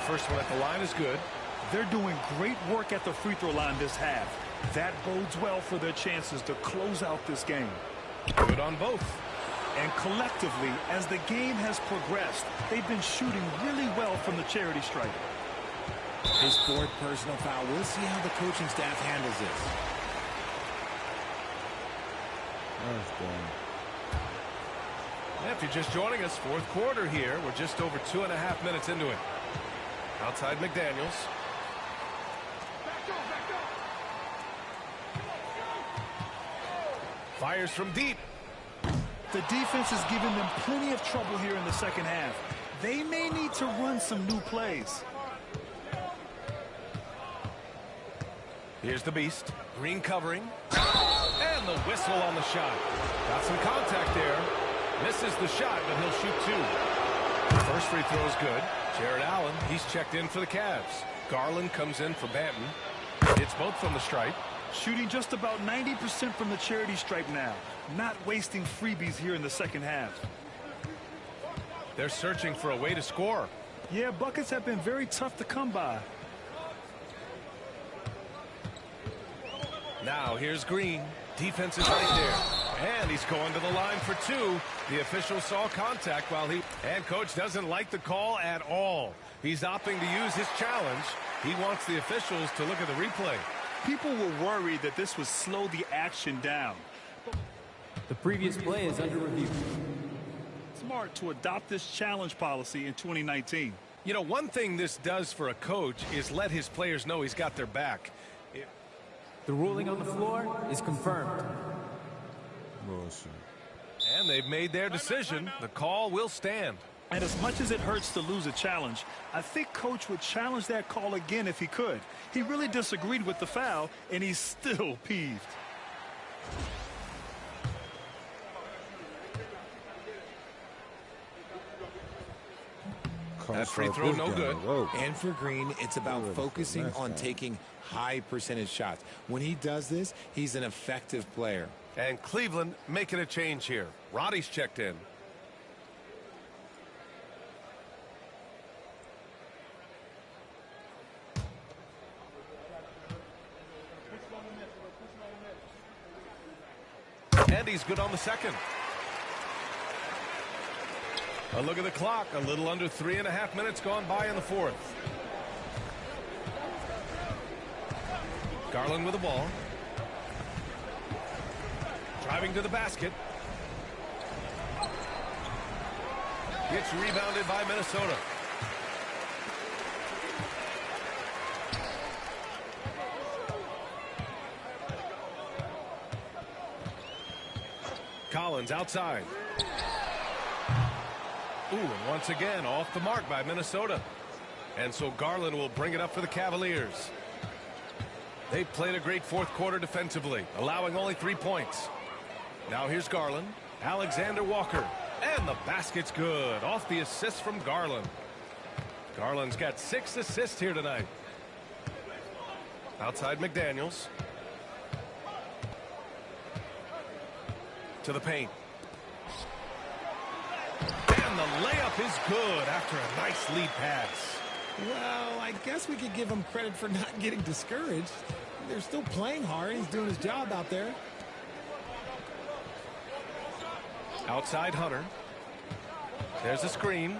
First one at the line is good. They're doing great work at the free throw line this half. That bodes well for their chances to close out this game. Good on both. And collectively, as the game has progressed, they've been shooting really well from the charity stripe. His fourth personal foul. We'll see how the coaching staff handles this. If you're just joining us, fourth quarter here. We're just over 2.5 minutes into it. Outside McDaniels. Fires from deep. The defense is giving them plenty of trouble here in the second half. They may need to run some new plays. Here's the Beast. Green covering. And the whistle on the shot. Got some contact there. Misses the shot, but he'll shoot two. The first free throw is good. Jared Allen, he's checked in for the Cavs. Garland comes in for Banton. Hits both from the stripe. Shooting just about 90% from the charity stripe now. Not wasting freebies here in the second half. They're searching for a way to score. Yeah, buckets have been very tough to come by. Now here's Green. Defense is right there. And he's going to the line for two. The official saw contact while and coach doesn't like the call at all. He's opting to use his challenge. He wants the officials to look at the replay. People were worried that this would slow the action down. The previous play is under review. Smart to adopt this challenge policy in 2019. You know, one thing this does for a coach is let his players know he's got their back. The ruling on the floor is confirmed. Bullshit. And they've made their decision. The call will stand. And as much as it hurts to lose a challenge, I think Coach would challenge that call again if he could. He really disagreed with the foul, and he's still peeved. That free throw no good. And for Green, it's about focusing on taking high percentage shots. When he does this, he's an effective player. And Cleveland making a change here. Roddy's checked in. And he's good on the second. A look at the clock. A little under 3.5 minutes gone by in the fourth. Garland with the ball. Driving to the basket. Gets rebounded by Minnesota. Collins outside. Ooh, and once again off the mark by Minnesota. And so Garland will bring it up for the Cavaliers. They played a great fourth quarter defensively, allowing only 3 points. Now here's Garland. Alexander Walker. And the basket's good. Off the assist from Garland. Garland's got 6 assists here tonight. Outside McDaniels. To the paint. And the layup is good after a nice lead pass. Well, I guess we could give him credit for not getting discouraged. They're still playing hard. He's doing his job out there. Outside Hunter. There's a screen.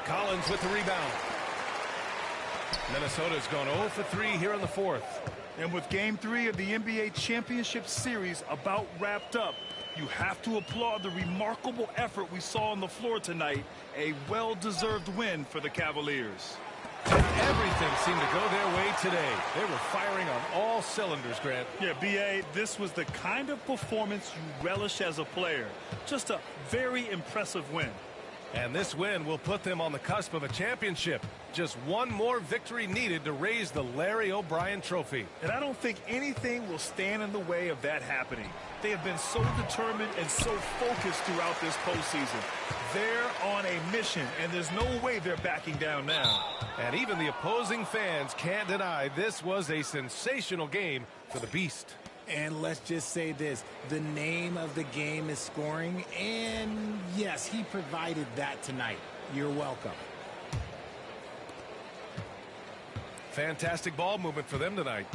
Collins with the rebound. Minnesota's gone 0 for 3 here in the fourth. And with Game 3 of the NBA Championship Series about wrapped up, you have to applaud the remarkable effort we saw on the floor tonight. A well-deserved win for the Cavaliers. And everything seemed to go their way today. They were firing on all cylinders, Grant. Yeah, B.A., this was the kind of performance you relish as a player. Just a very impressive win. And this win will put them on the cusp of a championship. Just one more victory needed to raise the Larry O'Brien Trophy. And I don't think anything will stand in the way of that happening. They have been so determined and so focused throughout this postseason. They're on a mission, and there's no way they're backing down now. And even the opposing fans can't deny this was a sensational game for the Beast. And let's just say this, the name of the game is scoring, and yes, he provided that tonight. You're welcome. Fantastic ball movement for them tonight.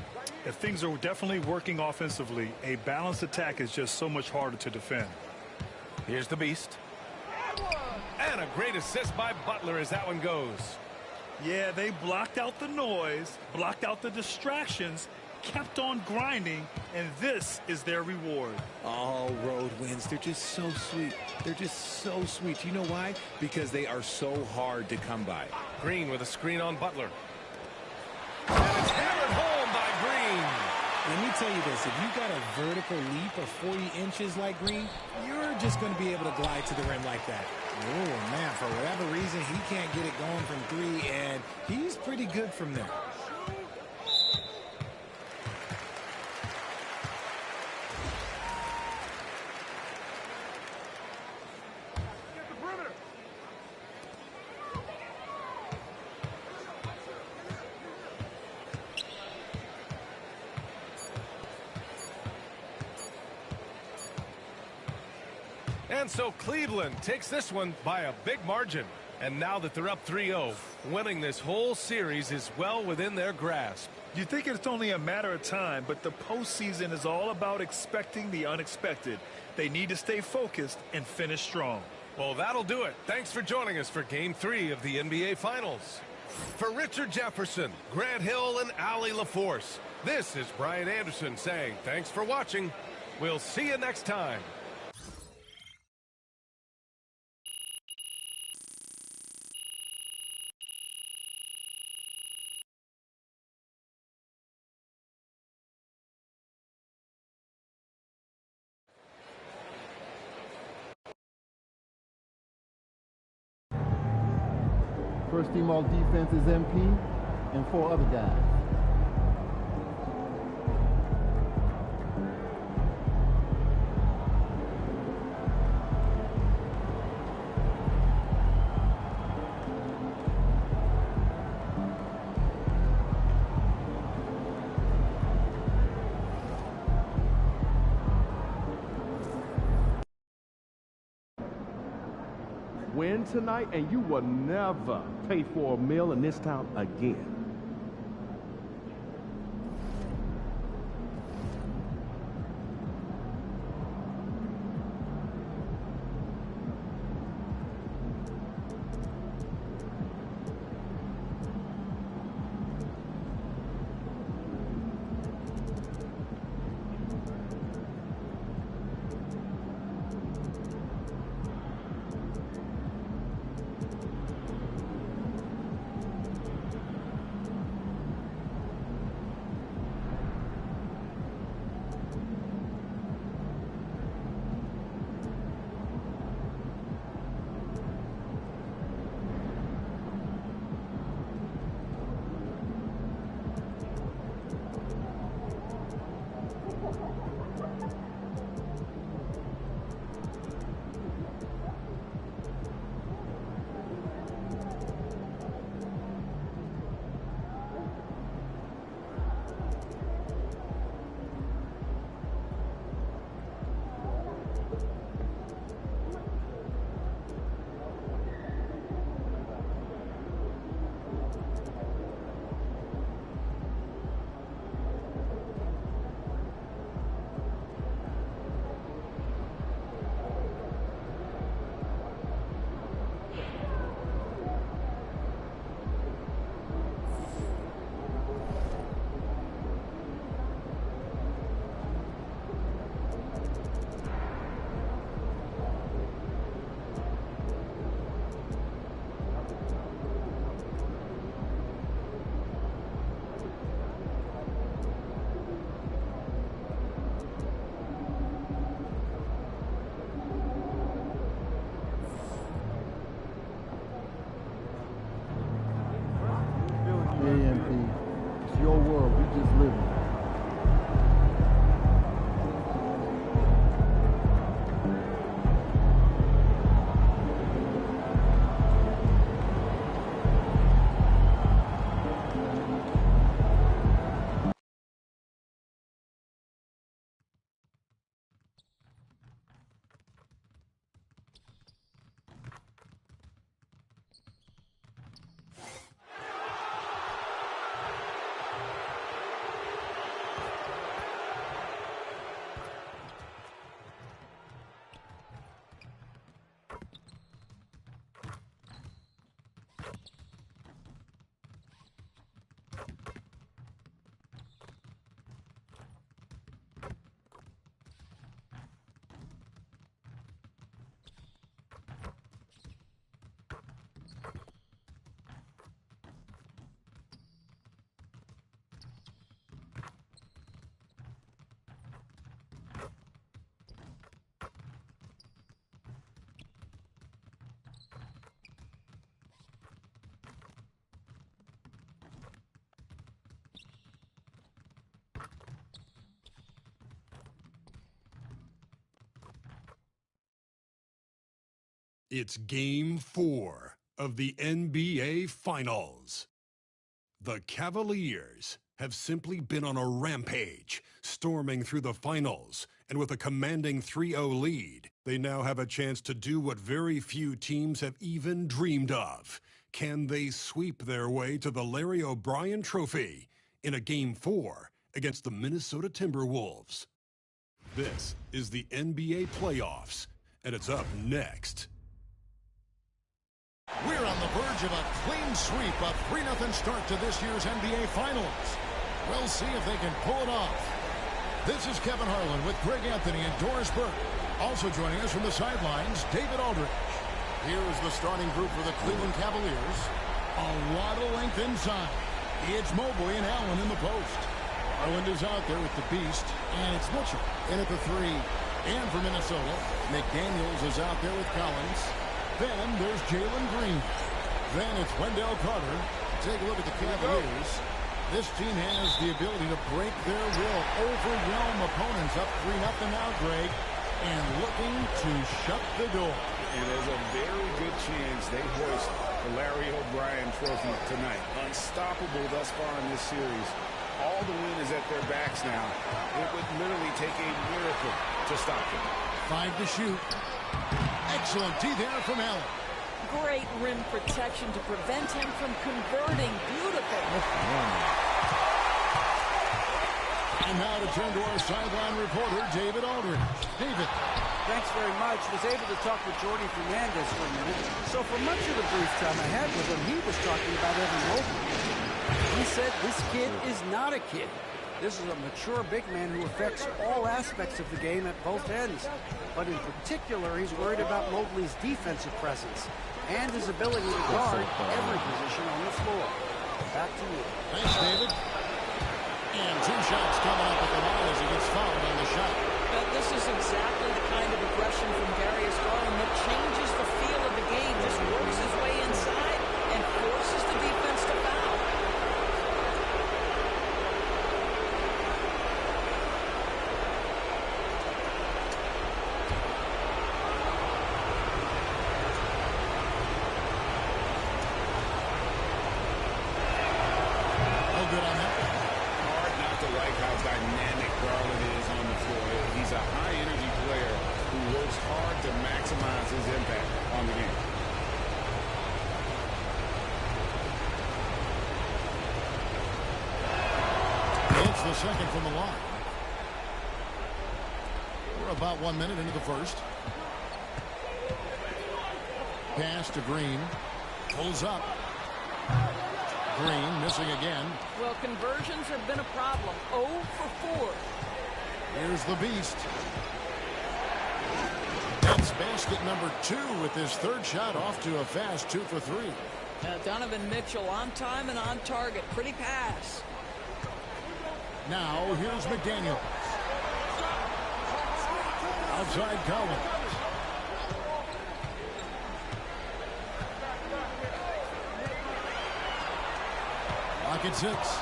If things are definitely working offensively, a balanced attack is just so much harder to defend. Here's the Beast. And a great assist by Butler as that one goes. Yeah, they blocked out the noise, blocked out the distractions, kept on grinding, and this is their reward. All road wins. They're just so sweet. They're just so sweet. You know why? Because they are so hard to come by. Green with a screen on Butler. And it's hammered home by Green. Let me tell you this. this. If you got a vertical leap of 40 inches like Green, you're just going to be able to glide to the rim like that. Oh, man, for whatever reason, he can't get it going from three, and he's pretty good from there. And so Cleveland takes this one by a big margin. And now that they're up 3-0, winning this whole series is well within their grasp. You think it's only a matter of time, but the postseason is all about expecting the unexpected. They need to stay focused and finish strong. Well, that'll do it. Thanks for joining us for Game 3 of the NBA Finals. For Richard Jefferson, Grant Hill, and Allie LaForce, this is Brian Anderson saying thanks for watching. We'll see you next time. First team all defense is MP and 4 other guys. Win tonight and you will never pay for a meal in this town again. It's Game 4 of the NBA Finals. The Cavaliers have simply been on a rampage, storming through the finals, and with a commanding 3-0 lead, they now have a chance to do what very few teams have even dreamed of. Can they sweep their way to the Larry O'Brien Trophy in a Game 4 against the Minnesota Timberwolves? This is the NBA playoffs, and it's up next. We're on the verge of a clean sweep, a 3-0 start to this year's NBA Finals. We'll see if they can pull it off. This is Kevin Harlan with Greg Anthony and Doris Burke. Also joining us from the sidelines, David Aldridge. Here is the starting group for the Cleveland Cavaliers. A lot of length inside. It's Mobley and Allen in the post. Garland is out there with the beast, and it's Mitchell in at the 3. And for Minnesota, McDaniels is out there with Collins. Then there's Jalen Green. Then it's Wendell Carter. Take a look at the Cavaliers. This team has the ability to break their will, overwhelm opponents up 3-0 now, Greg, and looking to shut the door. And there's a very good chance they hoist the Larry O'Brien Trophy tonight. Unstoppable thus far in this series. All the wind is at their backs now. It would literally take a miracle to stop them. 5 to shoot. Excellent D there from Allen. Great rim protection to prevent him from converting. Beautiful. And now to turn to our sideline reporter, David Aldridge. David. Thanks very much. Was able to talk with Jordy Fernandez for a minute. So for much of the brief time I had with him, he was talking about Evan Mobley. He said this kid is not a kid. This is a mature big man who affects all aspects of the game at both ends. But in particular, he's worried about Mobley's defensive presence and his ability to guard every position on the floor. Back to you. Thanks, David. And 2 shots coming up at the line as he gets fouled on the shot. But this is exactly the kind of aggression from Darius Garland that changes the feel of the game, just works his way inside and forces the defense to foul. The second from the line. We're about 1 minute into the first. Pass to Green. Pulls up. Green missing again. Well, conversions have been a problem. 0 for 4. Here's the beast. That's basket number 2 with his 3rd shot off to a fast 2 for 3. Donovan Mitchell on time and on target. Pretty pass. Now, here's McDaniels. Outside Collins. Pocket 6.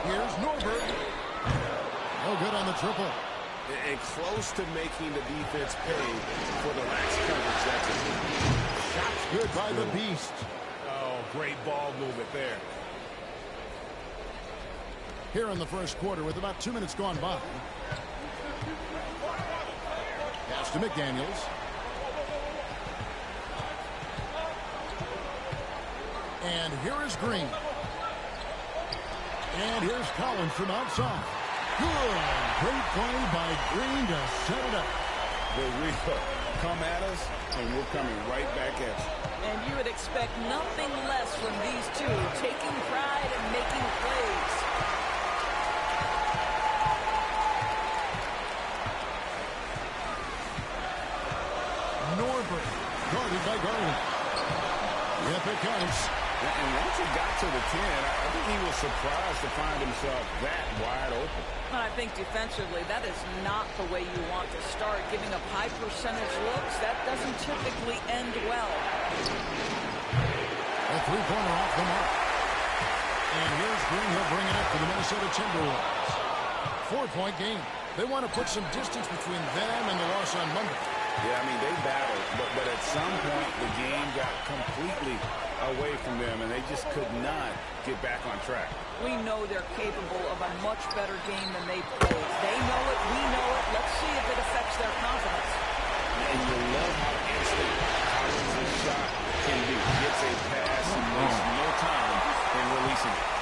Here's Norberg. No good on the triple. And close to making the defense pay for the lax coverage. That's it. Shots good by the beast. Oh, great ball movement there. Here in the first quarter with about 2 minutes gone by. Pass to McDaniels. And here is Green. And here's Collins from outside. Good. Great play by Green to set it up. There we go. Come at us, and we're coming right back at you. And you would expect nothing less from these two, taking pride and making plays. Norberg, guarded by Garland. Yep, it counts. And once he got to the 10, I think he was surprised to find himself that wide open. I think defensively, that is not the way you want to start. Giving up high percentage looks, that doesn't typically end well. A 3-pointer off the mark. And here's Green. He'll bring it up for the Minnesota Timberwolves. 4-point game. They want to put some distance between them and the loss on Monday. Yeah, I mean, they battled, but at some point the game got completely away from them, and they just could not get back on track. We know they're capable of a much better game than they played. They know it, we know it. Let's see if it affects their confidence. And you love how instant Collins' shot can be. Gets a pass and wastes no time in releasing it.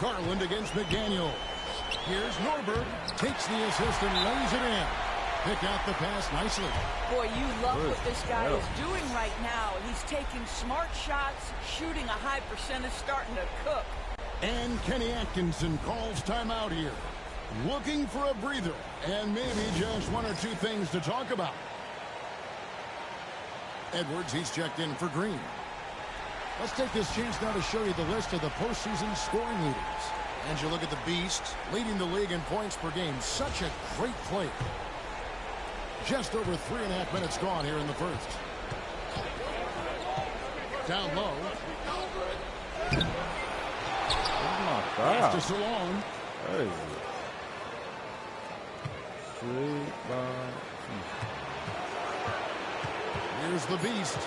Garland against McDaniel. Here's Norberg. Takes the assist and lays it in. Pick out the pass nicely. Boy, you love what this guy is doing right now. He's taking smart shots, shooting a high percentage, starting to cook. And Kenny Atkinson calls timeout here. Looking for a breather and maybe just one or two things to talk about. Edwards, he's checked in for Green. Let's take this chance now to show you the list of the postseason scoring leaders. And you look at the Beast, leading the league in points per game. Such a great player. Just over 3.5 minutes gone here in the first. Down low. Oh my God. Pass to Salon. Crazy. Here's the Beast.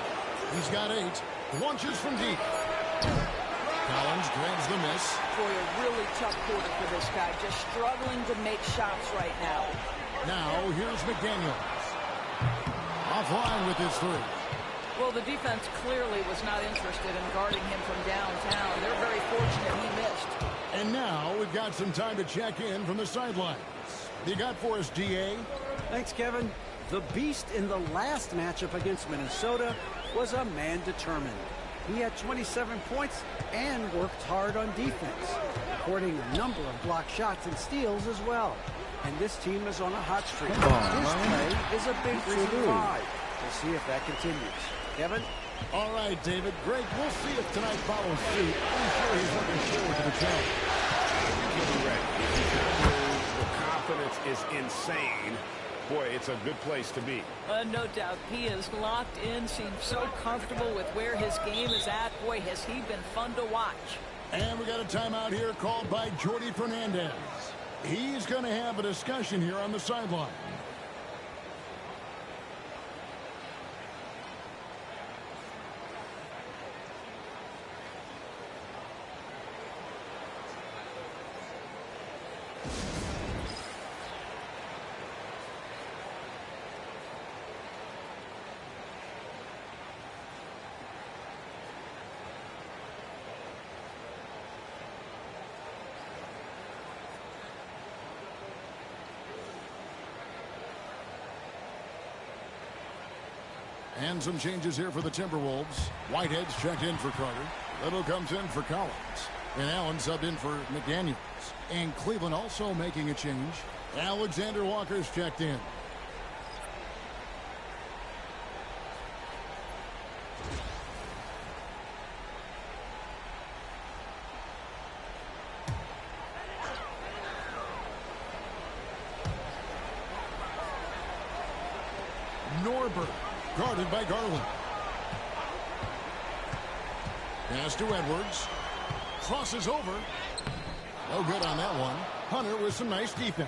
He's got 8. Launches from deep. Collins grabs the miss. Boy, a really tough quarter for this guy. Just struggling to make shots right now. Now, here's McDaniels. Offline with his 3. Well, the defense clearly was not interested in guarding him from downtown. They're very fortunate he missed. And now we've got some time to check in from the sidelines. What you got for us, DA? Thanks, Kevin. The Beast in the last matchup against Minnesota was a man determined. He had 27 points and worked hard on defense, recording a number of blocked shots and steals as well. And this team is on a hot streak. His play is a big reason why. We'll see if that continues. Kevin? All right, David. Greg, we'll see if tonight follows suit. I'm sure he's looking forward to the challenge. He'll be ready. The confidence is insane. Boy, it's a good place to be. No doubt. He is locked in, seems so comfortable with where his game is at. Boy, has he been fun to watch. And we got a timeout here called by Jordy Fernandez. He's going to have a discussion here on the sideline. And some changes here for the Timberwolves. Whitehead's checked in for Carter. Little comes in for Collins. And Allen subbed in for McDaniels. And Cleveland also making a change. Alexander Walker's checked in. Norberg. Guarded by Garland. Pass to Edwards. Crosses over. No good on that one. Hunter with some nice defense.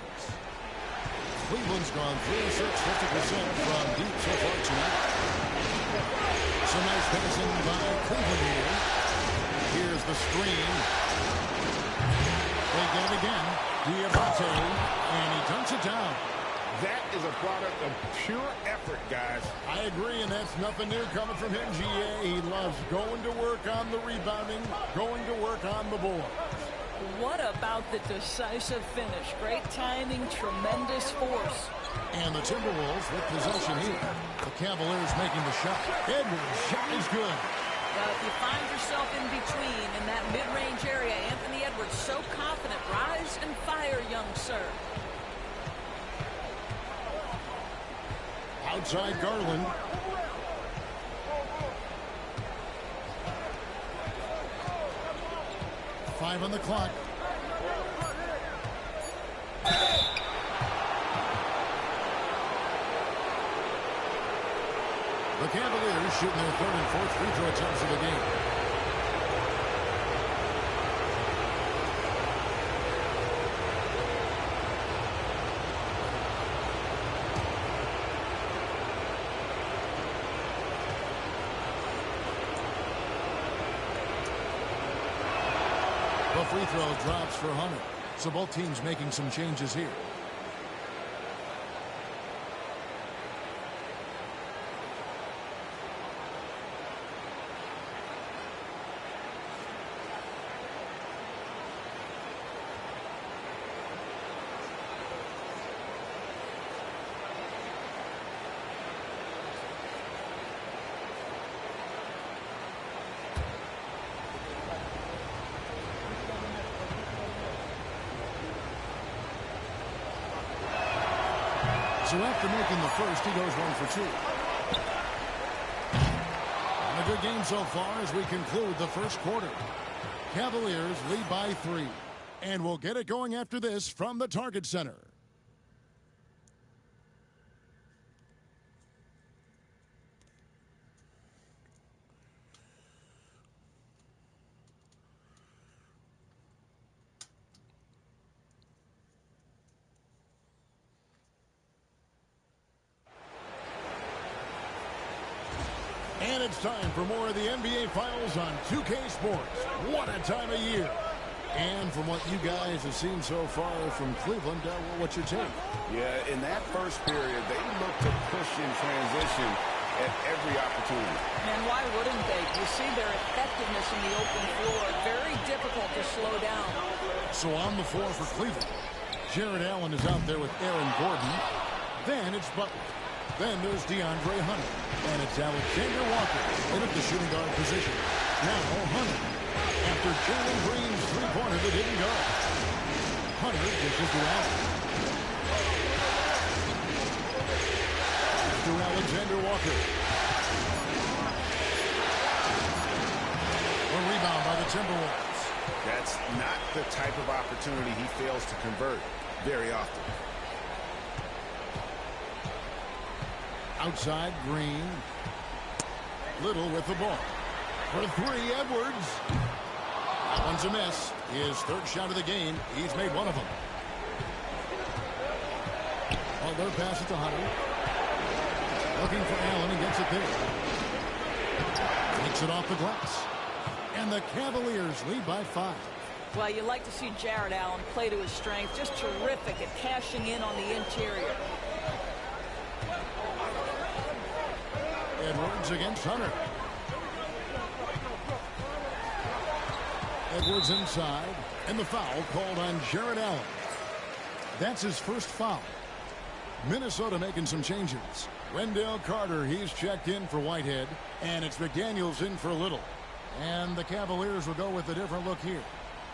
Cleveland's gone 3 of 6, 50% from deep so far tonight. Some nice passing by Cleveland here. Here's the screen. They get it again. Diabate, and he dunks it down. That is a product of pure effort, guys. I agree, and that's nothing new coming from him, GA. He loves going to work on the rebounding, going to work on the board. What about the decisive finish? Great timing, tremendous force. And the Timberwolves with possession here. The Cavaliers making the shot. Edwards' shot is good. If you find yourself in between in that mid-range area, Anthony Edwards so confident. Rise and fire, young sir. Outside Garland. Five on the clock. The Cavaliers shooting their 3rd and 4th free throw attempts of the game. free throw drops for Hunter. So both teams making some changes here. So after making the first, he goes 1 for 2. And a good game so far as we conclude the first quarter. Cavaliers lead by 3. And we'll get it going after this from the Target Center. And it's time for more of the NBA Finals on 2K Sports. What a time of year. And from what you guys have seen so far from Cleveland, what's your take? Yeah, in that first period, they looked to push in transition at every opportunity. And why wouldn't they? You see their effectiveness in the open floor. Very difficult to slow down. So on the floor for Cleveland, Jared Allen is out there with Aaron Gordon. Then it's Butler. Then there's DeAndre Hunter. And it's Alexander Walker in at the shooting guard position. Now Hunter. After Jalen Green's three-pointer that didn't go. Hunter dishes to Allen. To Alexander Walker. A rebound by the Timberwolves. That's not the type of opportunity he fails to convert very often. Outside, Green. Little with the ball. For 3, Edwards. That one's a miss. His third shot of the game. He's made one of them. Butler passes to Hunter. Looking for Allen and gets it there. Takes it off the glass. And the Cavaliers lead by 5. Well, you like to see Jared Allen play to his strength. Just terrific at cashing in on the interior. Edwards against Hunter. Edwards inside, and the foul called on Jared Allen. That's his first foul. Minnesota making some changes. Wendell Carter, he's checked in for Whitehead, and it's McDaniels in for Little. And the Cavaliers will go with a different look here.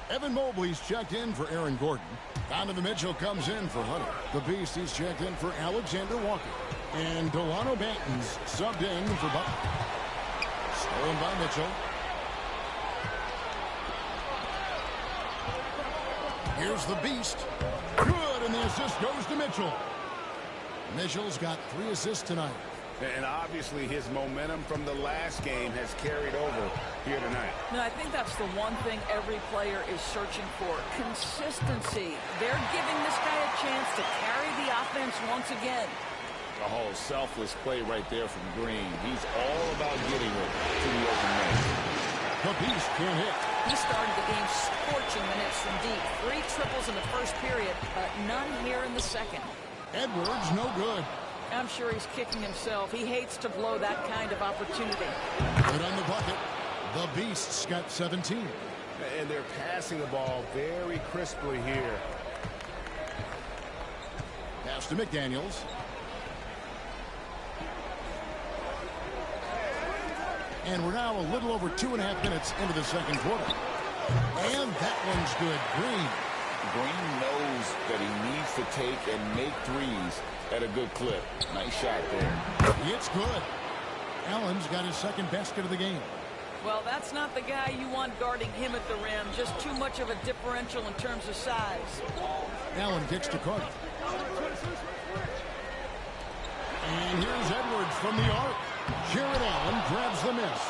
Evan Mobley's checked in for Aaron Gordon. Donovan Mitchell comes in for Hunter. The Beast, he's checked in for Alexander Walker. And Delano Banton's subbed in for Butler. Stolen by Mitchell. Here's the Beast. Good, and the assist goes to Mitchell. Mitchell's got 3 assists tonight. And obviously his momentum from the last game has carried over here tonight. No, I think that's the one thing every player is searching for. Consistency. They're giving this guy a chance to carry the offense once again. A whole selfless play right there from Green. He's all about getting it to the open man. The Beast can't hit. He started the game scorching minutes from deep. 3 triples in the first period, but none here in the second. Edwards, no good. I'm sure he's kicking himself. He hates to blow that kind of opportunity. Good on the bucket. The Beast's got 17. And they're passing the ball very crisply here. Pass to McDaniels. And we're now a little over 2.5 minutes into the second quarter. And that one's good. Green. Green knows that he needs to take and make threes at a good clip. Nice shot there. It's good. Allen's got his second basket of the game. Well, that's not the guy you want guarding him at the rim. Just too much of a differential in terms of size. Allen kicks to Carter. And here's Edwards from the arc. Jared Allen grabs the miss.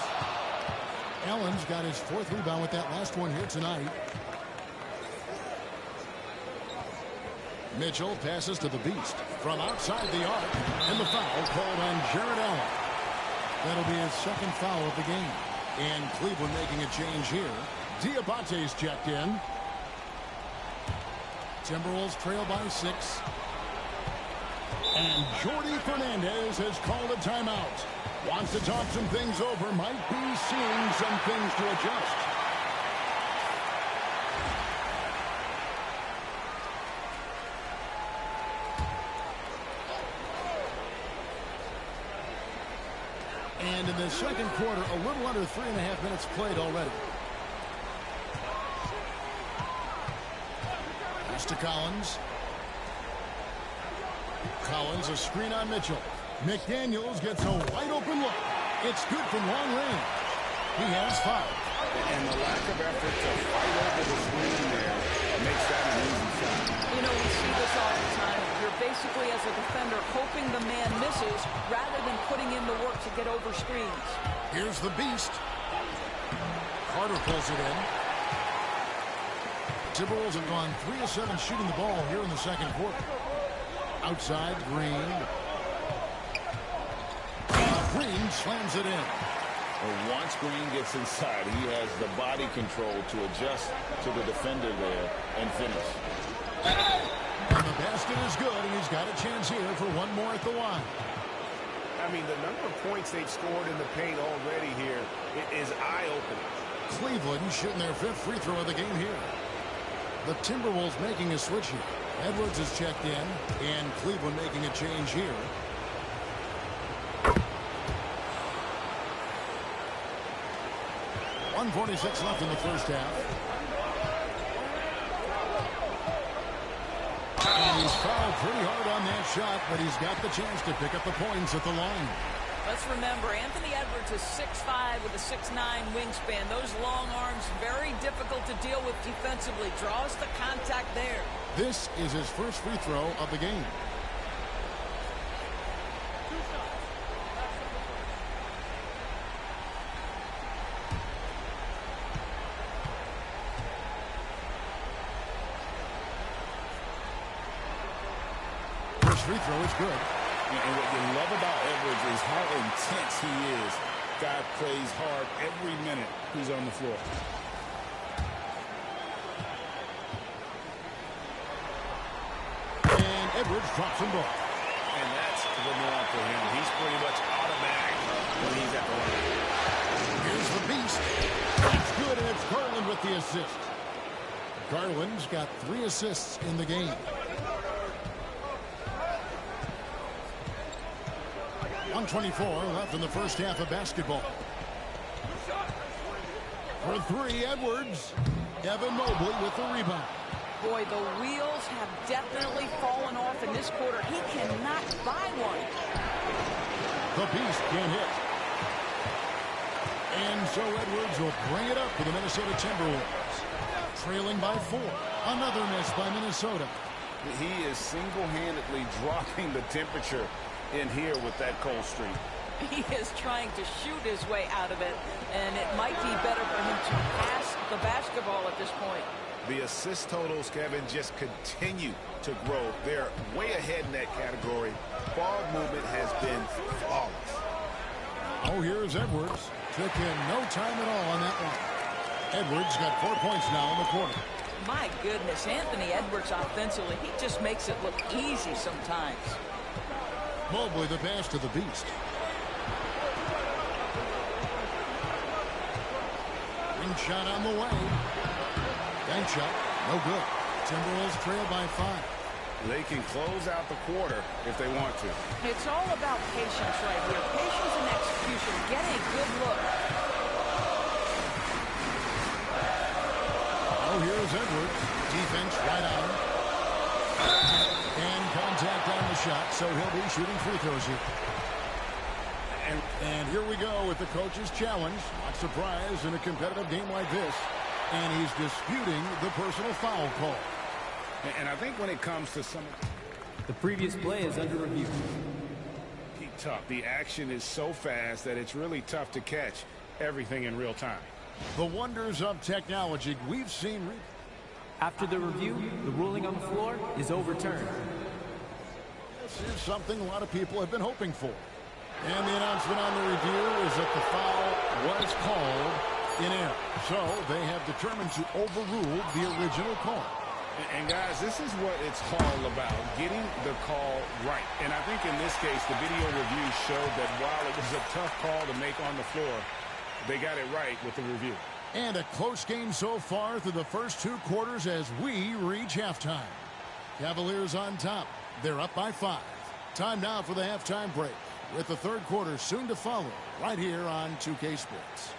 Allen's got his 4th rebound with that last one here tonight. Mitchell passes to the Beast from outside the arc, and the foul called on Jared Allen. That'll be his second foul of the game. And Cleveland making a change here. Diabate's checked in. Timberwolves trail by 6. And Jordi Fernandez has called a timeout. Wants to talk some things over. Might be seeing some things to adjust. And in the second quarter, a little under 3.5 minutes played already. Pass to Collins. Collins, a screen on Mitchell. McDaniels gets a wide open look. It's good from long range. He has 5. And the lack of effort to fight over the screen there makes that an easy shot. You know, we see this all the time. You're basically, as a defender, hoping the man misses rather than putting in the work to get over screens. Here's the beast. Carter pulls it in. Timberwolves have gone 3 of 7 shooting the ball here in the second quarter. Outside, Green. Green slams it in. Well, once Green gets inside, he has the body control to adjust to the defender there and finish. And the basket is good, and he's got a chance here for one more at the line. I mean, the number of points they've scored in the paint already here is eye-opening. Cleveland shooting their 5th free throw of the game here. The Timberwolves making a switch here. Edwards is checked in, and Cleveland making a change here. .146 left in the first half. And he's fouled pretty hard on that shot, but he's got the chance to pick up the points at the line. Let's remember, Anthony Edwards is 6'5" with a 6'9" wingspan. Those long arms, very difficult to deal with defensively. Draws the contact there. This is his first free throw of the game. First free throw is good. And what you love about Edwards is how intense he is. Guy plays hard every minute he's on the floor. And Edwards drops them both. And that's the norm for him. He's pretty much automatic when he's at the line. Here's the beast. That's good, and it's Garland with the assist. Garland's got 3 assists in the game. 1:24 left in the first half of basketball. For 3, Edwards. Evan Mobley with the rebound. Boy, the wheels have definitely fallen off in this quarter. He cannot buy one. The beast can't hit. And so Edwards will bring it up for the Minnesota Timberwolves. Trailing by 4. Another miss by Minnesota. He is single-handedly dropping the temperature in here with that cold streak. He is trying to shoot his way out of it, and it might be better for him to pass the basketball at this point. The assist totals, Kevin, just continue to grow. They're way ahead in that category. Ball movement has been flawless. Oh, here's Edwards. Took him no time at all on that one. Edwards got 4 points now in the quarter. My goodness, Anthony Edwards offensively, he just makes it look easy sometimes. Mobley the pass to the beast. Ring shot on the way. Bank shot, no good. Timberwolves trail by 5. They can close out the quarter if they want to. It's all about patience right here. Patience and execution. Get a good look. Oh, here's Edwards. Defense right on him. And contact on the shot, so he'll be shooting free throws here. And here we go with the coach's challenge. Not surprised in a competitive game like this. And he's disputing the personal foul call. And I think when it comes to some... The previous play is under review. Tough. The action is so fast that it's really tough to catch everything in real time. The wonders of technology we've seen. After the review, the ruling on the floor is overturned. This is something a lot of people have been hoping for. And the announcement on the review is that the foul was called in error. So they have determined to overrule the original call. And guys, this is what it's all about, getting the call right. And I think in this case, the video review showed that while it was a tough call to make on the floor, they got it right with the review. And a close game so far through the first 2 quarters as we reach halftime. Cavaliers on top. They're up by 5. Time now for the halftime break, with the third quarter soon to follow right here on 2K Sports.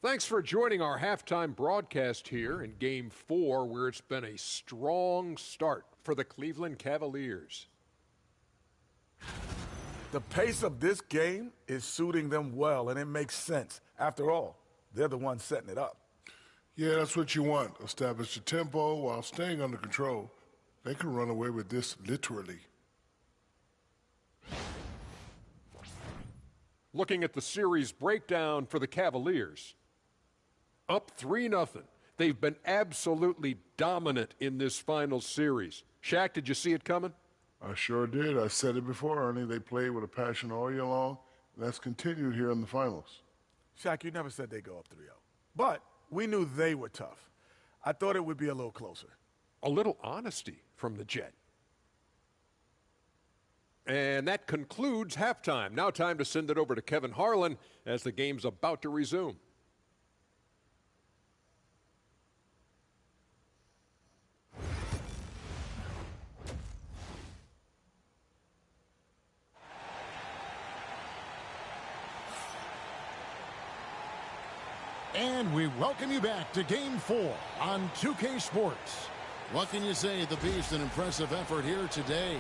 Thanks for joining our halftime broadcast here in Game 4, where it's been a strong start for the Cleveland Cavaliers. The pace of this game is suiting them well, and it makes sense. After all, they're the ones setting it up. Yeah, that's what you want. Establish the tempo while staying under control. They can run away with this literally. Looking at the series breakdown for the Cavaliers. Up 3-0. They've been absolutely dominant in this final series. Shaq, did you see it coming? I sure did. I said it before, Ernie. They played with a passion all year long. That's continued here in the finals. Shaq, you never said they'd go up 3-0. But we knew they were tough. I thought it would be a little closer. A little honesty from the Jet. And that concludes halftime. Now time to send it over to Kevin Harlan as the game's about to resume. And we welcome you back to Game 4 on 2K Sports. What can you say? The Beast, an impressive effort here today.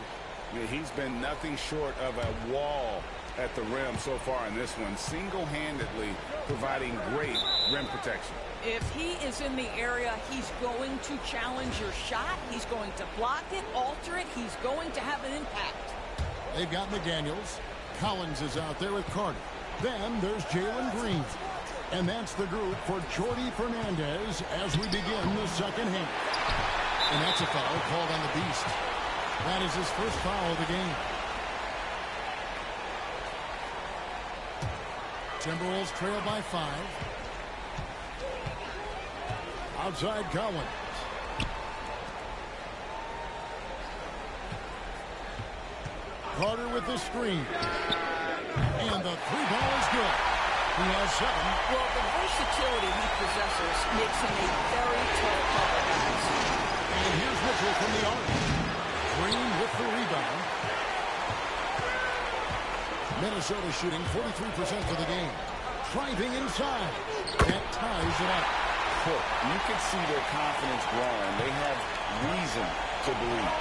Yeah, he's been nothing short of a wall at the rim so far in this one, single-handedly providing great rim protection. If he is in the area, he's going to challenge your shot. He's going to block it, alter it. He's going to have an impact. They've got McDaniels. Collins is out there with Carter. Then there's Jalen Green. And that's the group for Jordi Fernandez as we begin the second half. And that's a foul called on the Beast. That is his first foul of the game. Timberwolves trail by 5. Outside Collins. Carter with the screen. And the 3-ball is good. He has 7. Well, the versatility he possesses makes him a very tall cover, guys. And here's Mitchell from the arc. Green with the rebound. Minnesota shooting 43% for the game. Driving inside. That ties it up. You can see their confidence growing. They have reason to believe.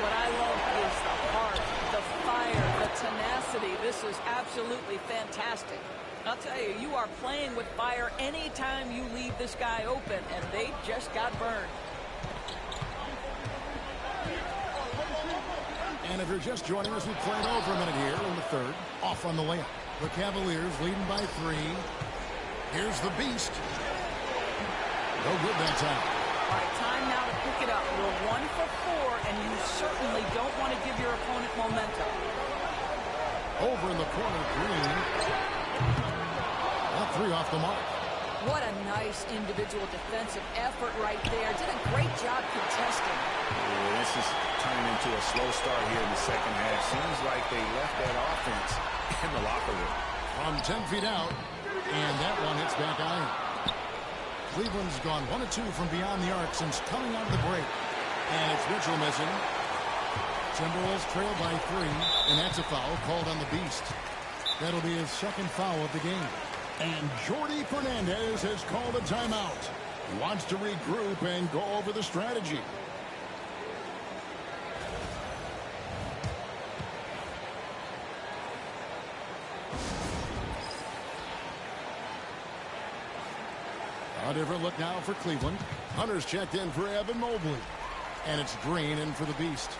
What I love is the heart, the fire, the tenacity. This is absolutely fantastic. I'll tell you, you are playing with fire anytime you leave this guy open, and they just got burned. And if you're just joining us, we've played over a minute here in the third. Off on the layup. The Cavaliers leading by 3. Here's the Beast. No good that time. All right, time now to pick it up. We're 1 for 4, and you certainly don't want to give your opponent momentum. Over in the corner, Green. That 3 off the mark. What a nice individual defensive effort right there. Did a great job contesting. Yeah, this is turning into a slow start here in the second half. Seems like they left that offense in the locker room. From 10 feet out, and that one hits back iron. Cleveland's gone 1 of 2 from beyond the arc since coming out of the break. And it's Mitchell missing. Timberwolves trail by 3, and that's a foul called on the Beast. That'll be his second foul of the game. And Jordi Fernandez has called a timeout. Wants to regroup and go over the strategy. A different look now for Cleveland. Hunter's checked in for Evan Mobley. And it's Green in for the Beast.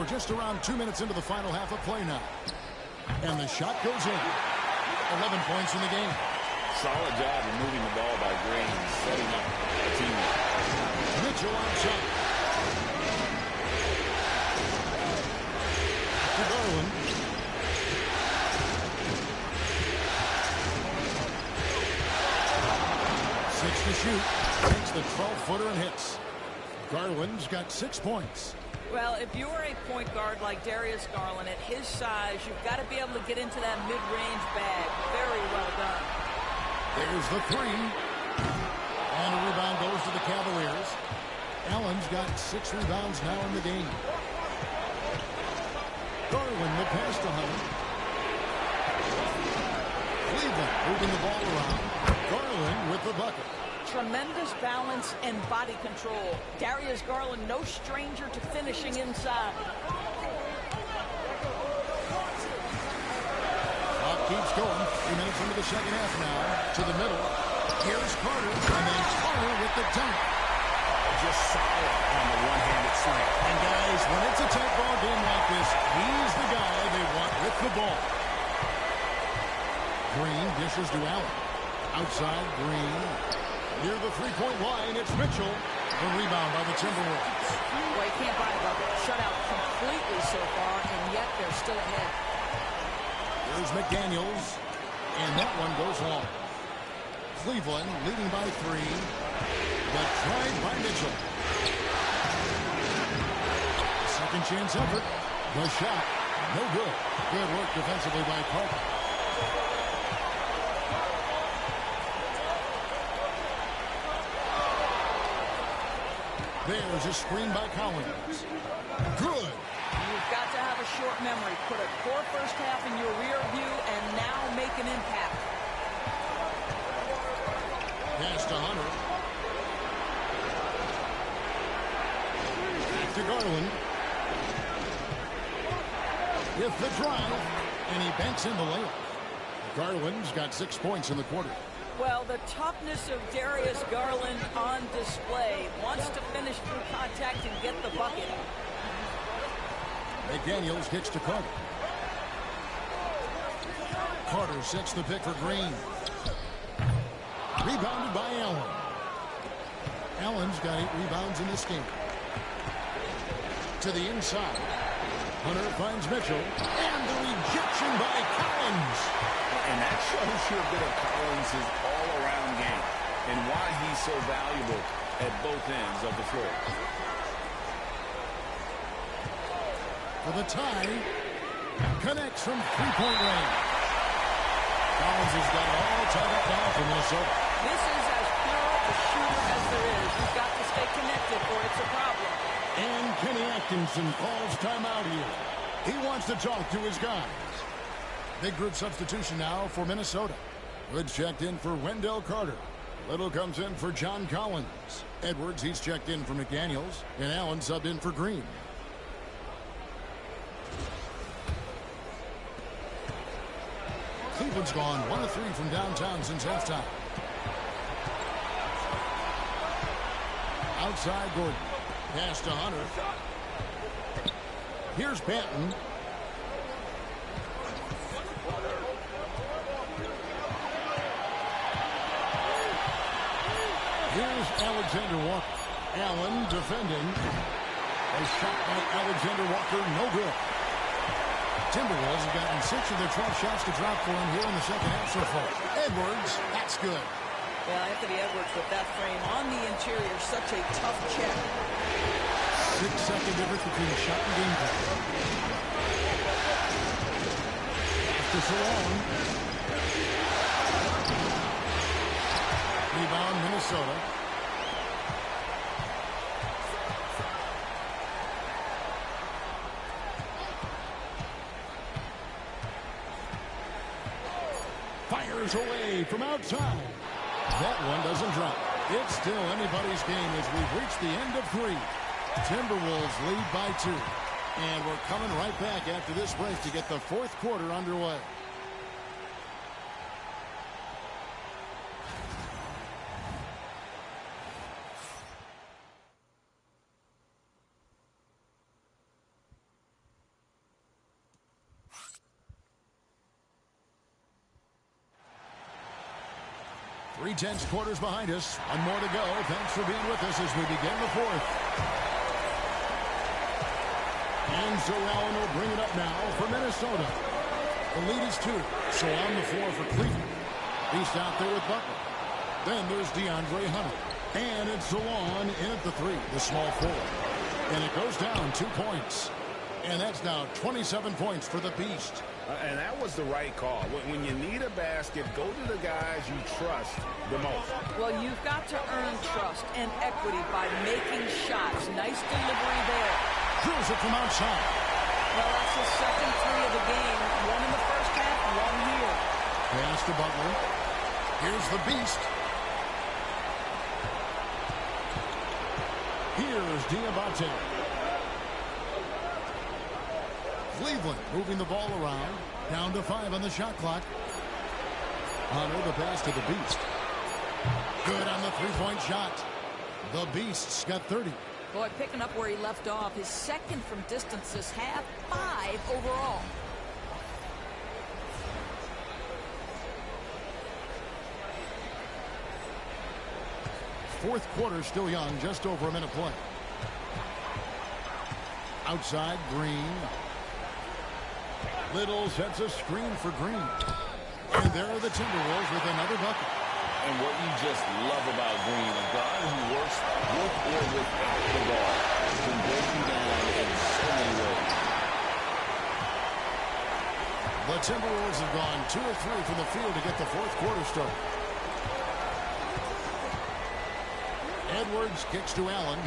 just around 2 minutes into the final half of play now. And the shot goes in. 11 points in the game. Solid job of moving the ball by Green, setting up a teammate. Mitchell outside. To Garland. Six to shoot. Takes the 12-footer and hits. Garland's got 6 points. Well, if you're a point guard like Darius Garland, at his size, you've got to be able to get into that mid-range bag. Very well done. There's the three. And a rebound goes to the Cavaliers. Allen's got 6 rebounds now in the game. Garland the pass to Hunter. Cleveland moving the ball around. Garland with the bucket. Tremendous balance and body control. Darius Garland, no stranger to finishing inside. Clock keeps going. 3 minutes into the second half now. To the middle. Here's Carter. And then Carter with the dunk. Just solid on the one-handed slam. And guys, when it's a tight ball game like this, he's the guy they want with the ball. Green dishes to Allen. Outside, Green. Near the three-point line, it's Mitchell. The rebound by the Timberwolves. Well, you can't buy a bucket. Shut out completely so far, and yet they're still ahead. There's McDaniels, and that one goes long. Cleveland leading by 3, but tried by Mitchell. Second chance effort. The shot, no good. Good work defensively by Carter. There's a screen by Collins. Good. You've got to have a short memory. Put a poor first half in your rear view and now make an impact. Pass to Hunter. Back to Garland. With the drive, and he banks in the layup. Garland's got 6 points in the quarter. Well, the toughness of Darius Garland on display. Wants to finish through contact and get the bucket. McDaniels hits to Carter. Carter sets the pick for Green. Rebounded by Allen. Allen's got 8 rebounds in this game. To the inside. Hunter finds Mitchell. And the rejection by Collins. And that shows you a bit of Collins' all-around game and why he's so valuable at both ends of the floor. For the tie, connects from three-point range. Collins has got it all tied up now for Minnesota. This is as pure a shooter as there is. You've got to stay connected or it's a problem. And Kenny Atkinson calls timeout here. He wants to talk to his guys. Big group substitution now for Minnesota. Hood checked in for Wendell Carter. Little comes in for John Collins. Edwards, he's checked in for McDaniels. And Allen subbed in for Green. Cleveland's gone 1 of 3 from downtown since halftime. Outside Gordon. Pass to Hunter. Here's Banton. Here's Alexander Walker. Allen defending. A shot by Alexander Walker, no good. Timberwolves have gotten 6 of their 12 shots to drop for him here in the second half so far. Edwards, that's good. Well, Anthony Edwards with that frame on the interior, such a tough check. 6-second difference between shot and game time. After so long. Rebound, Minnesota. Fires away from outside. That one doesn't drop. It's still anybody's game as we've reached the end of 3. Timberwolves lead by 2. And we're coming right back after this break to get the 4th quarter underway. 3/10 quarters behind us. One more to go. Thanks for being with us as we begin the fourth. And so Allen will bring it up now for Minnesota. The lead is 2. So on the floor for Cleveland. Beast out there with Butler. Then there's DeAndre Hunter. And it's Zelon in at the 3, the small forward. And it goes down 2 points. And that's now 27 points for the Beast. And that was the right call. When you need a basket, go to the guys you trust the most. Well, you've got to earn trust and equity by making shots. Nice delivery there. Drills it from outside. Well, that's his second 3 of the game. 1 in the first half, 1 here. Pass to Butler. Here's the Beast. Here's Diabate. Cleveland moving the ball around. Down to 5 on the shot clock. Hunter, the pass to the Beast. Good on the three-point shot. The Beast's got 30. Boy, picking up where he left off. His second from distance this half, 5 overall. Fourth quarter still young, just over a minute play. Outside, Green. Little sets a screen for Green. And there are the Timberwolves with another bucket. And what you just love about Green, a guy who works with or without the ball, can break you down in so many ways. The Timberwolves have gone 2 of 3 from the field to get the fourth quarter started. Edwards kicks to Allen.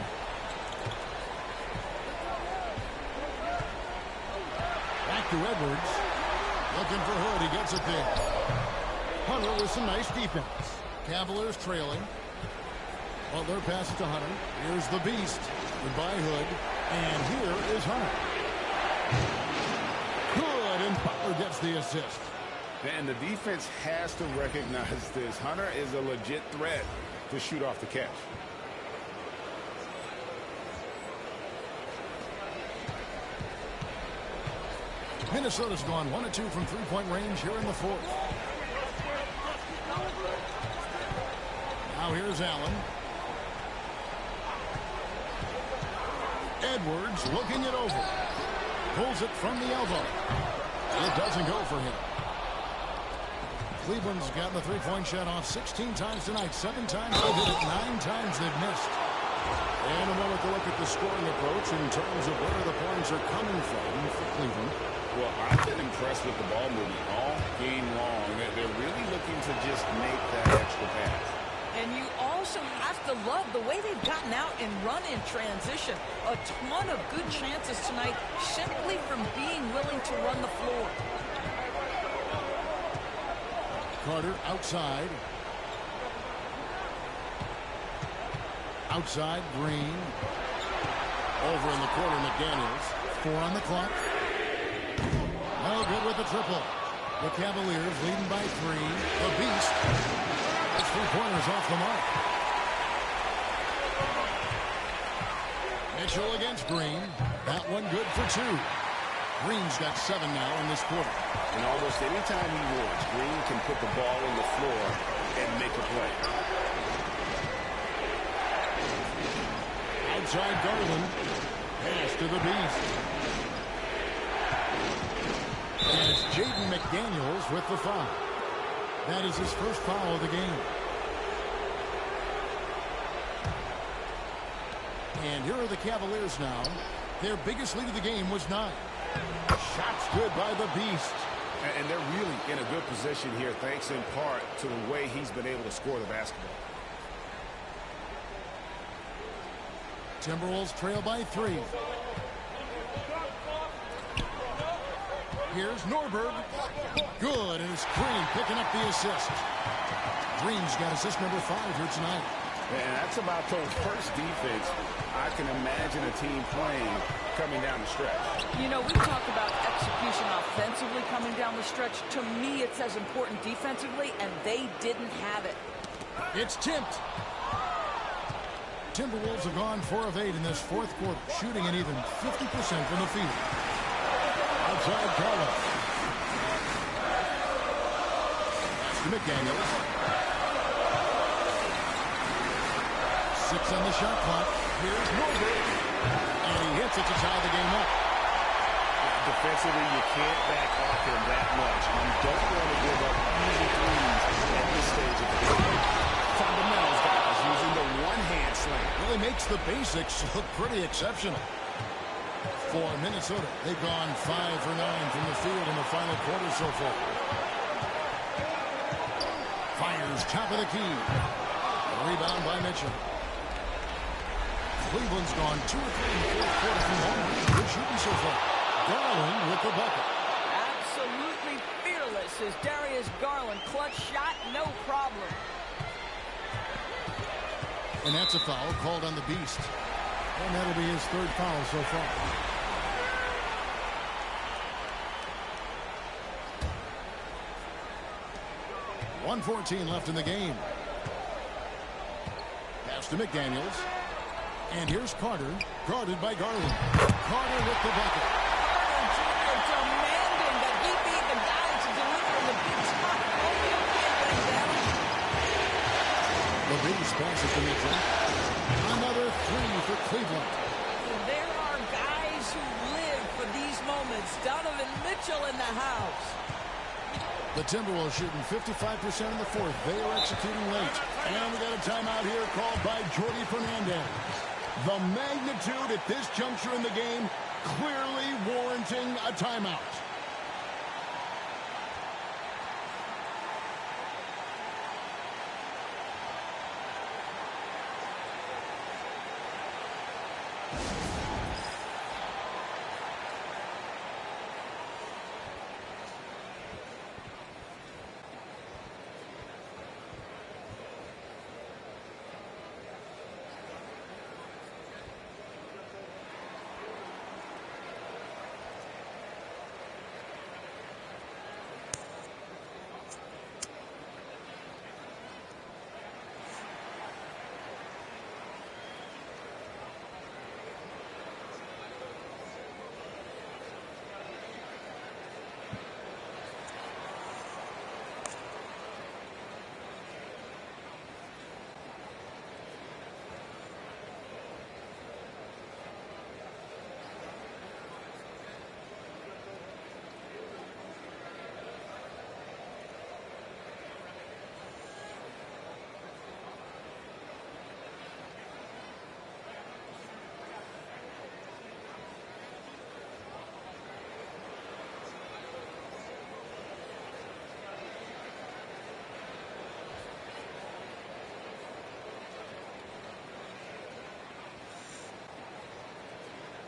Back to Edwards. Looking for Hood. He gets it there. Hunter with some nice defense. Cavaliers trailing. Butler passes to Hunter. Here's the Beast. Goodbye, Hood. And here is Hunter. Good, and Butler gets the assist. And the defense has to recognize this. Hunter is a legit threat to shoot off the catch. Minnesota's gone 1 of 2 from three-point range here in the fourth. Now here's Allen. Edwards looking it over. Pulls it from the elbow. It doesn't go for him. Cleveland's gotten the three-point shot off 16 times tonight. 7 times they did it. 9 times they've missed. And a moment to look at the scoring approach in terms of where the points are coming from for Cleveland. Well, I've been impressed with the ball movement all game long. They're really looking to just make that extra pass. And you also have to love the way they've gotten out and run in transition. A ton of good chances tonight simply from being willing to run the floor. Carter outside. Outside, Green. Over in the corner, McDaniels. 4 on the clock. No good with the triple. The Cavaliers leading by 3. The Beast. That's 3-pointers off the mark. Mitchell against Green. That one good for 2. Green's got 7 now in this quarter. And almost any time he wants, Green can put the ball on the floor and make a play. Outside Garland. Pass to the Beast. And it's Jaden McDaniels with the foul. That is his first foul of the game. And here are the Cavaliers now. Their biggest lead of the game was 9. Shots good by the Beast. And they're really in a good position here, thanks in part to the way he's been able to score the basketball. Timberwolves trail by 3. Here's Norberg. Good, and it's Green picking up the assist. Green's got assist number 5 here tonight. And that's about the first defense I can imagine a team playing coming down the stretch. You know, we talk about execution offensively coming down the stretch. To me, it's as important defensively, and they didn't have it. It's tipped. Timberwolves have gone 4 of 8 in this fourth quarter, shooting an even 50% from the field. Outside Carter. That's to McDaniels. 6 on the shot clock. Here's Norberg. And he hits it to tie the game up. Defensively, you can't back off him that much. You don't want to give up easy threes at this stage of the game. Fundamentals, guys, using the one-hand slam. Well, he makes the basics look pretty exceptional. For Minnesota, they've gone 5 for 9 from the field in the final quarter so far. Fires top of the key. Rebound by Mitchell. Cleveland's gone 2 or 3 in the fourth quarter from home. Good shooting so far. Garland with the bucket. Absolutely fearless is Darius Garland. Clutch shot, no problem. And that's a foul called on the Beast. And that'll be his 3rd foul so far. .114 left in the game. Pass to McDaniels. And here's Carter, guarded by Garland. Carter with the bucket. Carter Jr. demanding that he be the guy to deliver in the big spot. The biggest passes to Mitchell. Another 3 for Cleveland. There are guys who live for these moments. Donovan Mitchell in the house. The Timberwolves shooting 55% in the fourth. They are executing late. And we got a timeout here called by Jordi Fernandez. The magnitude at this juncture in the game clearly warranting a timeout.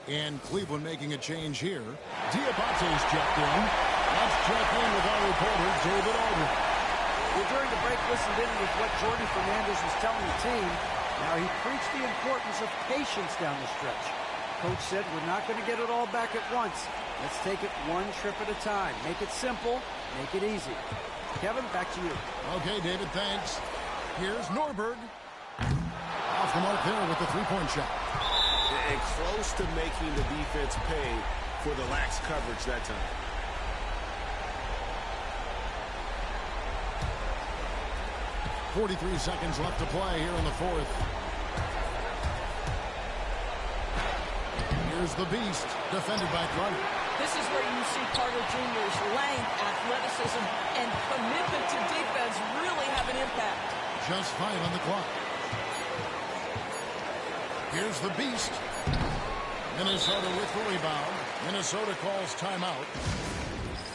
And Cleveland making a change here. Diabate's checked in. Let's check in with our reporter, David Aldridge. Well, during the break, listened in with what Jordi Fernandez was telling the team. Now, he preached the importance of patience down the stretch. Coach said, we're not going to get it all back at once. Let's take it one trip at a time. Make it simple. Make it easy. Kevin, back to you. Okay, David, thanks. Here's Norberg. Off the mark there with the three-point shot. And close to making the defense pay for the lax coverage that time. .43 seconds left to play here in the fourth. Here's the Beast, defended by Carter. This is where you see Carter Jr.'s length, athleticism, and commitment to defense really have an impact. Just 5 on the clock. Here's the Beast. Minnesota with the rebound. Minnesota calls timeout.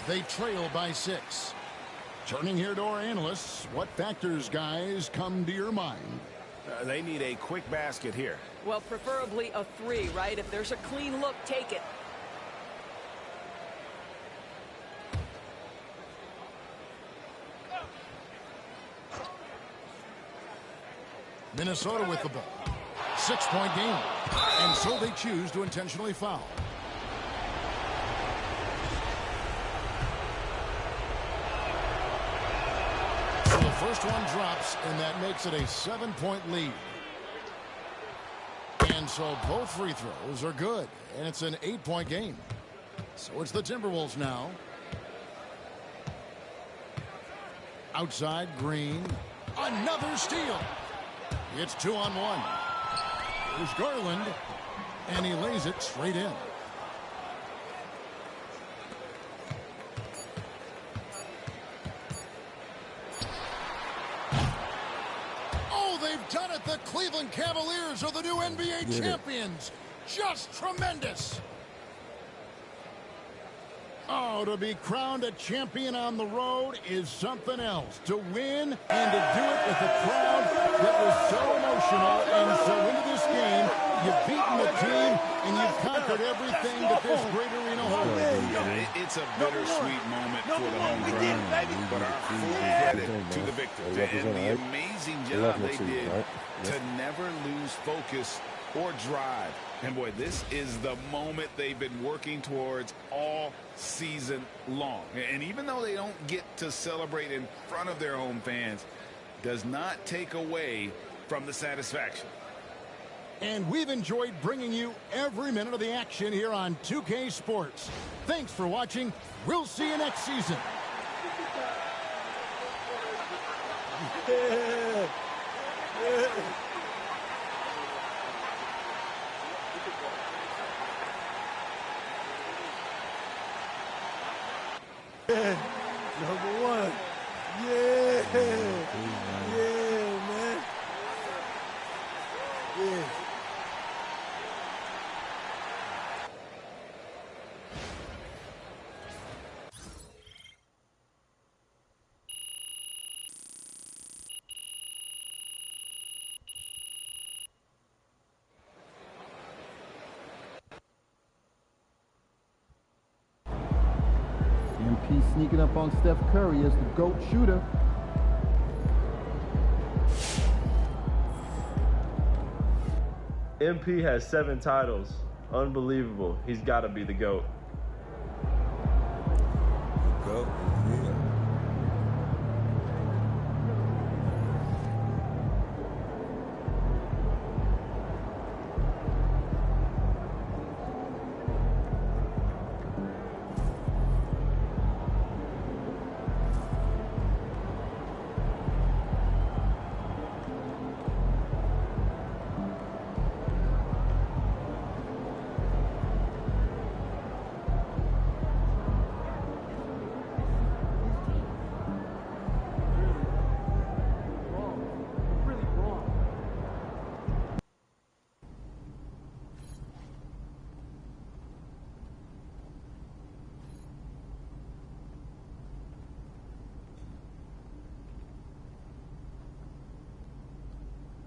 They trail by 6. Turning here to our analysts, what factors, guys, come to your mind? They need a quick basket here. Well, preferably a 3, right? If there's a clean look, take it. Minnesota with the ball. 6-point game. And so they choose to intentionally foul. So the first one drops, and that makes it a 7-point lead. And so both free throws are good, and it's an 8-point game. So it's the Timberwolves now. Outside, Green. Another steal. It's 2-on-1. Here's Garland, and he lays it straight in. Oh, they've done it. The Cleveland Cavaliers are the new NBA champions. Just tremendous. Oh, to be crowned a champion on the road is something else. To win and to do it with a crowd that was so emotional and so into this game, you've beaten the team and you've conquered everything that this great arena holds. It's a bittersweet moment for the home crowd, but our full credit to the victors and the amazing job they did to never lose focus or drive. And boy, this is the moment they've been working towards all season long. And even though they don't get to celebrate in front of their home fans, does not take away from the satisfaction. And we've enjoyed bringing you every minute of the action here on 2K Sports. Thanks for watching. We'll see you next season. Number one. Yeah. Yeah, man. Yeah. MP sneaking up on Steph Curry as the GOAT shooter. MP has 7 titles. Unbelievable. He's got to be the GOAT. GOAT, yeah.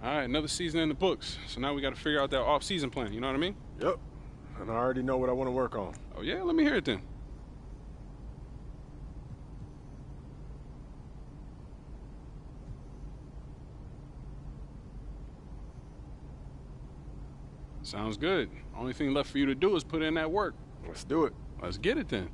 All right, another season in the books. So now we got to figure out that off-season plan. You know what I mean? Yep. And I already know what I want to work on. Oh, yeah? Let me hear it then. Sounds good. Only thing left for you to do is put in that work. Let's do it. Let's get it then.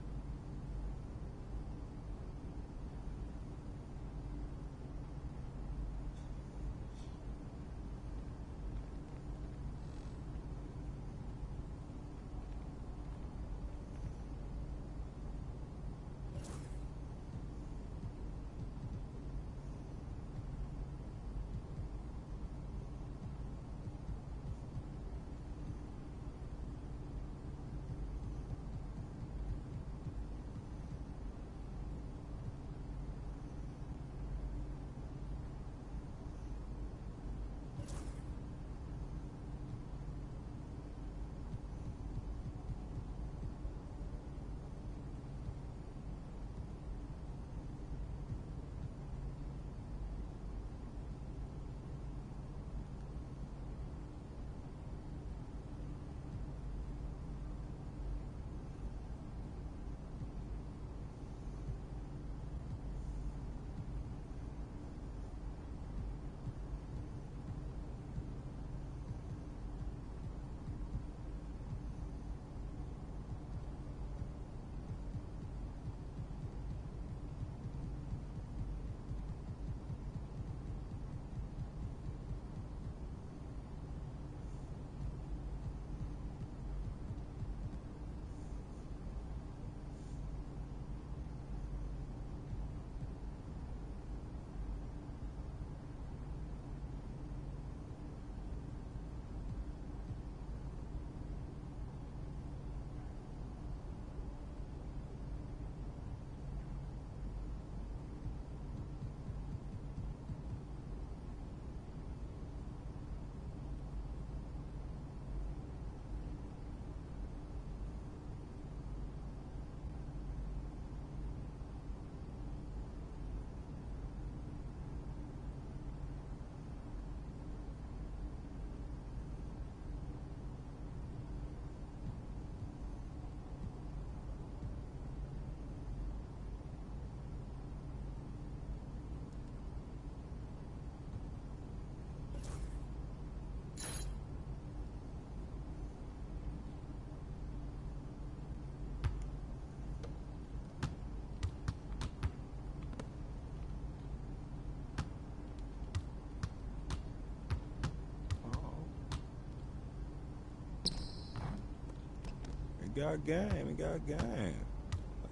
got game. He got game.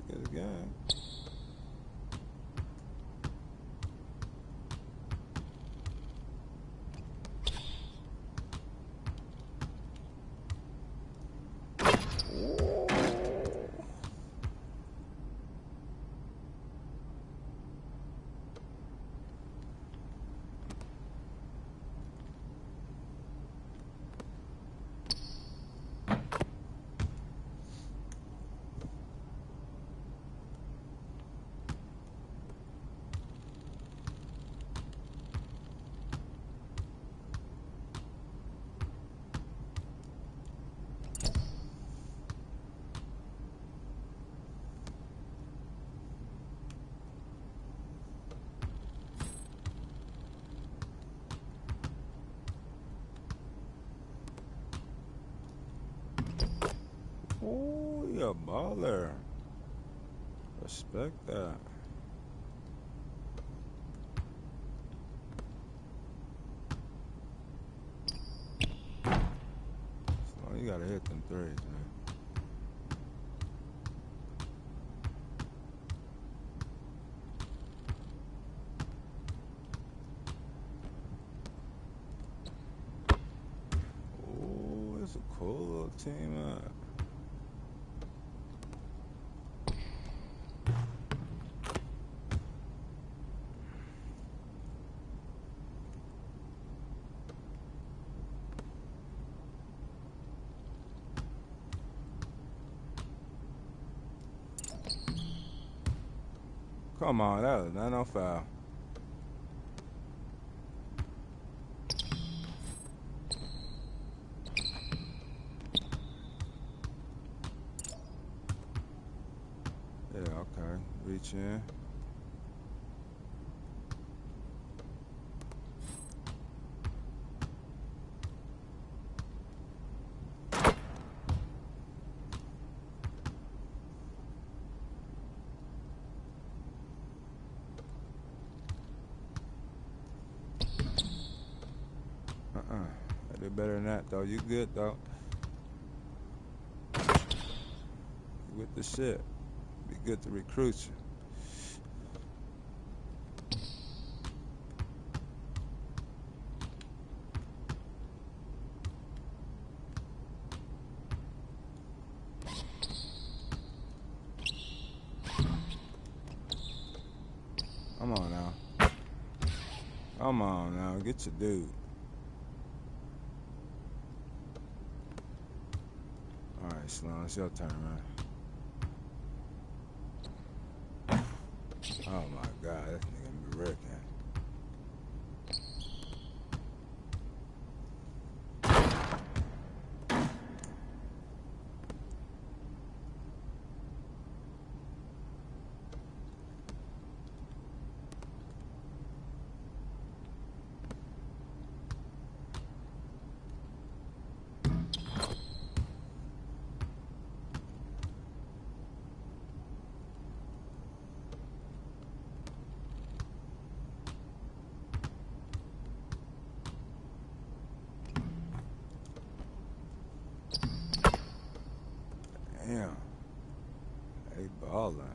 Look at the game. Oh, you a baller. Respect that. So you gotta hit them threes, man. Oh, it's a cool little team up. Come on, that was not no foul. Yeah, okay. Reach in. I did better than that, though. You good, though. You with the shit. Be good to recruit you. Come on now. Come on now. Get your dude. All right, Sloan, it's your turn, man. Oh my God, this nigga be wrecking. Damn. They ballin'.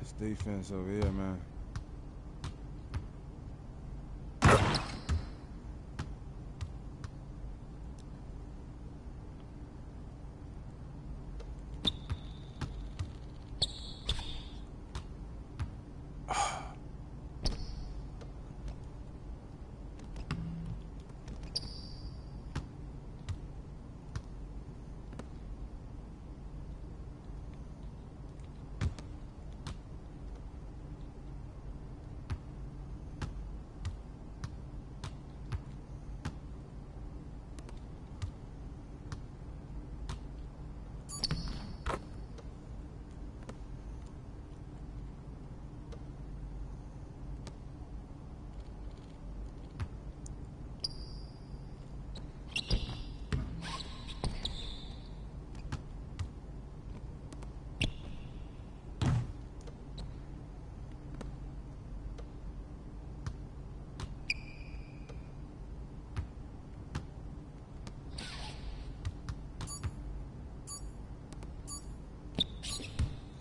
It's defense over here, man.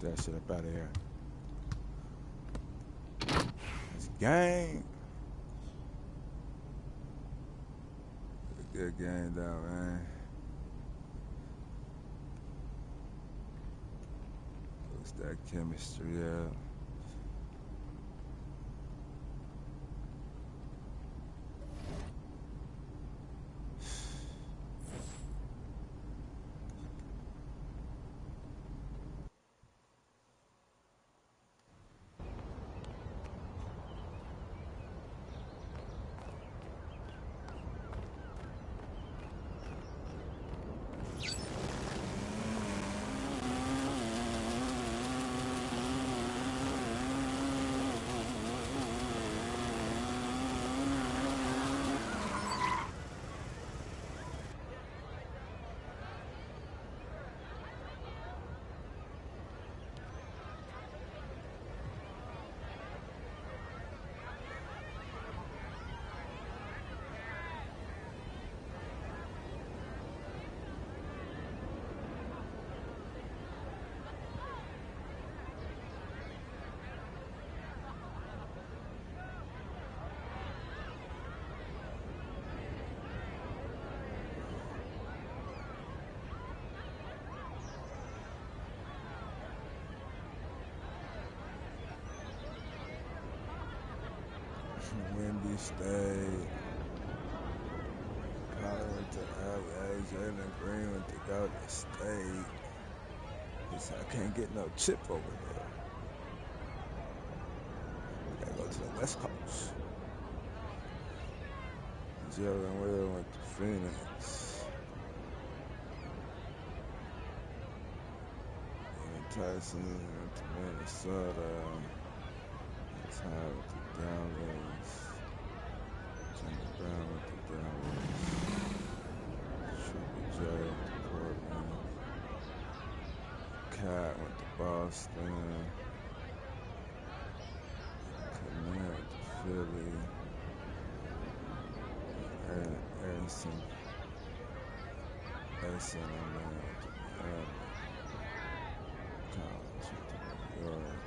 that shit up out of here. It's game. Good game, though, man. Looks that chemistry up. Wendy State. Pollard went to LA. Jalen Green went to Golden State. He said, I can't get no chip over there. I gotta go to the West Coast. Jalen Will went to Phoenix. And Tyson went to Minnesota. Ty with the Dallas. Jimmy Brown with the Dallas. Triple J with the Portland. Cat went to Boston. Connect with the Philly. Edison, I mean, with the College with New York.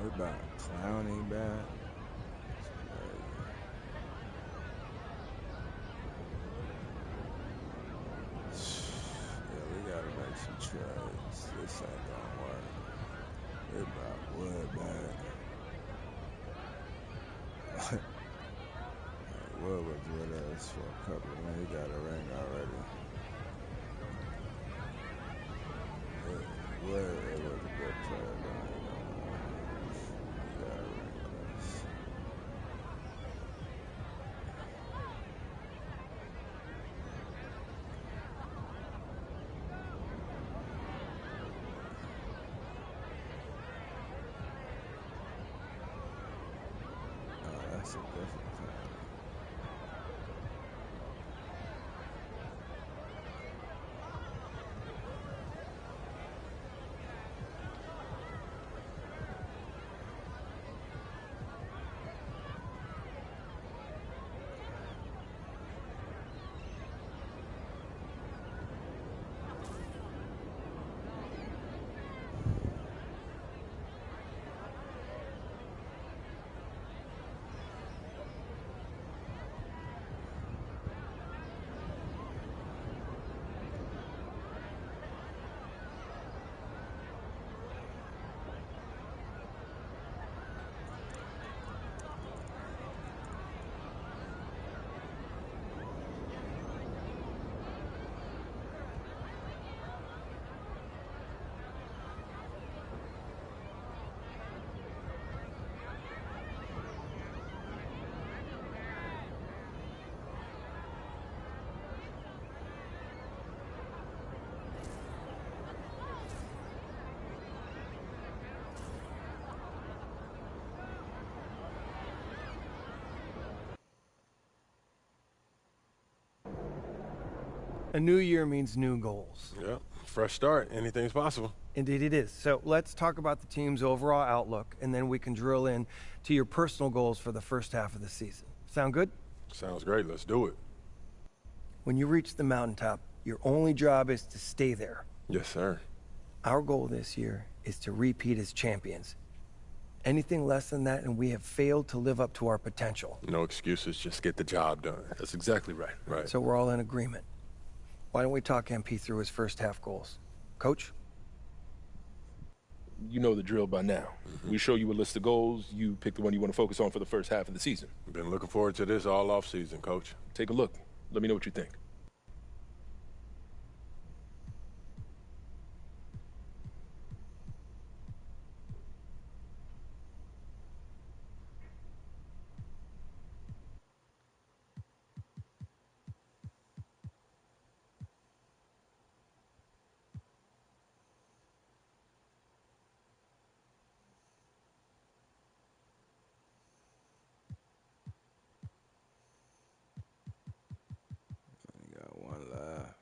What about Clowney back? Yeah, we gotta make some trades. This ain't gonna work. What about Wood back? Wood was with us for a couple of months. He got a ring already. Wood, it was a good player, though. That's a different thing. A new year means new goals. Yep, fresh start. Anything's possible. Indeed it is. So let's talk about the team's overall outlook, and then we can drill in to your personal goals for the first half of the season. Sound good? Sounds great. Let's do it. When you reach the mountaintop, your only job is to stay there. Yes, sir. Our goal this year is to repeat as champions. Anything less than that, and we have failed to live up to our potential. No excuses, just get the job done. That's exactly right. Right. So we're all in agreement. Why don't we talk MP through his first half goals? Coach? You know the drill by now. We show you a list of goals. You pick the one you want to focus on for the first half of the season. Been looking forward to this all off season, Coach. Take a look. Let me know what you think. Got one left.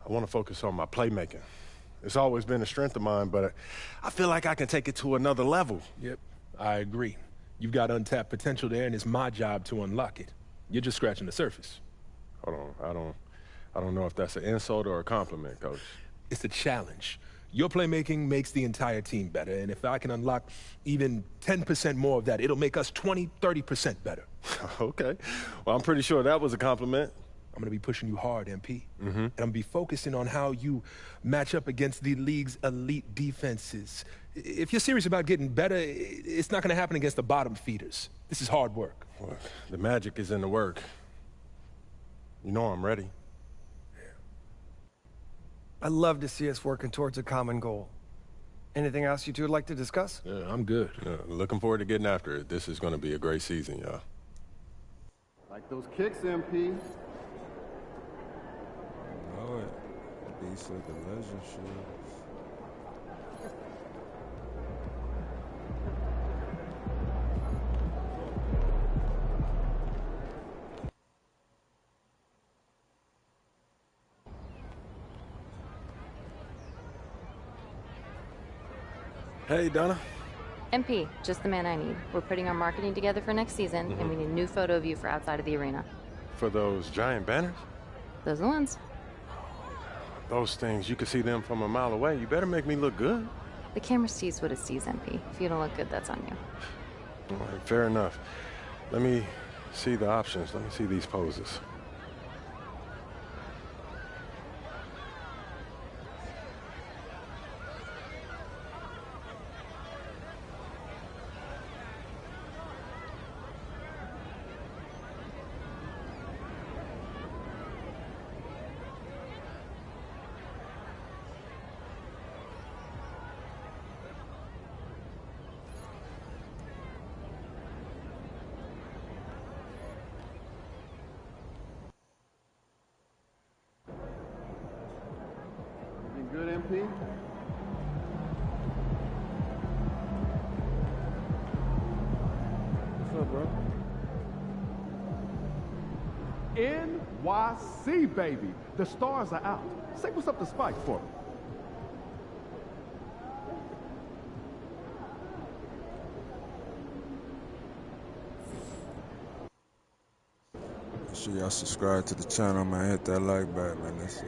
I want to focus on my playmaking. It's always been a strength of mine, but I feel like I can take it to another level. Yep, I agree. You've got untapped potential there, and it's my job to unlock it. You're just scratching the surface. Hold on, I don't know if that's an insult or a compliment, Coach. It's a challenge. Your playmaking makes the entire team better, and if I can unlock even 10% more of that, it'll make us 20, 30% better. Okay. Well, I'm pretty sure that was a compliment. I'm going to be pushing you hard, MP. Mm-hmm. And I'm going to be focusing on how you match up against the league's elite defenses. If you're serious about getting better, it's not going to happen against the bottom feeders. This is hard work. Well, the magic is in the work. You know I'm ready. I'd love to see us working towards a common goal. Anything else you two would like to discuss? Yeah, I'm good. Looking forward to getting after it. This is going to be a great season, y'all. Like those kicks, MP. Know it. Beast of the Legend shoes. Hey, Donna. MP, just the man I need. We're putting our marketing together for next season, and we need a new photo of you for outside of the arena. For those giant banners? Those are the ones. Those things, you can see them from a mile away. You better make me look good. The camera sees what it sees, MP. If you don't look good, that's on you. All right, fair enough. Let me see the options. Let me see these poses. Good, MP? What's up, bro? NYC, baby. The stars are out. Say what's up to Spike for me. Make sure y'all subscribe to the channel, man. Hit that like button, man. That's it.